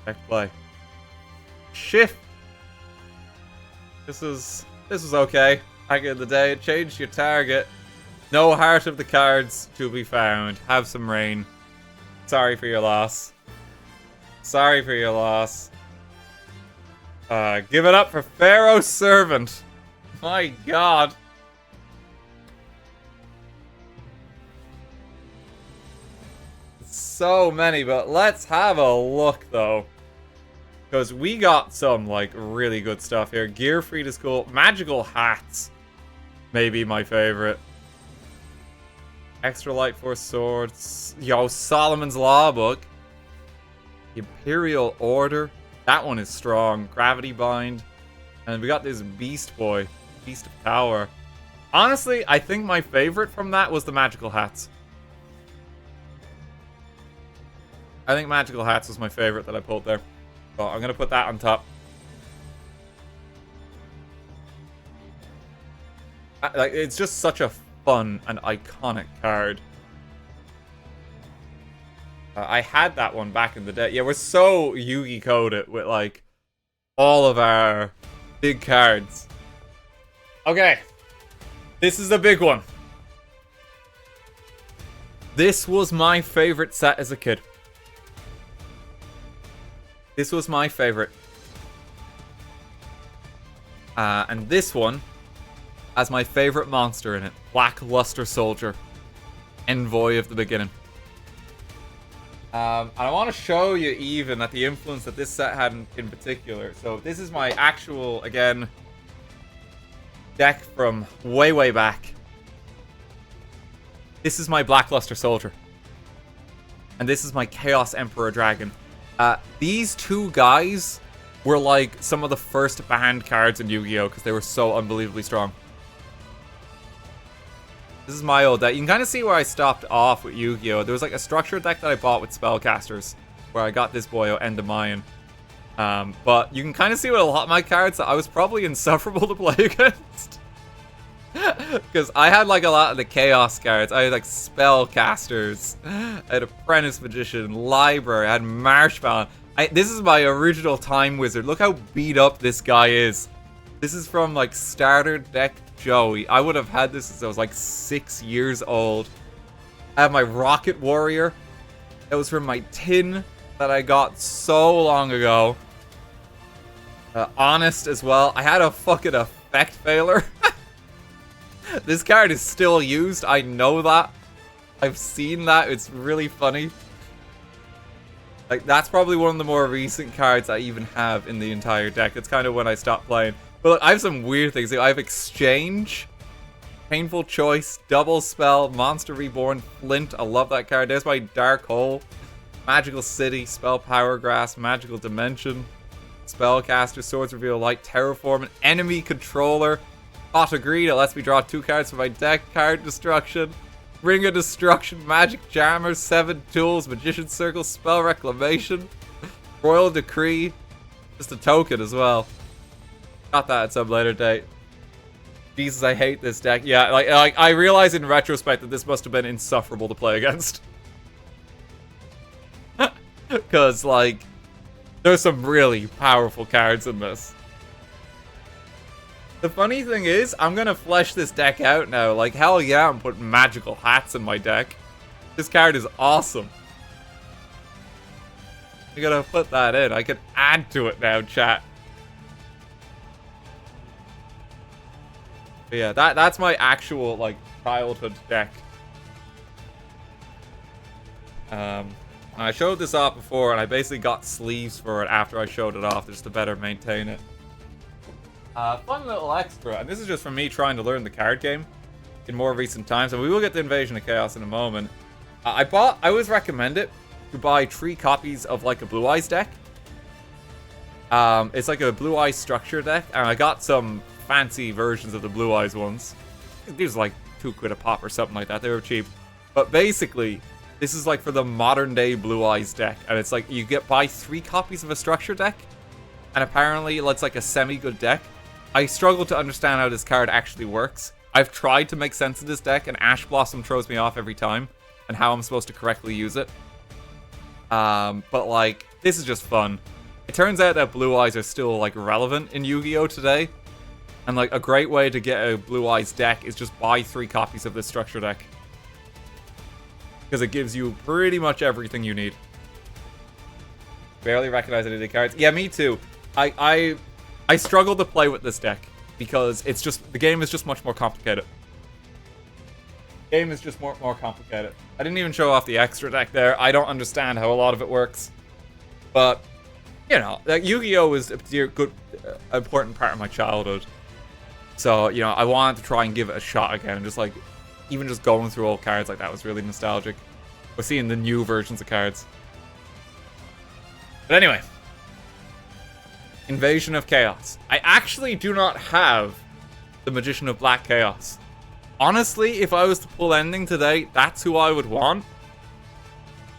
Deck play. Shift! This is okay. Back in the day, change your target. No heart of the cards to be found. Have some rain. Sorry for your loss. Sorry for your loss. Give it up for Pharaoh's Servant. My god. So many, but let's have a look, though. Because we got some, like, really good stuff here. Gear Free to School. Magical Hats. Maybe my favorite. Extra Light Force Swords. Yo, Solomon's Law Book. Imperial Order. That one is strong. Gravity Bind. And we got this Beast Boy. Beast of Power. Honestly, I think my favorite from that was the Magical Hats. I think Magical Hats was my favorite that I pulled there. So I'm going to put that on top. Like, it's just such a fun and iconic card. I had that one back in the day. Yeah, we're so Yu-Gi coded with, like, all of our big cards. Okay. This is the big one. This was my favorite set as a kid. This was my favorite. And this one has my favorite monster in it. Black Luster Soldier. Envoy of the Beginning. And I want to show you even that the influence that this set had in particular. So this is my actual, again, deck from way, way back. This is my Black Luster Soldier. And this is my Chaos Emperor Dragon. These two guys were like some of the first banned cards in Yu-Gi-Oh! Because they were so unbelievably strong. This is my old deck. You can kind of see where I stopped off with Yu-Gi-Oh! There was like a structured deck that I bought with Spellcasters, where I got this boyo, Endemayan. But you can kind of see with a lot of my cards that I was probably insufferable to play against. Because I had like a lot of the Chaos cards. I had like Spellcasters. I had Apprentice Magician, Library, I had Marshmallow. This is my original Time Wizard. Look how beat up this guy is. This is from like Starter Deck Joey. I would have had this since I was like 6 years old. I have my Rocket Warrior. That was from my tin that I got so long ago. Honest as well. I had a fucking Effect Failer. This card is still used. I know that. I've seen that. It's really funny. Like, that's probably one of the more recent cards I even have in the entire deck. It's kind of when I stopped playing. But look, I have some weird things. I have Exchange, Painful Choice, Double Spell, Monster Reborn, Flint. I love that card. There's my Dark Hole, Magical City, Spell Power Grass, Magical Dimension, Spellcaster, Swords Reveal Light, Terraform, an Enemy Controller, Pot of Greed. It lets me draw 2 cards from my deck. Card Destruction, Ring of Destruction, Magic Jammer, 7 Tools, Magician Circle, Spell Reclamation, Royal Decree, just a token as well. Got that at some later date. Jesus, I hate this deck. Yeah, like I realize in retrospect that this must have been insufferable to play against. Because, like, there's some really powerful cards in this. The funny thing is, I'm gonna flesh this deck out now. Like, hell yeah, I'm putting Magical Hats in my deck. This card is awesome. I gotta put that in. I can add to it now, chat. But yeah, that's my actual, like, childhood deck. I showed this off before, and I basically got sleeves for it after I showed it off just to better maintain it. Fun little extra, and this is just from me trying to learn the card game in more recent times, and we will get to Invasion of Chaos in a moment. I always recommend it to buy 3 copies of like a Blue Eyes deck. It's like a Blue Eyes structure deck, and I got some fancy versions of the Blue Eyes ones. These are like £2 a pop or something like that. They were cheap. But basically, this is like for the modern day Blue Eyes deck, and it's like you buy 3 copies of a structure deck, and apparently it's like a semi-good deck. I struggle to understand how this card actually works. I've tried to make sense of this deck, and Ash Blossom throws me off every time, and how I'm supposed to correctly use it. But like, this is just fun. It turns out that Blue Eyes are still like relevant in Yu-Gi-Oh today, and like a great way to get a Blue Eyes deck is just buy 3 copies of this structure deck, because it gives you pretty much everything you need. Barely recognize any of the cards. Yeah, me too. I struggle to play with this deck because it's just, the game is just much more complicated. The game is just more complicated. I didn't even show off the extra deck there. I don't understand how a lot of it works, but you know, like Yu-Gi-Oh was a good, important part of my childhood. So you know, I wanted to try and give it a shot again, and just like, even just going through old cards like that was really nostalgic. Or seeing the new versions of cards. But anyway. Invasion of Chaos. I actually do not have the Magician of Black Chaos. Honestly, if I was to pull ending today, that's who I would want.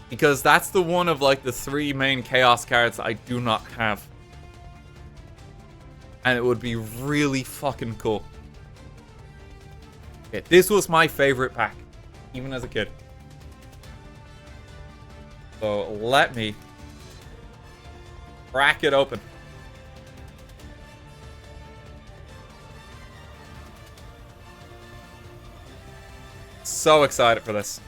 Because that's the one of like the 3 main Chaos cards that I do not have. And it would be really fucking cool. Okay, this was my favorite pack, even as a kid. So let me crack it open. So excited for this.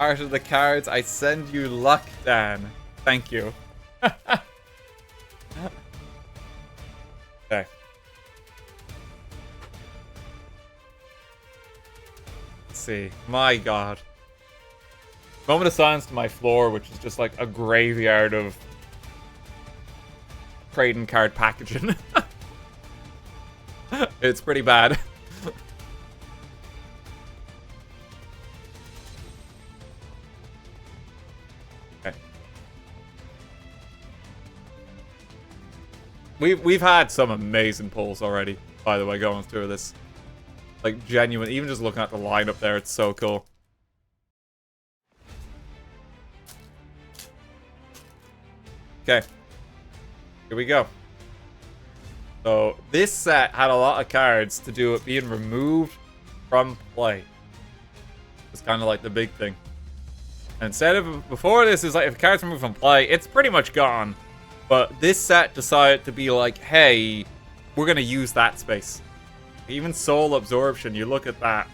Art of the cards, I send you luck, Dan. Thank you. Okay. Let's see. My god. Moment of silence to my floor, which is just like a graveyard of trading card packaging. It's pretty bad. Okay. We've had some amazing pulls already, by the way, going through this. Like, genuine. Even just looking at the lineup there, it's so cool. Okay. Here we go. So, this set had a lot of cards to do with being removed from play. It's kind of like the big thing. And instead of, before this, is like, if cards removed from play, it's pretty much gone. But this set decided to be like, hey, we're going to use that space. Even Soul Absorption, you look at that.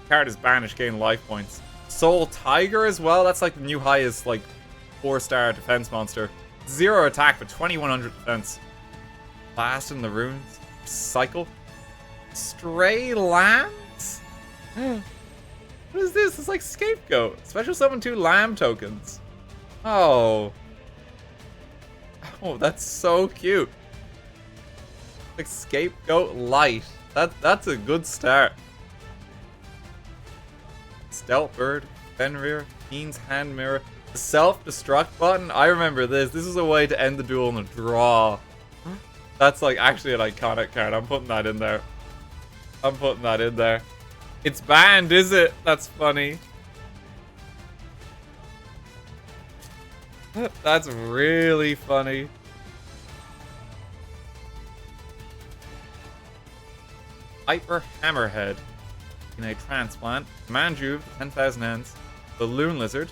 Card is banished, gain life points. Soul Tiger as well, that's like the new highest, like, 4-star defense monster. 0 attack, but 2100 defense. Blast in the Runes. Cycle. Stray Lambs? What is this? It's like Scapegoat. Special summon 2 lamb tokens. Oh. Oh, that's so cute. Like Scapegoat Light. That's a good start. Stealth Bird. Fenrir. Fiend's Hand Mirror. The self-destruct button. I remember this. This is a way to end the duel in a draw. That's like actually an iconic card. I'm putting that in there. I'm putting that in there. It's banned, is it? That's funny. That's really funny. Hyper Hammerhead. In a transplant. Manjuve, 10,000 ends. Balloon Lizard.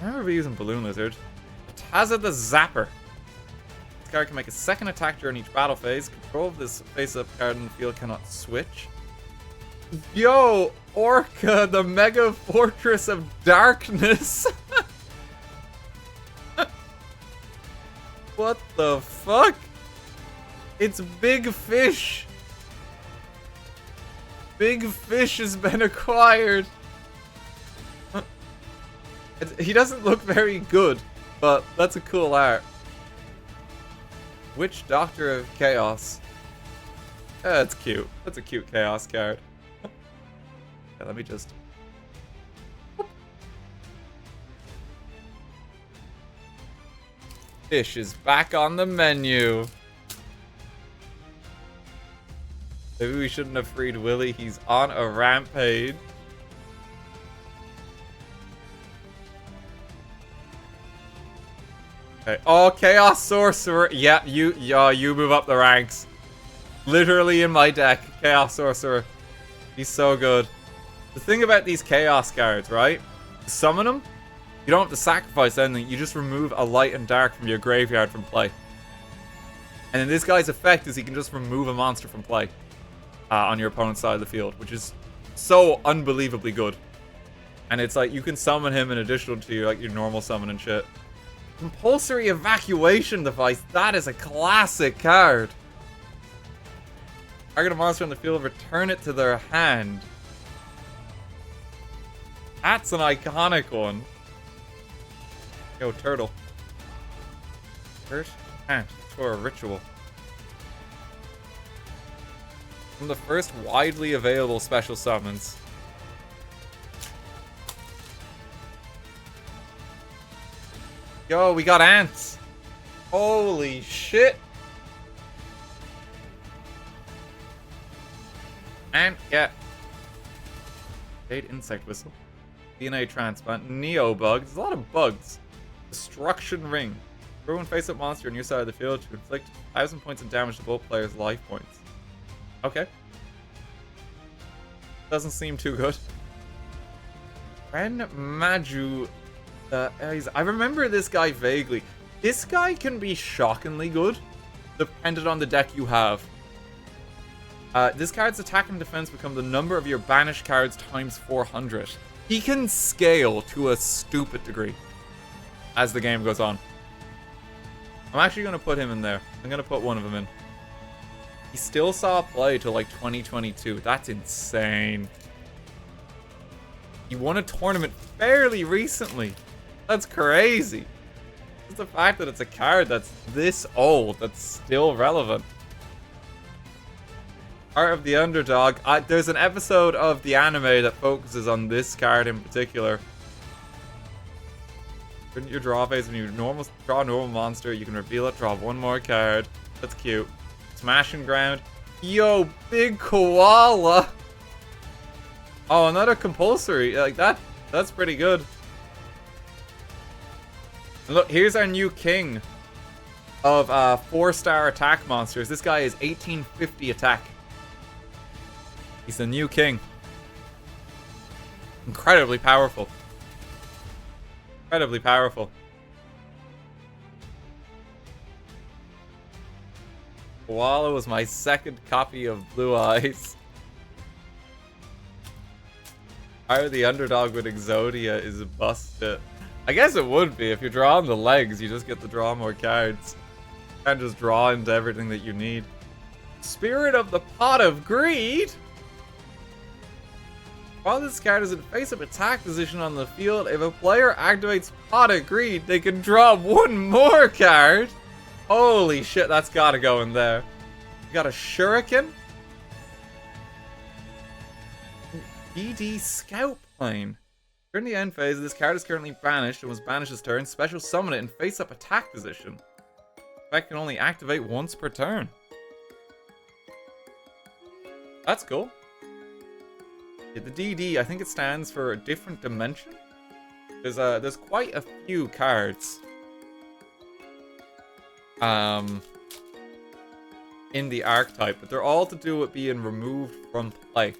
I remember using Balloon Lizard. Taza the Zapper. This card can make a second attack during each battle phase. Control of this face-up card in the field cannot switch. Yo, Orca, the Mega Fortress of Darkness. What the fuck? It's Big Fish. Big Fish has been acquired. He doesn't look very good, but that's a cool art. Witch Doctor of Chaos. That's cute. That's a cute Chaos card. Yeah, let me just... Fish is back on the menu. Maybe we shouldn't have freed Willy. He's on a rampage. Okay. Oh, Chaos Sorcerer. Yeah, you move up the ranks. Literally in my deck, Chaos Sorcerer. He's so good. The thing about these Chaos cards, right? To summon them, you don't have to sacrifice anything. You just remove a light and dark from your graveyard from play. And then this guy's effect is he can just remove a monster from play on your opponent's side of the field, which is so unbelievably good. And it's like you can summon him in addition to your normal summon and shit. Compulsory Evacuation Device. That is a classic card. Target a monster on the field, return it to their hand. That's an iconic one. Yo, turtle. Hurt ant for a ritual. One of the first widely available special summons. Yo, we got ants. Holy shit. Ant, yeah. Jade Insect Whistle. DNA Transplant. Neo Bug. There's a lot of bugs. Destruction Ring. Throw and face up monster on your side of the field to inflict 1,000 points of damage to both players' life points. Okay. Doesn't seem too good. Ren Maju. I remember this guy vaguely. This guy can be shockingly good, depending on the deck you have. This card's attack and defense become the number of your banished cards times 400. He can scale to a stupid degree as the game goes on. I'm actually going to put him in there. I'm going to put one of them in. He still saw play till like 2022. That's insane. He won a tournament fairly recently. That's crazy. Just the fact that it's a card that's this old, that's still relevant. Art of the Underdog. There's an episode of the anime that focuses on this card in particular. During your draw phase, when you draw a normal monster, you can reveal it, draw one more card. That's cute. Smash and Ground. Yo, big koala. Oh, another compulsory. Like that's pretty good. And look, here's our new king of 4-star attack monsters. This guy is 1850 attack. He's the new king. Incredibly powerful. Incredibly powerful. Koala was my second copy of Blue Eyes. Art of the Underdog with Exodia is busted. I guess it would be. If you're drawing the legs, you just get to draw more cards. You can't just draw into everything that you need. Spirit of the Pot of Greed? While this card is in face-up attack position on the field, if a player activates Pot of Greed, they can draw one more card. Holy shit, that's gotta go in there. You got a Shuriken. BD Scout Plane. During the end phase, this card is currently banished and was banished this turn. Special summon it in face-up attack position. Effect can only activate once per turn. That's cool. Yeah, the DD, I think it stands for a different dimension. There's quite a few cards in the archetype, but they're all to do with being removed from play.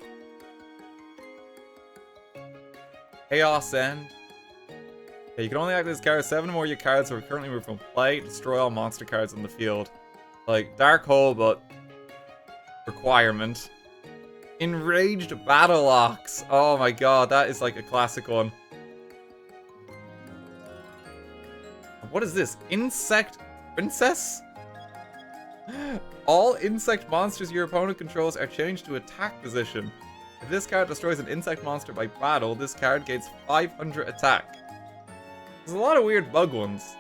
Chaos End. Yeah, you can only activate this card 7 more of your cards that are currently removed from play. Destroy all monster cards on the field. Like Dark Hole, but requirement. Enraged Battle Ox. Oh my god, that is like a classic one. What is this? Insect Princess? All insect monsters your opponent controls are changed to attack position. If this card destroys an insect monster by battle, this card gains 500 attack. There's a lot of weird bug ones.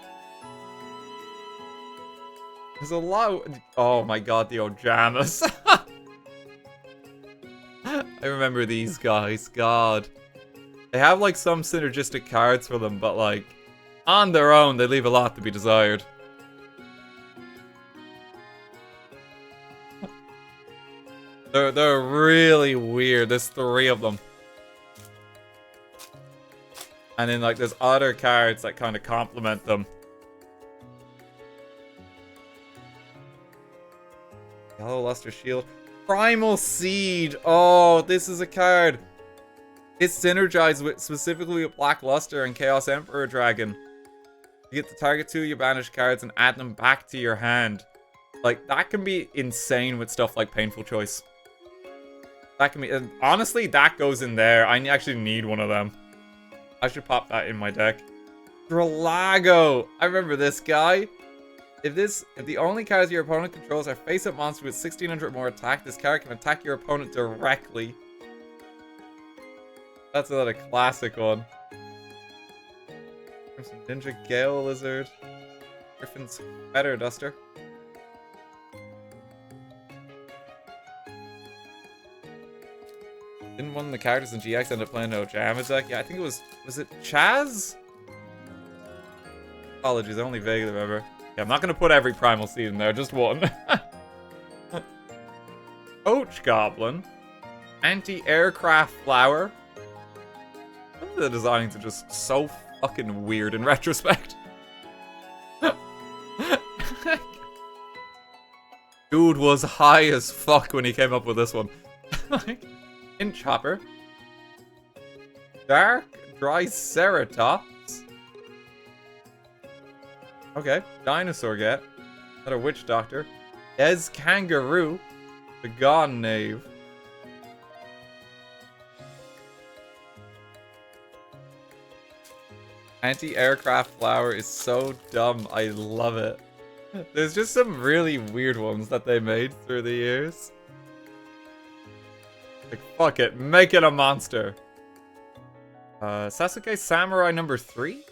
There's a lot of... Oh my god, the Ojamas. I remember these guys, god. They have like some synergistic cards for them, but like, on their own, they leave a lot to be desired. They're really weird. There's 3 of them. And then like there's other cards that kind of complement them. Yellow Luster Shield. Primal Seed! Oh, this is a card. It's synergized with specifically with Black Luster and Chaos Emperor Dragon. You get to target 2 of your banished cards and add them back to your hand. Like, that can be insane with stuff like Painful Choice. That can be... honestly, that goes in there. I actually need one of them. I should pop that in my deck. Dralago! I remember this guy. If the only cards your opponent controls are face-up monsters with 1600 more attack, this card can attack your opponent directly. That's another classic one. Crimson Ninja, Gale Lizard, Griffin's Feather Duster. Didn't one of the characters in GX end up playing an Ojama deck? Yeah, I think it was it Chaz? Apologies, I only vaguely remember. Yeah, I'm not going to put every Primal Seed in there, just one. Coach Goblin. Anti-Aircraft Flower. Some of the designs are just so fucking weird in retrospect. Dude was high as fuck when he came up with this one. Like, Inch Hopper. Dark Triceratops. Okay, Dinosaur Get. Another Witch Doctor. Ez Kangaroo. The Gone Knave. Anti-Aircraft Flower is so dumb. I love it. There's just some really weird ones that they made through the years. Like, fuck it. Make it a monster. Sasuke Samurai number 3?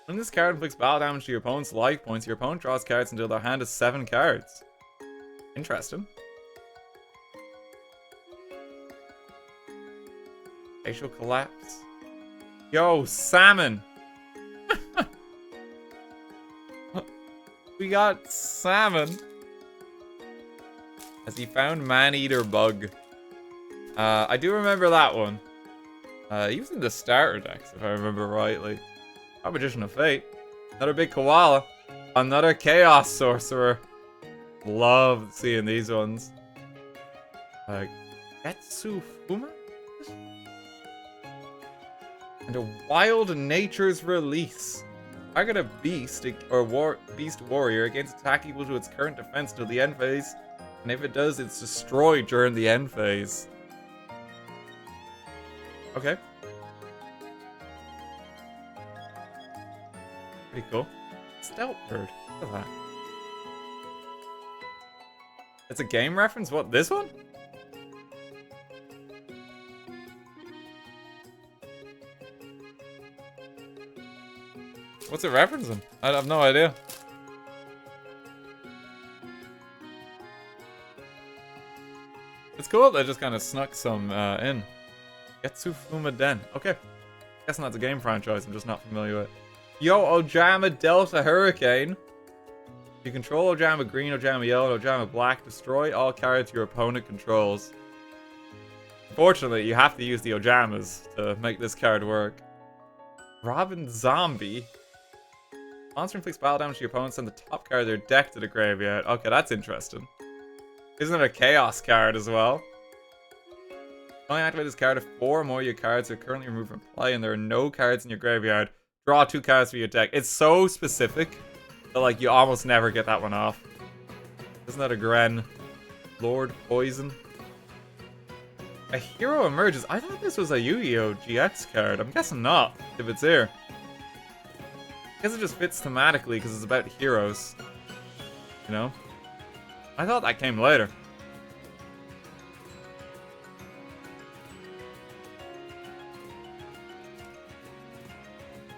When this card inflicts battle damage to your opponent's life points, your opponent draws cards until their hand has 7 cards. Interesting. Facial Collapse. Yo, Salmon! We got Salmon. As he found Man-Eater Bug. I do remember that one. He was in the starter decks, if I remember rightly. Magician of Fate. Another big koala. Another Chaos Sorcerer. Love seeing these ones. Getsu Fuma? And a Wild Nature's Release. Target a beast or beast warrior against attack equal to its current defense until the end phase. And if it does, it's destroyed during the end phase. Okay. Pretty cool. Stout Bird. Look at that. It's a game reference? What, this one? What's it referencing? I have no idea. It's cool they just kind of snuck some in. Getsu Fuma Den. Okay. Guessing that's a game franchise I'm just not familiar with. Yo, Ojama Delta Hurricane. You control Ojama Green, Ojama Yellow, Ojama Black. Destroy all cards your opponent controls. Unfortunately, you have to use the Ojamas to make this card work. Robin Zombie. Monster inflicts battle damage to your opponent. Send the top card of their deck to the graveyard. Okay, that's interesting. Isn't it a Chaos card as well? Only activate this card if 4 or more of your cards are currently removed from play and there are no cards in your graveyard. Draw 2 cards for your deck. It's so specific that, like, you almost never get that one off. Isn't that a Gren? Lord Poison. A hero emerges. I thought this was a Yu-Gi-Oh! GX card. I'm guessing not, if it's here. I guess it just fits thematically because it's about heroes. You know? I thought that came later.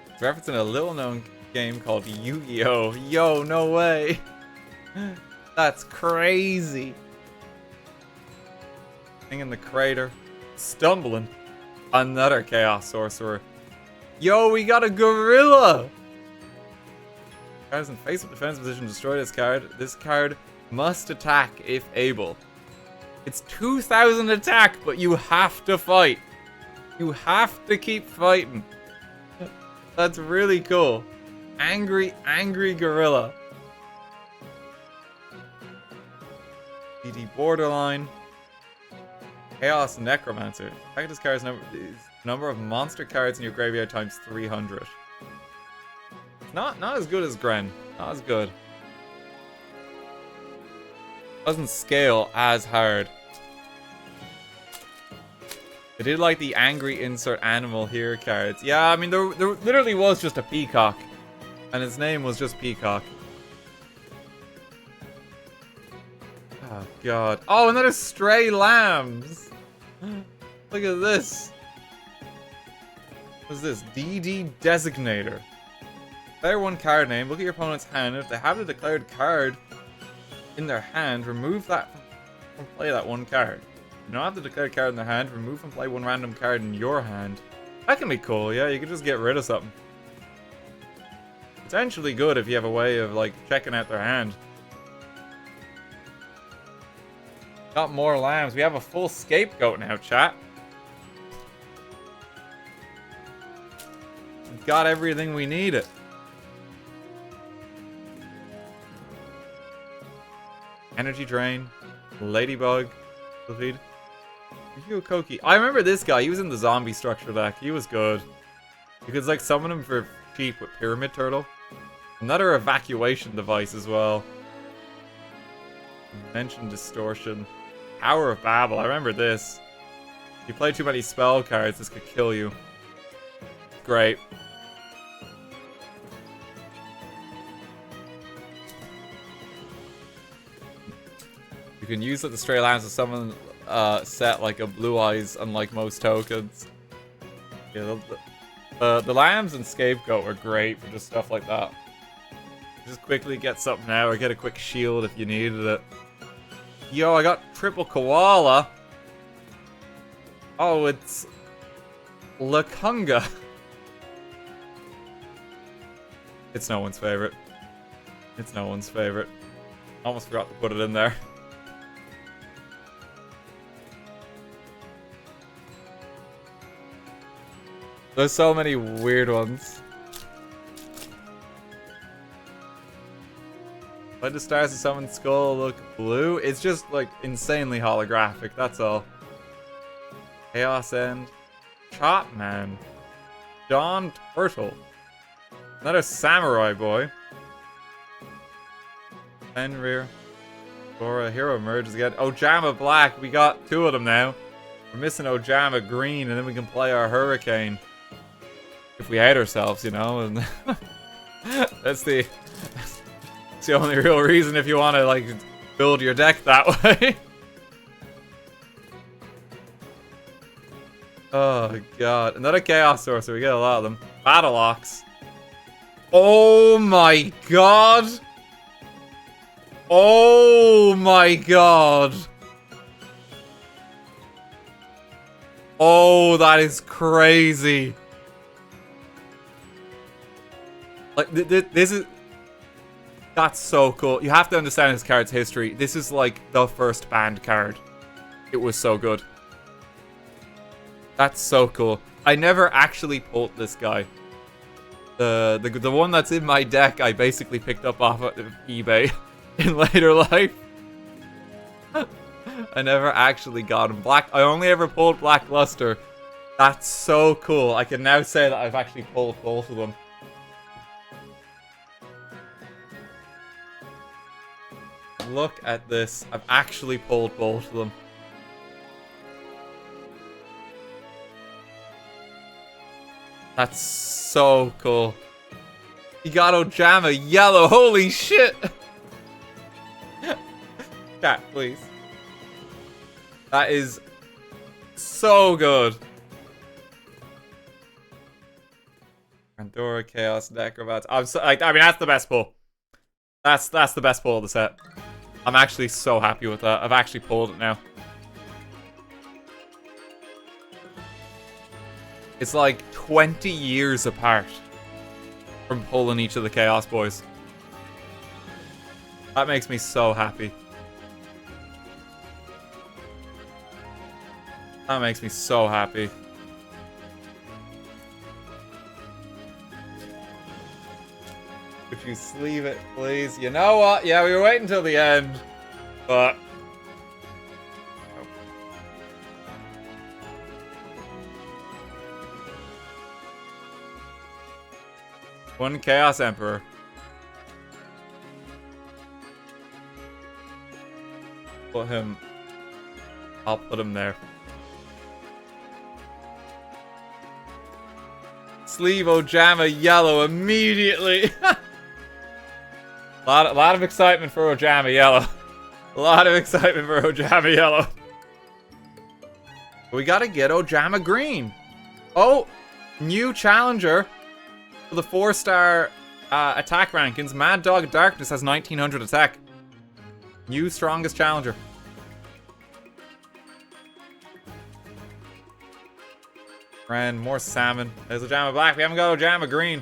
It's referencing a little-known game called Yu-Gi-Oh! Yo, no way! That's crazy! Thing in the crater. Stumbling. Another Chaos Sorcerer. Yo, we got a gorilla! Card is in face of defense position. Destroy this card. This card must attack if able. It's 2,000 attack, but you have to fight. You have to keep fighting. That's really cool. Angry gorilla. DD Borderline. Chaos Necromancer. Attack this card's number of monster cards in your graveyard times 300. Not as good as Gren. Not as good. Doesn't scale as hard. I did like the angry insert animal here cards. Yeah, I mean, there literally was just a peacock. And his name was just Peacock. Oh, God. Oh, another Stray Lambs. Look at this. What's this? DD Designator. Declare one card name. Look at your opponent's hand. If they have a declared card in their hand, remove that from play that one card. You don't have the declared card in their hand. Remove from play one random card in your hand. That can be cool, yeah. You can just get rid of something. Potentially good if you have a way of, like, checking out their hand. Got more lambs. We have a full scapegoat now, chat. We've got everything we needed. Energy Drain. Ladybug. Feed. Yugioh Koki. I remember this guy. He was in the zombie structure deck. He was good. You could, like, summon him for cheap with Pyramid Turtle. Another evacuation device as well. Dimension Distortion. Power of Babel. I remember this. If you play too many spell cards, this could kill you. Great. You can use the Stray Lambs to summon set like a Blue Eyes, unlike most tokens. Yeah, the Lambs and Scapegoat are great for just stuff like that. Just quickly get something out or get a quick shield if you needed it. Yo, I got triple koala. Oh, it's Lakunga. It's no one's favorite. It's no one's favorite. Almost forgot to put it in there. There's so many weird ones. Why does Stars to Summon Skull look blue? It's just, like, insanely holographic, that's all. Chaos End. Chop Man. Dawn Turtle. Another Samurai Boy. Fenrir. Dora. Hero emerges again. Ojama Black. We got two of them now. We're missing Ojama Green, and then we can play our Hurricane. If we hate ourselves, you know. And that's the only real reason if you want to, like, build your deck that way. Oh, God. Another Chaos Sorcerer. We get a lot of them. Battle Ox. Oh, my God. Oh, my God. Oh, that is crazy. Like, this is... That's so cool. You have to understand this card's history. This is like the first banned card. It was so good. That's so cool. I never actually pulled this guy. The one that's in my deck, I basically picked up off of eBay in later life. I never actually got him. I only ever pulled Black Luster. That's so cool. I can now say that I've actually pulled both of them. Look at this. I've actually pulled both of them. That's so cool. You got Ojama yellow. Holy shit. Chat, please. That is so good. Pandora, Chaos, Necrobats. I'm so, like, I mean, that's the best pull. That's the best pull of the set. I'm actually so happy with that. I've actually pulled it now. It's like 20 years apart from pulling each of the Chaos Boys. That makes me so happy. That makes me so happy. Would you sleeve it, please? You know what? Yeah, we were waiting until the end, but... One Chaos Emperor. Put him... I'll put him there. Sleeve Ojama Yellow immediately. A lot of excitement for Ojama Yellow. A lot of excitement for Ojama Yellow. We gotta get Ojama Green. Oh, new challenger for the 4-star attack rankings. Mad Dog Darkness has 1900 attack. New strongest challenger. Friend, more salmon. There's Ojama Black. We haven't got Ojama Green.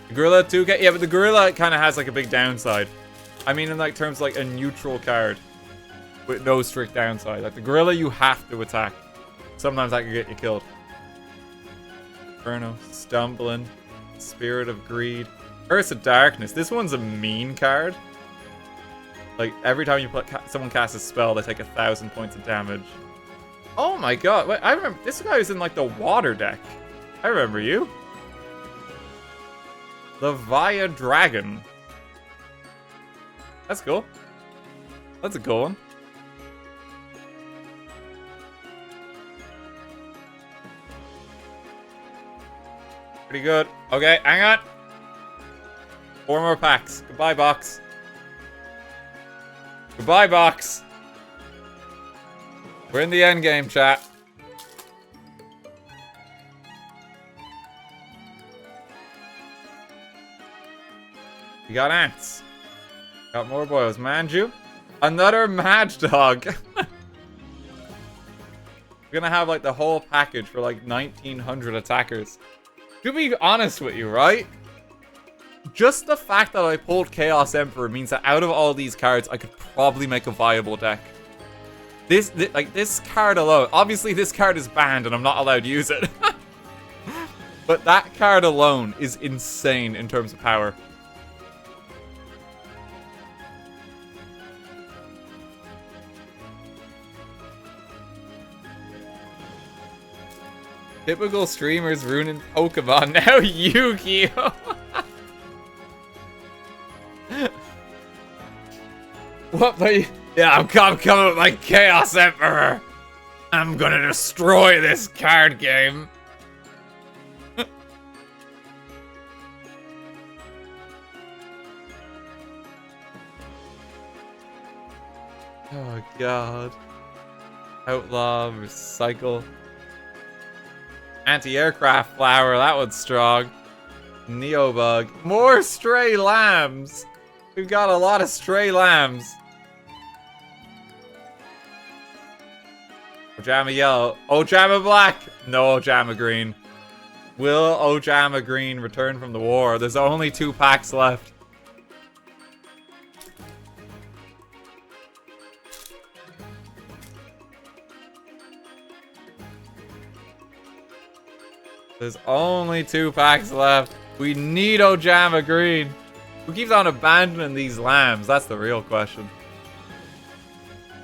The Gorilla 2K. Yeah, but the Gorilla kind of has like a big downside. I mean, in like terms of, like a neutral card with no strict downside. Like the Gorilla, you have to attack. Sometimes that can get you killed. Inferno, Stumbling, Spirit of Greed, Curse of Darkness. This one's a mean card. Like, every time you put someone casts a spell, they take 1,000 points of damage. Oh my god. Wait, I remember... This guy was in, like, the water deck. I remember you. The Via Dragon. That's cool. That's a cool one. Pretty good. Okay, hang on. 4 more packs. Goodbye, box. Goodbye, box. We're in the end game, chat. We got ants. Got more boils. Manju. Another Mad Dog. We're gonna have like the whole package for like 1900 attackers. To be honest with you, right? Just the fact that I pulled Chaos Emperor means that out of all these cards, I could probably make a viable deck. This card alone, obviously this card is banned and I'm not allowed to use it. But that card alone is insane in terms of power. Typical streamers ruining Pokemon. Now Yu-Gi-Oh! What the... Yeah, I'm coming with my Chaos Emperor. I'm gonna destroy this card game. Oh god. Outlaw, Recycle. Anti-aircraft flower, that one's strong. Neobug. More stray lambs. We've got a lot of stray lambs. Ojama Yellow. Ojama Black. No Ojama Green. Will Ojama Green return from the war? There's only 2 packs left. There's only 2 packs left. We need Ojama Green. Who keeps on abandoning these lambs? That's the real question.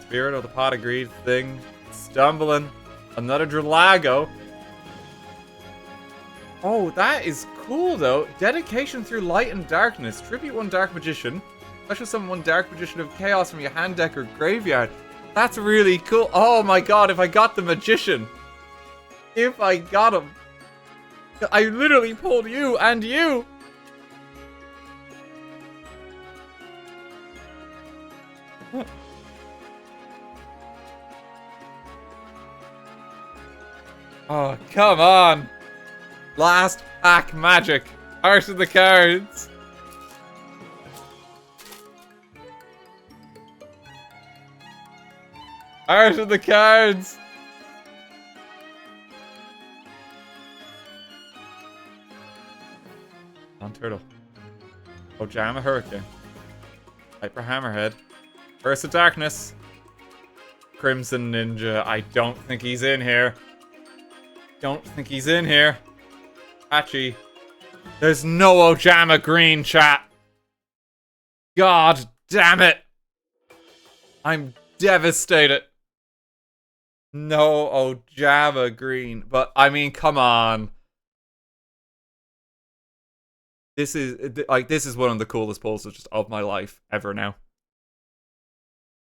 Spirit of the Pot of Greed thing. Stumbling. Another Dralago. Oh, that is cool though. Dedication through Light and Darkness. Tribute 1 Dark Magician. Special summon 1 Dark Magician of Chaos from your hand deck or graveyard. That's really cool. Oh my god, if I got the Magician. If I got him. I literally pulled you and you. Oh, come on. Last pack magic. Art of the cards. Art of the cards. On turtle. Ojama Hurricane. Hyper Hammerhead. Curse of Darkness. Crimson Ninja. I don't think he's in here. Don't think he's in here. Patchy. There's no Ojama Green, chat. God damn it. I'm devastated. No Ojama Green. But, I mean, come on. This is one of the coolest pulls just of my life ever now.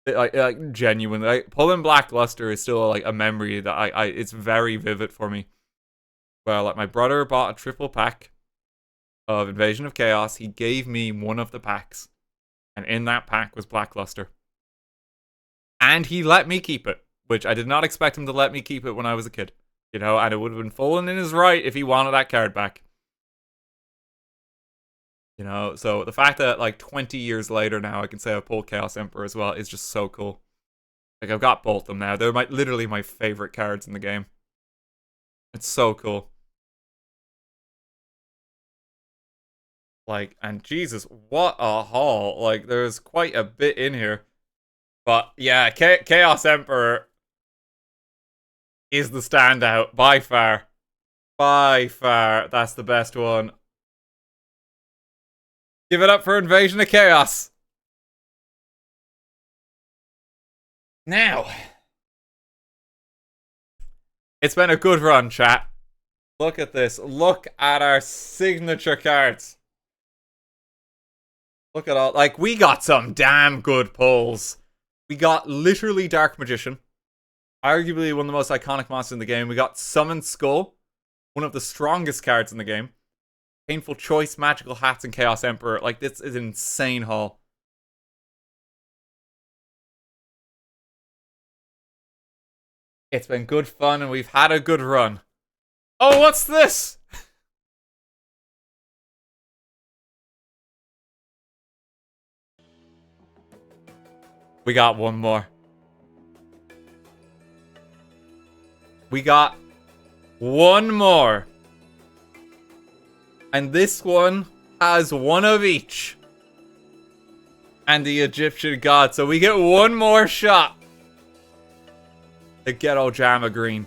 Like genuinely, like, pulling Blackluster is still like a memory that it's very vivid for me. Well, like my brother bought a triple pack of Invasion of Chaos. He gave me one of the packs, and in that pack was Blackluster. And he let me keep it, which I did not expect him to let me keep it when I was a kid. You know, and it would have been falling in his right if he wanted that card back. You know, so the fact that like 20 years later now I can say I pulled Chaos Emperor as well is just so cool. Like I've got both of them now. They're literally my favorite cards in the game. It's so cool. Like, and Jesus, what a haul. Like, there's quite a bit in here. But yeah, Chaos Emperor is the standout by far. By far, that's the best one. Give it up for Invasion of Chaos. Now. It's been a good run, chat. Look at this. Look at our signature cards. Look at all. Like, we got some damn good pulls. We got literally Dark Magician. Arguably one of the most iconic monsters in the game. We got Summon Skull. One of the strongest cards in the game. Painful Choice, Magical Hats, and Chaos Emperor. Like, this is an insane haul. It's been good fun, and we've had a good run. Oh, what's this? We got one more. We got one more. And this one has one of each. And the Egyptian god. So we get one more shot to get Ojama Green.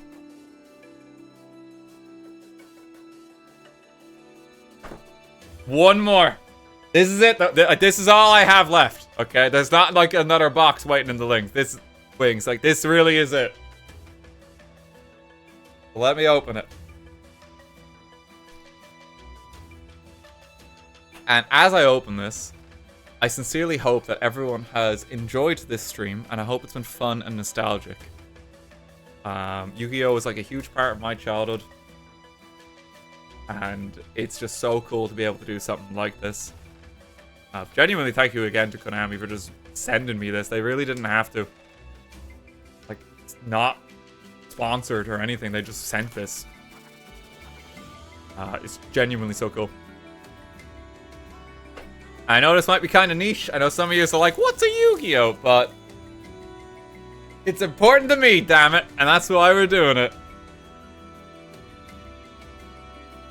One more. This is it. This is all I have left. Okay, there's not like another box waiting in the link. This wings. Like, this really is it. Let me open it. And as I open this, I sincerely hope that everyone has enjoyed this stream, and I hope it's been fun and nostalgic. Yu-Gi-Oh! Was like a huge part of my childhood, and it's just so cool to be able to do something like this. Genuinely, thank you again to Konami for just sending me this. They really didn't have to. Like, it's not sponsored or anything. They just sent this. It's genuinely so cool. I know this might be kind of niche. I know some of you are like, what's a Yu-Gi-Oh? But it's important to me, damn it. And that's why we're doing it.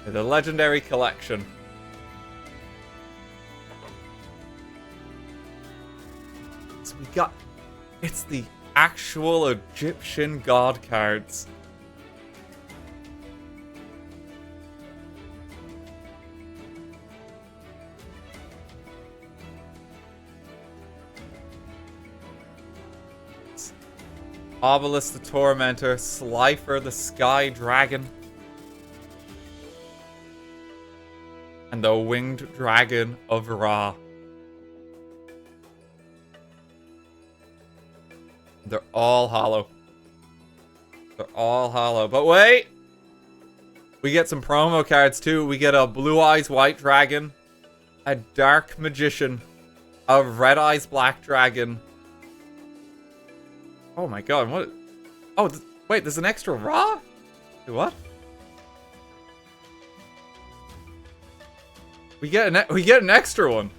The Legendary Collection. So we got... It's the actual Egyptian god cards. Obelisk the Tormentor, Slifer the Sky Dragon, and the Winged Dragon of Ra. They're all hollow. They're all hollow. But wait! We get some promo cards too. We get a Blue Eyes White Dragon, a Dark Magician, a Red Eyes Black Dragon, Oh my god, what? Oh, wait, there's an extra raw? Wait, what? We get an extra one.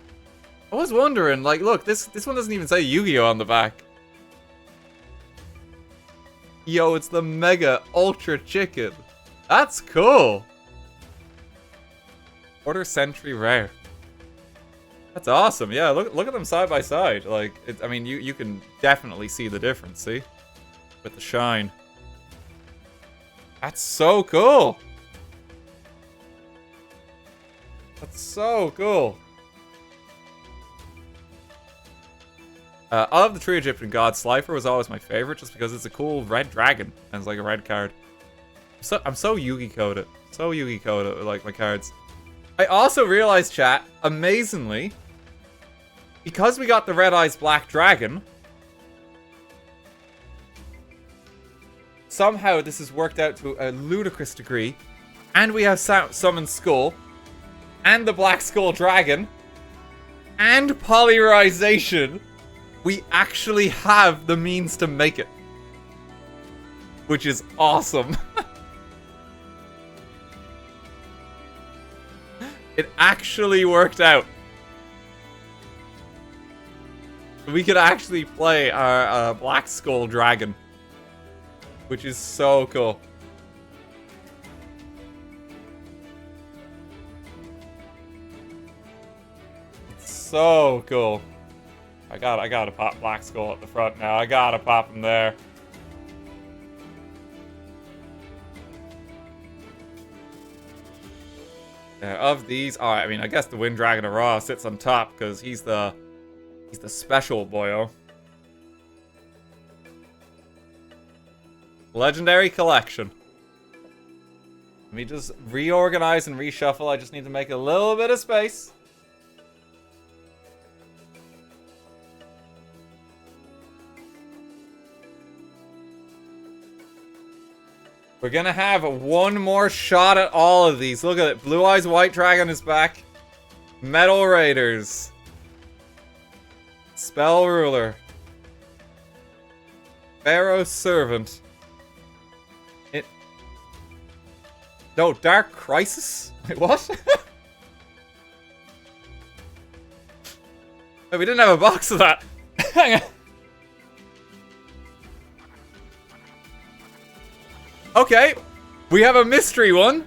I was wondering, like, look, this one doesn't even say Yu-Gi-Oh on the back. Yo, it's the Mega Ultra Chicken. That's cool. Quarter Century Rare. That's awesome. Yeah, look at them side by side. Like, I mean, you can definitely see the difference, see? With the shine. That's so cool. That's so cool. Of the three Egyptian gods, Slifer was always my favorite just because it's a cool red dragon and it's like a red card. I'm so Yu-Gi-Coded. So Yu-Gi-Coded with like my cards. I also realized, chat, amazingly, because we got the Red Eyes Black Dragon, somehow this has worked out to a ludicrous degree, and we have Summoned Skull, and the Black Skull Dragon, and Polymerization. We actually have the means to make it. Which is awesome. It actually worked out. We could actually play our Black Skull Dragon. Which is so cool. It's so cool. I gotta pop Black Skull at the front now. I gotta pop him there. Of these, I mean, I guess the Wind Dragon of Ra sits on top because he's the special boyo. Legendary Collection. Let me just reorganize and reshuffle. I just need to make a little bit of space. We're gonna have one more shot at all of these. Look at it. Blue Eyes White Dragon is back. Metal Raiders. Spell Ruler. Pharaoh's Servant. No, Dark Crisis? Wait, what? No, we didn't have a box of that. Hang on. Okay, we have a mystery one.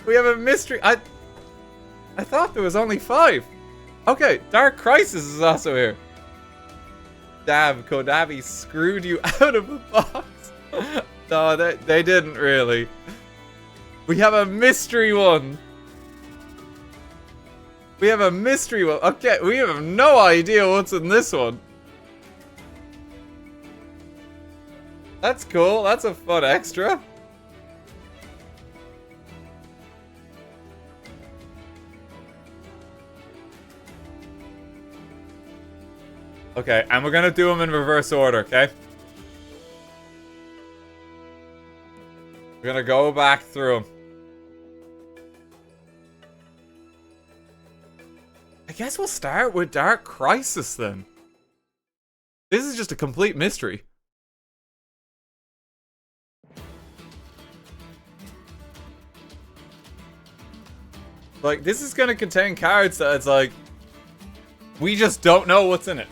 We have a mystery. I thought there was only 5. Okay, Dark Crisis is also here. Damn, Konami screwed you out of a box. No, they didn't really. We have a mystery one. We have a mystery one. Okay, we have no idea what's in this one. That's cool. That's a fun extra. Okay, and we're gonna do them in reverse order, okay? We're gonna go back through them. I guess we'll start with Dark Crisis then. This is just a complete mystery. Like, this is gonna contain cards that it's like, we just don't know what's in it.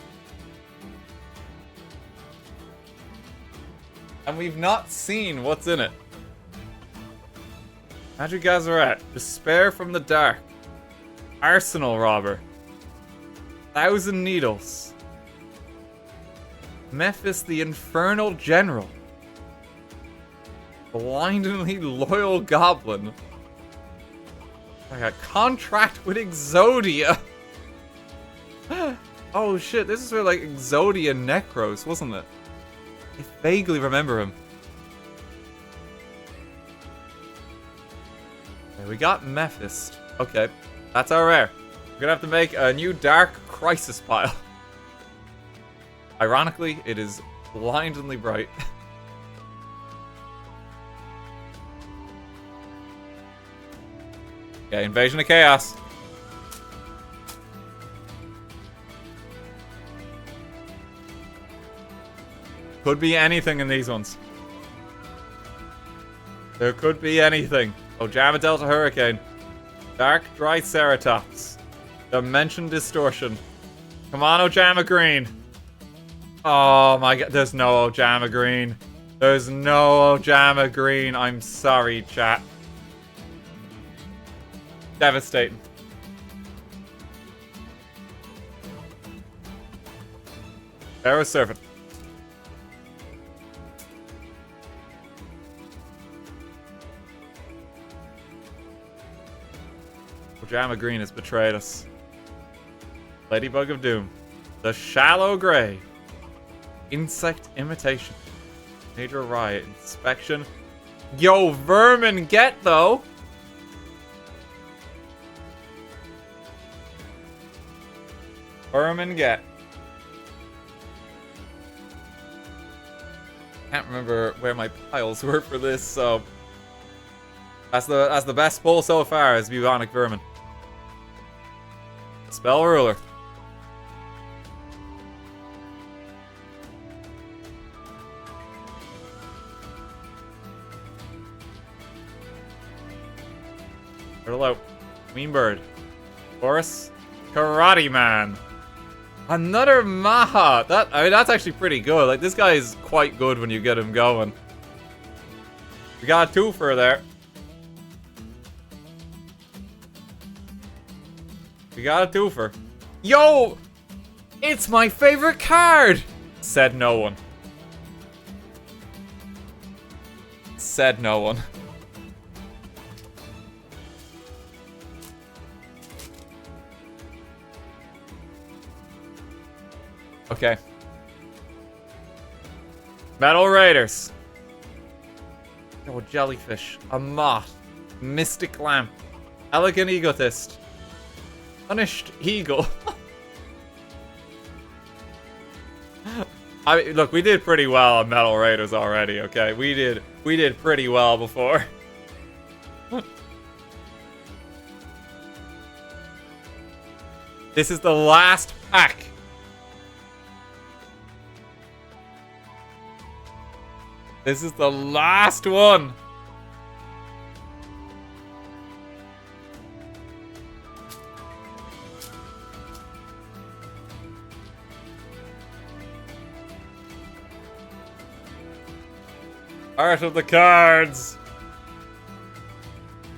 And we've not seen what's in it. Magic Gazeret, Despair from the Dark, Arsenal Robber, 1,000 Needles, Memphis the Infernal General, Blindingly Loyal Goblin. I got Contract with Exodia. Oh shit, this is where like Exodia Necros, wasn't it? I vaguely remember him. Okay, we got Memphis. Okay, that's our rare. We're gonna have to make a new Dark Crisis pile. Ironically, it is blindingly bright. Okay, Invasion of Chaos. Could be anything in these ones. There could be anything. Ojama Delta Hurricane. Dark Triceratops. Dimension Distortion. Come on, Ojama Green. Oh my god, there's no Ojama Green. There's no Ojama Green. I'm sorry, chat. Devastating. Arrow Serpent. Ojama Green has betrayed us. Ladybug of Doom. The Shallow Grave. Insect Imitation. Major Riot. Inspection. Yo, Vermin get though. Vermin get. Can't remember where my piles were for this, so that's the best pull so far is Bubonic Vermin. Spell Ruler. Turtle out. Queen Bird. Boris. Karate Man. Another Maha. I mean, that's actually pretty good. Like, this guy is quite good when you get him going. We got a twofer there. We got a twofer. Yo! It's my favorite card! Said no one. Said no one. Okay. Metal Raiders. Oh, Jellyfish. A Moth. Mystic Lamp. Elegant Egotist. Punished Eagle. I mean, look, we did pretty well on Metal Raiders already, okay? We did pretty well before. This is the last pack. This is the last one. Art of the Cards.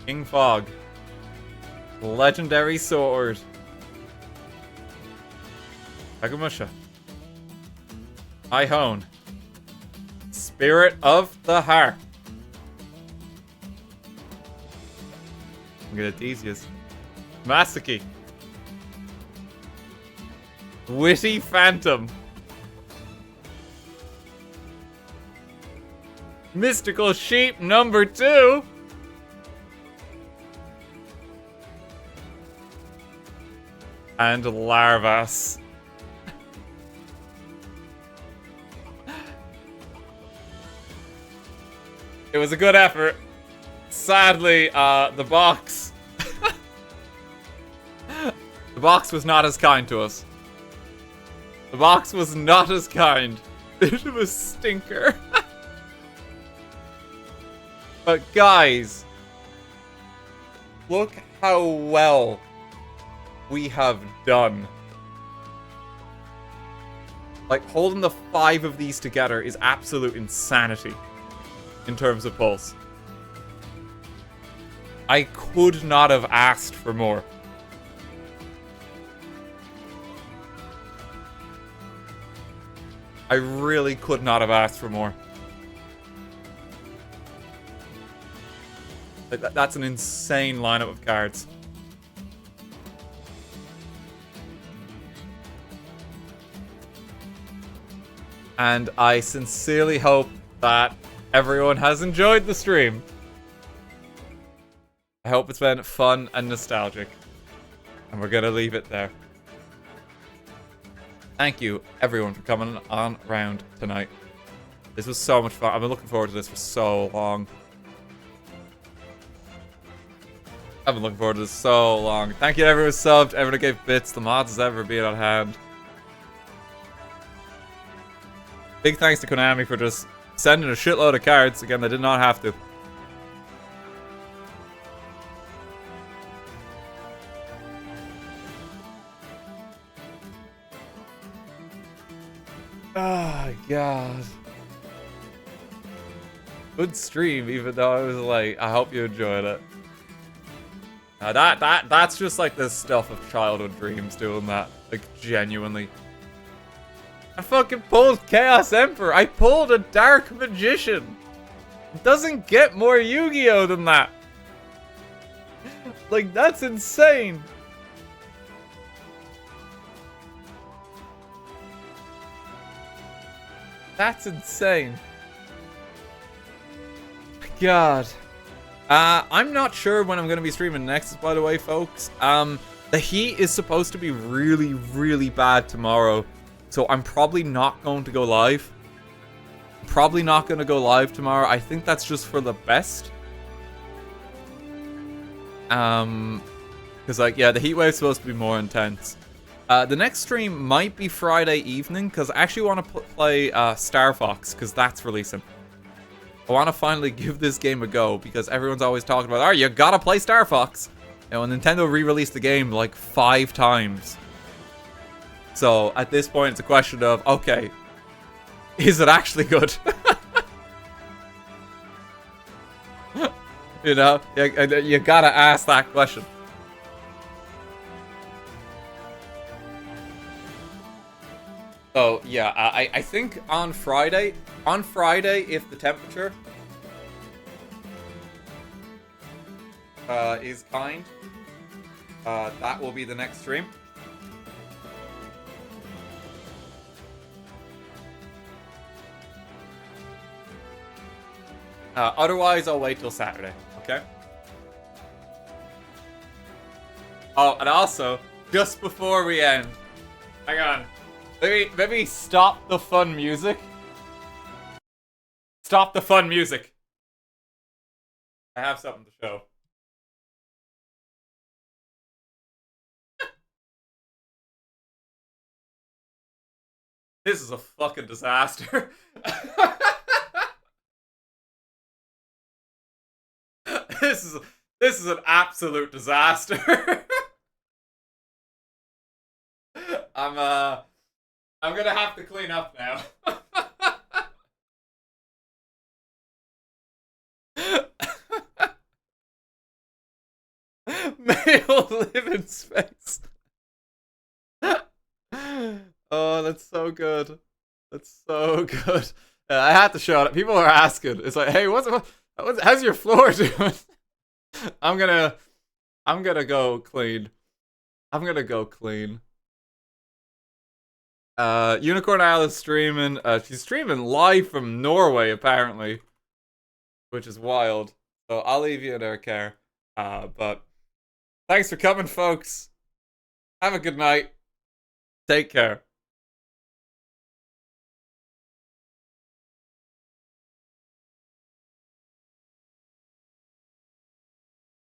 King Fog. Legendary Sword. Agamusha. Ihone. Spirit of the Heart. I'm gonna tease you. Masaki. Witty Phantom. Mystical Sheep number 2. And Larvas. It was a good effort. Sadly, the box... the box was not as kind to us. The box was not as kind. It was a stinker. But guys, look how well we have done. Like, holding the 5 of these together is absolute insanity in terms of pulse. I could not have asked for more. I really could not have asked for more. Like, that's an insane lineup of cards. And I sincerely hope that everyone has enjoyed the stream. I hope it's been fun and nostalgic. And we're gonna leave it there. Thank you, everyone, for coming on round tonight. This was so much fun. I've been looking forward to this for so long. I've been looking forward to this so long. Thank you to everyone who subbed, everyone who gave bits, the mods as ever being on hand. Big thanks to Konami for just sending a shitload of cards. Again, they did not have to. Oh, God. Good stream, even though I was like, I hope you enjoyed it. That's just like the stuff of childhood dreams doing that. Like, genuinely. I fucking pulled Chaos Emperor. I pulled a Dark Magician. It doesn't get more Yu-Gi-Oh than that. Like, that's insane. That's insane. God. I'm not sure when I'm going to be streaming next, by the way, folks. The heat is supposed to be really, really bad tomorrow. So I'm probably not going to go live. Probably not going to go live tomorrow. I think that's just for the best. Because, like, yeah, the heat wave's supposed to be more intense. The next stream might be Friday evening, because I actually want to play Star Fox, because that's releasing. I want to finally give this game a go, because everyone's always talking about, oh, you gotta play Star Fox. You know, and Nintendo re-released the game like 5 times. So, at this point, it's a question of, okay, is it actually good? You know, you gotta ask that question. So, yeah, I think on Friday, if the temperature is kind, that will be the next stream. Otherwise, I'll wait till Saturday, okay? Oh, and also, just before we end, hang on. Maybe stop the fun music. Stop the fun music. I have something to show. This is a fucking disaster. This is an absolute disaster. I'm gonna have to clean up now. Male living space. Oh, that's so good. That's so good. I had to show it. People are asking. It's like, hey, how's your floor doing? I'm gonna go clean. I'm gonna go clean. Unicorn Isle is streaming. She's streaming live from Norway, apparently, which is wild. So I'll leave you in her care. But thanks for coming, folks. Have a good night. Take care.